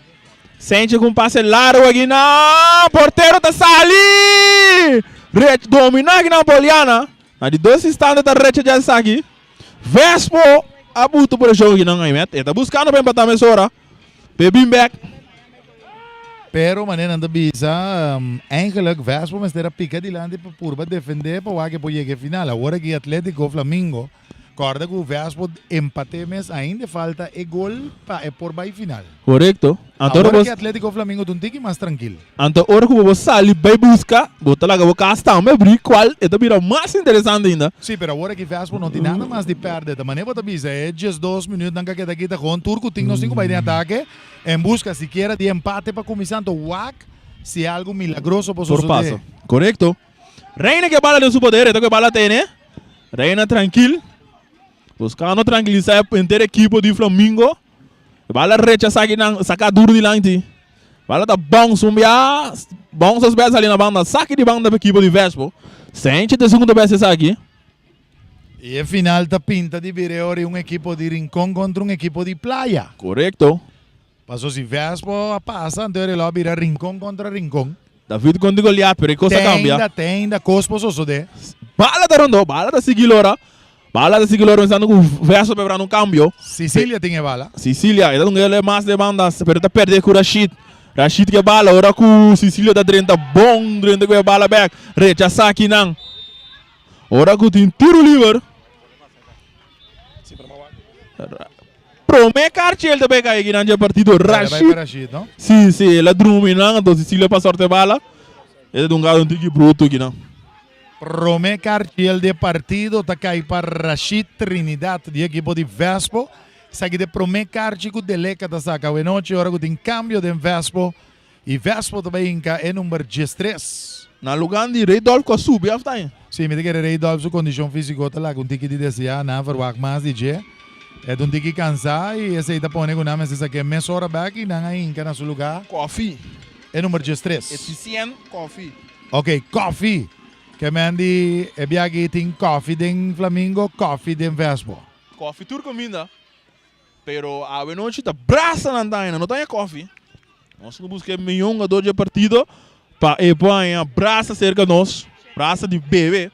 com passe largo aqui, não, porteiro tá sali! Dominar aqui na Poliana. Na de 2 instantes tá rechaçar aqui. Vespo, abuto por o jogo aqui não, ele tá buscando bem para a mensura. Bebim back. Pero maneira anda bisa, eigenlijk Vespo mas terá pica dilante para defender para o que pode chegar final. Agora que Atlético Flamengo, corda que o Vespo empate mas ainda falta o gol para por vai final. Correcto. Agora que Atlético Flamengo tem um tique mais tranquilo. Então hora que você sai vai buscar, bota lá que você casta, mas abrir qual é também mais interessante ainda. Sim, pero agora que Vespo não tem nada mais de perder, da maneira que bisa é just 2 minutos na que daqui tá com Turco tem nos 5 vai de ataque. Em busca siquiera de empate para começar a WAC se algo milagroso para suceder. Correcto. Reina que bala de seu poder, então que bala tem, né? Reina tranquilo. Buscando tranquilizar a inteira equipe de Flamengo. Bala rechaçar aqui, sacar duro de lante. Bala tá bom, sumbia. Bom, seus pés ali na banda. Saque de banda da equipe de Vespo. Sente de segunda vez essa aqui. E a final tá pinta de vir agora um equipe de Rincón contra um equipe de Playa. Correcto. Passou se Vespo passa, então ele vai virar Rincón contra Rincón. David contra Goliath, pero coisa cambia. Tenda, Cospo só de. Bala da Rondô, bala da Sigilora. Bala da Sigilora pensando que o Vespo vai virar um cambio. Sicília tem bala. Sicília, então ele é mais demanda, pero tá perder com o Rashid. Rashid que bala, ora com Sicília tá dentro, bom dentro que bala back. Rechaçar aqui não. Ora com tem tiro livre. Promé Cartiel também cai aqui na partido. Rashid, não? Sim, ele é dominando, então Sicília para sorte bala. Ele é um gado antigo bruto aqui, não? Promé Cartiel de partido, tá cai para Rashid Trinidad, de equipo de Vespo. Sabe de Promé Cartiel de leca da saca. E noite, hora que tem cambio de Vespo. E Vespo também é número 13. Na lugar de Reydolf com a subir, after. Sim, me diga Reydolf, sua condição física, tá lá, com tique de desejar, na verwak mais de dia. É um tique cansar e esse aí tá pondo com nome, esse aqui é meia hora back e não aí na seu lugar. Coffee. É número 13. Eficiente, coffee. Ok, coffee. Que me andi, é bem aqui tem coffee de Flamengo, coffee de Vespo. Coffee turco minda. Pero a noite tá braça na andaina, não tem coffee. Nós não buscamos milhão a 2 partido para ir braça cerca de nós, braça de bebê.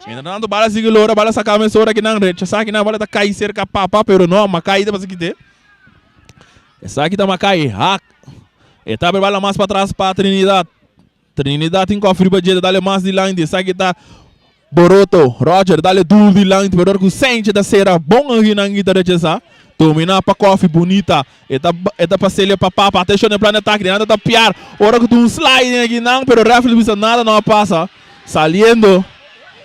Entretanto, bala Sigilora, bala sacar a mensura que não rechaçar, que não bala tá cair cerca papa, pero não, uma caída para se quitar. Essa aqui tá uma caída. Etapa bala mais para trás para Trinidad. Trinidad tem cofre para direita, dá-lhe mais de line. Essa aqui tá Boroto, Roger, dá-lhe duro de line, pero que sente da cera, bom aqui na guitarra rechaçar. Dominar para cofre, bonita. Eta passeia para papa, até no planeta, que nada tá piar. Ora que tu slide aqui não, pero o refle não nada não passa. Saliendo.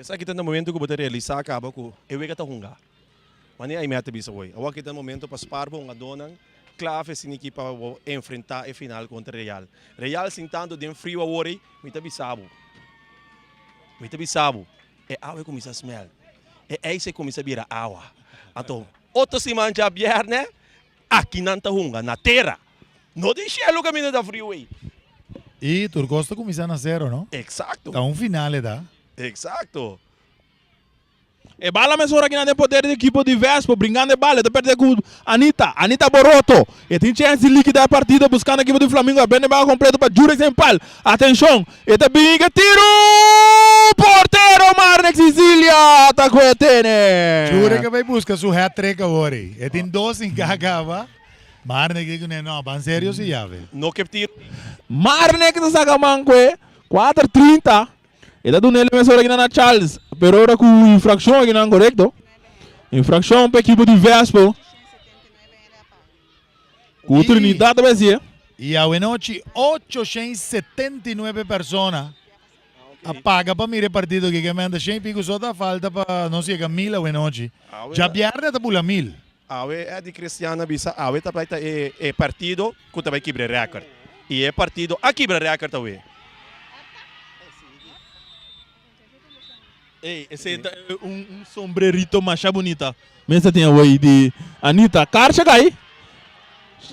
Essa aqui tá no momento que eu vou realizar acaba com eu que tá hunga. Mas aí meta bisa hoje. Agora aqui tá no momento para spar bom a dona clave sin equipa enfrentar a final contra Real. Real sentando de frio a worry, mita bisabo. Mita bisabo. É água começa a smell. É aí se começa a virar água. Então, outro semana já viernes, aqui não tá hunga na terra. Não deixe o caminho da freeway. E Turcosta começando a 0, não? Exato. Tá finale, tá? Exato. E bala mesora que não tem poder de equipe de Vespo, brincando de bala, de perder com Anita Boroto. E tem chance de liquidar a partida, buscando a equipe do Flamengo, bem de bala completo para Jurex sem pal. Atenção, e também que tiro! Porteiro Marnex Sicilia, atacou a Tene. Jurex vai buscar seu hat-trick agora. E tem 2 em cagava. Marnex diz que não, van sério se chave. No que tiro. Marnex do Sagamanco, 4:30. E da Dunelli mesora aqui na Charles, pero ora com infração aqui não correto. Infração para a equipe de Vespo. Com Trinidad da Bezia. E a noite 879 pessoas apaga para mirar partido que manda 100 pico só da falta para não chegar 1000 a noite. Já pierde tá pula 1000. Awe é de Cristiana Bisa, awe tá é partido que tá vai quebrar recorde. E é partido a quebrar recorde awe. Ei, esse é um sombrerito mais bonita. Mensa tem aí de Anita. Carcha cai.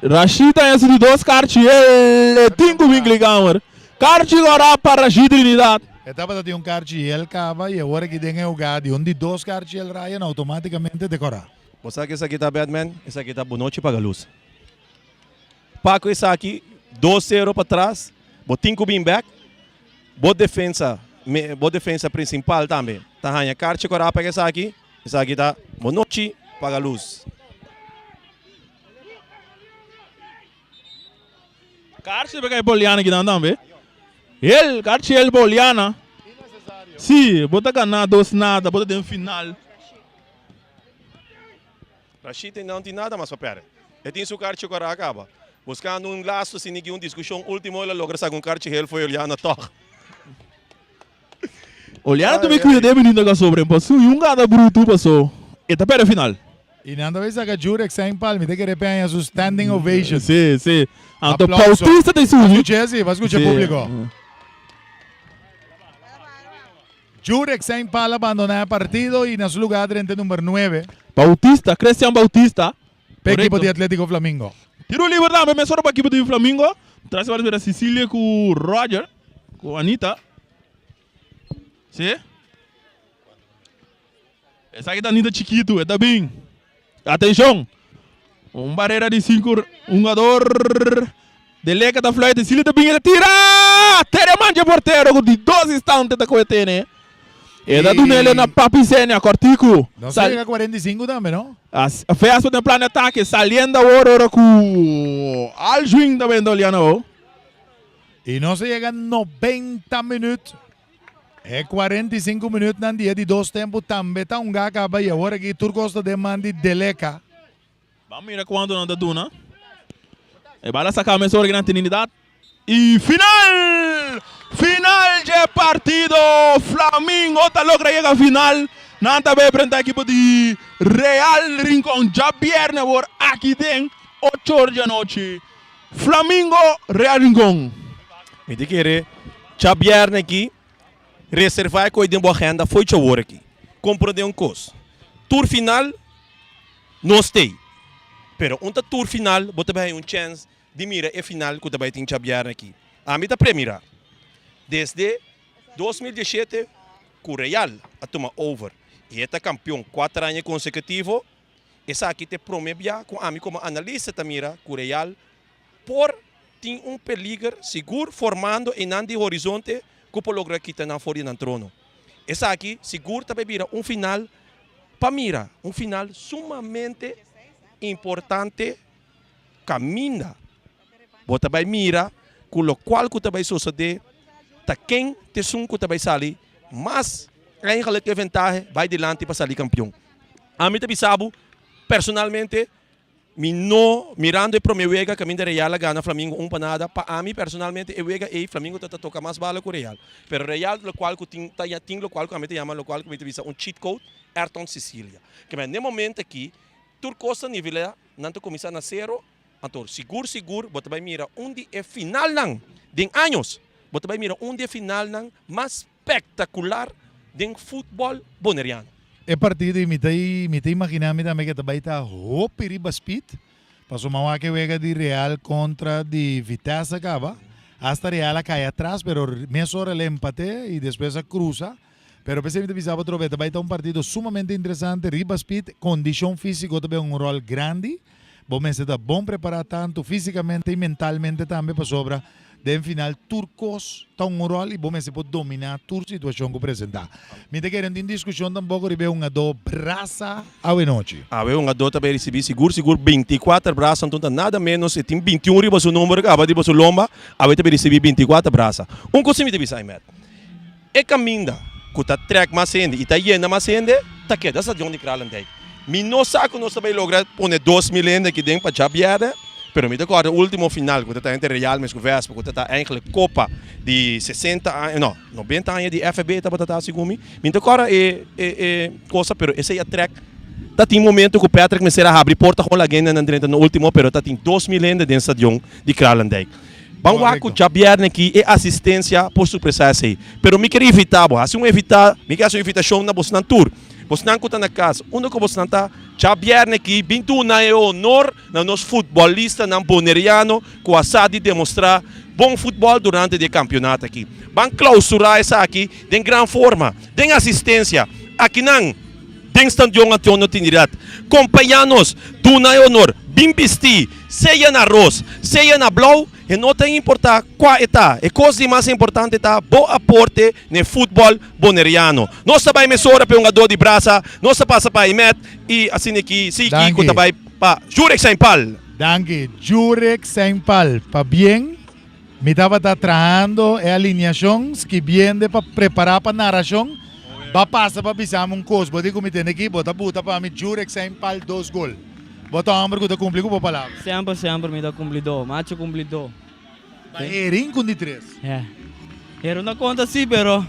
Rashida é de 2 cartas. Ele tem que me clicar. Carcha agora para Rashid Trinidad. Etapa de carta e ele acaba e agora que tem o gado onde 2 cartas ele Ryan automaticamente decora. Você sabe que essa aqui tá Batman, essa aqui tá boa noite para a luz. Paco essa aqui 2-0 para trás. Botinho bem back. Boa defesa principal também. Tá a carta agora para essa aqui tá boa noite para a luz. Carcha pega Poliana aqui também. Ele, Carcha ele Poliana. Sim, bota ganhar 2 nada, bota de final. Rashid não tem nada mais para perder. Ele tem seu carta agora acaba. Buscando laço sem nenhuma discussão, último ele logra sacar carta ele foi Oliana toca. Oliana também cuida de menino que sobre passou e gada bruto passou. E tá perto final. E nada vez a Jurex sem palme, tem que repetir a standing ovation. Sim. Então Bautista tem sujo. Vai escutar público. Jurex sem palme abandonar o partido e na seu lugar entra número 9. Bautista, Cristian Bautista. Para a equipe de Atlético Flamengo. Tiro livre também, mas só para a equipe do Flamengo. Traz para a Sicília com o Roger, com a Anita. Sim? Essa aqui tá Anita Chiquito, está bem. Atenção. Barreira de 5, um jogador de Leca da Floyd, Sicília está bem, ele tira! Teremanja porteiro, de 12 instantes da coetene. E da Dunelli na Papicenia, Cortico. Não chega a 45 também, não? A festa do plano de ataque, saliendo agora com Aljuin da Vendoliano. E não chega a 90 minutos. É 45 minutos na dia de 2 tempos também. Tá acaba e agora que Turcosta demanda Deleca. Vamos ver quando não dá Duna. E vai lá sacar a mensagem na Trinidad. E final! Final de partido! Flamengo tá logra chegar a final. Não tá bem frente à equipe de Real Rincón. Já viernes por aqui tem 8 horas da noite. Flamengo, Real Rincón. Me diz que já viernes aqui. Reservar com a boa agenda foi de hora aqui. Compreender coisa. Tour final, não sei. Pero tour final, você vai ter chance de mirar a final que você vai ter que viernes aqui. A mim tá premira. Desde 2017, com o Real a tomar over. E é campeão 4 anos consecutivos. Essa aqui te promete com a mim como analista também com o Real. Por ter peligro seguro formando em ande horizonte que pode lograr quitar na fora do trono. Essa aqui seguro também vira final para mira, final sumamente importante. Caminha. Você vai mira com o qual você vai suceder. Tá quem te sunco vai sair, mas quem vai ter vantagem vai adiante para sair campeão. A mim também sabe, personalmente, mi no mirando para mi wega que mi de Real gana Flamengo panada para mí personalmente e wega e Flamengo toca más bala con Real pero Real lo cual que ting lo cual que a mí te llama lo cual que me te visa un cheat code Ayrton Sicilia que en momento aqui Turcosta nivela nanto começar na zero antor seguro bota vai mira dia final nang de anos bota vai mira dia final nang mais espetacular de futebol boneriano. É partido me te imaginar me também que também tá hoperi baspit. Passou uma que vega de Real contra de Vitesse acaba. Hasta Real cai atrás, pero meia hora ele empate e depois a cruza. Pero pensei que visava outra vez, também tá partido sumamente interessante, ribaspit, condição física também rol grande. Bom, mas está bom preparar tanto fisicamente e mentalmente também para sobra. Den final turcos tá rol e bom mas pode dominar toda a situação que apresentar. Me te querendo em discussão também ribe do braça ao noite. Um do também recebi seguro 24 braças, então nada menos e tem 21 riba seu número, acaba de seu lomba, a também recebi 24 braças. Coisa me deve sair, é caminho que tá track mais ainda e tá indo mais ainda, tá que dessa de onde Kralandijk. Me não saco nós também lograr poner 2 milhões aqui dentro para Jabiada. Pero me recordo o último final, quando está entre Real mesmo Vespa, quando está eigenlijk Copa de 60 anos, não, 90 anos de FB, está segumi. Me recordo coisa, pero esse é track. Tá tem momento que o Patrick me será abrir porta com a agenda no último, pero tá tem 2 milhões de stadion de Kralandijk. Banguaco Jabier aqui é assistência por surpresa aí. Pero me queria evitar, assim me quer uma invitação na Bosnan Tour. Bosnan que está na casa, onde que Bosnan está, Jabier aqui, bintu na honor na nos futebolista na boneriano, que a SAD demonstrar bom futebol durante o campeonato aqui. Van clausurar essa aqui, tem grande forma, tem assistência, aqui não, tem stadion Antonio Tinirat. Companheiros, tu na honor, bem vesti, seja na arroz, seja na blau, e não tem importar qual está. E coisa mais importante está bom aporte no futebol boneriano. Nós também mesora para um dor de braça, nós passa para Imet e assim aqui, se que também para Jurek Saint-Paul. Danke, Jurek Saint-Paul. Para bem, me estava trabalhando a alineação que viene para preparar para a narração. Vai passar para pisar coisa, vou dizer que me aqui, bota para mim Jurek Saint-Paul 2 gols. Bota hambre que te cumpli com a palavra. Sempre me dá cumprido, macho cumprido. Erin com de 3. É. Era uma conta sim, pero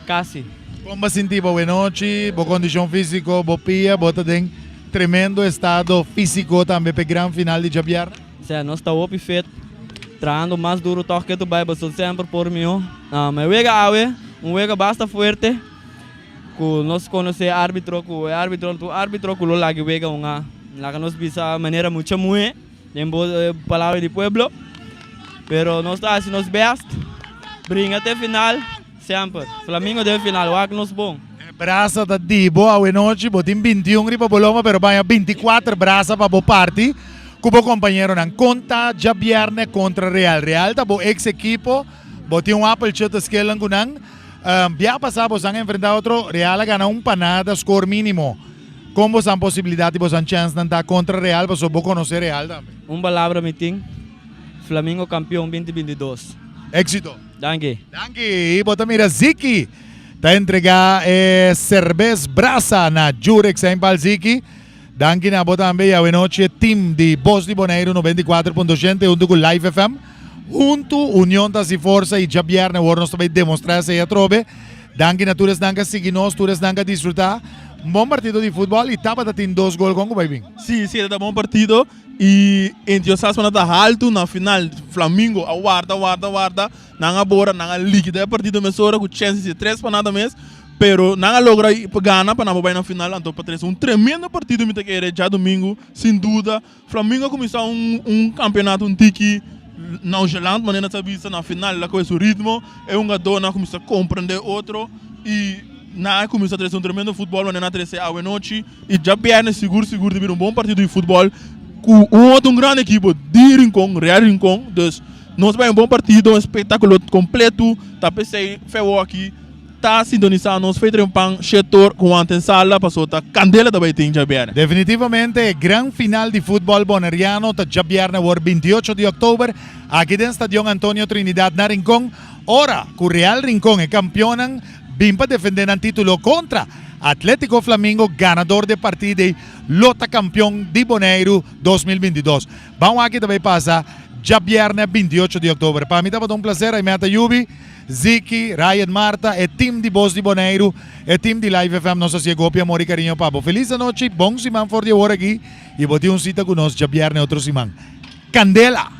quase. Como senti boa noite, boa condição física, boa pia, bota tem tremendo estado físico também para grande final de Jabiar. Sim, nós está opi feito, trabalhando mais duro toque que tu vai, mas sempre por mim. Mas wega basta forte. Que nós conhecemos árbitro, que árbitro que lá que wega lá que nós bisa maneira muito muito, tem palavra de pueblo, pero nós está assim nós best, brinca até final, sempre. Flamengo até final, o que nós bom. Braça da Dibo, a noite, botim 21 riba boloma, pero vai 24 braça para bo party, cubo companheiro nan conta Jabierne contra Real tá bo ex equipo, botim apple shot esquelan kunang, via passado sang enfrentar outro Real gana panada, score mínimo. Como são possibilidades, você tem chance de estar contra Real, você pode conhecer Real também. Palavra meeting, Flamengo campeão 2022. Éxito. Danke. E bota mira Ziki, tá entregar cerveja braça na Jurek Saint-Paul Ziki. Danke na bota também a noite team de Voz de Bonaire 94.7 junto com Live FM. Junto União das e Força e Jabier na hora nós também demonstrar se a trobe. Danke na todas danke seguir nós, todas danke desfrutar. Bom partido de futebol e tava tendo 2 gols com o Baibin. Sim, é bom partido e entusiasmo na alto na final Flamengo aguarda não agora não líquida é partido mesora com chance de 3 para nada mais, pero não logra ganhar para não na final então para tremendo partido me te querer já domingo sem dúvida. Flamengo começou campeonato tiki nonchalant maneira sabe na final lá com esse ritmo é dona começa a compreender outro e começa a trazer tremendo futebol, mas não trazer a noite e já bem seguro de vir bom partido de futebol com outro grande equipe de Rincon, Real Rincon, então nós vai bom partido, espetáculo completo, tá pensei feo aqui, tá sintonizando, nós fez trempan setor com a antensala, passou tá candela também tem já bem. Definitivamente, grande final de futebol boneriano, tá já bem na 28 de outubro, aqui no Estadio Antonio Trinidad na Rincon, ora, com Real Rincon é campeão, vim para defender o título contra Atlético Flamingo, ganador de partida e lota campeão de Bonaire 2022. Vamos aqui também passar já viernes 28 de outubro. Para mim estava um prazer, aí me Yubi, Ziki, Ryan Marta, e time de Voz de Bonaire, e time de Live FM, nossa copia, amor e carinho, papo. Feliz noite, bom semana por de hora aqui, e vou ter um cita conosco já viernes outro semana. Candela!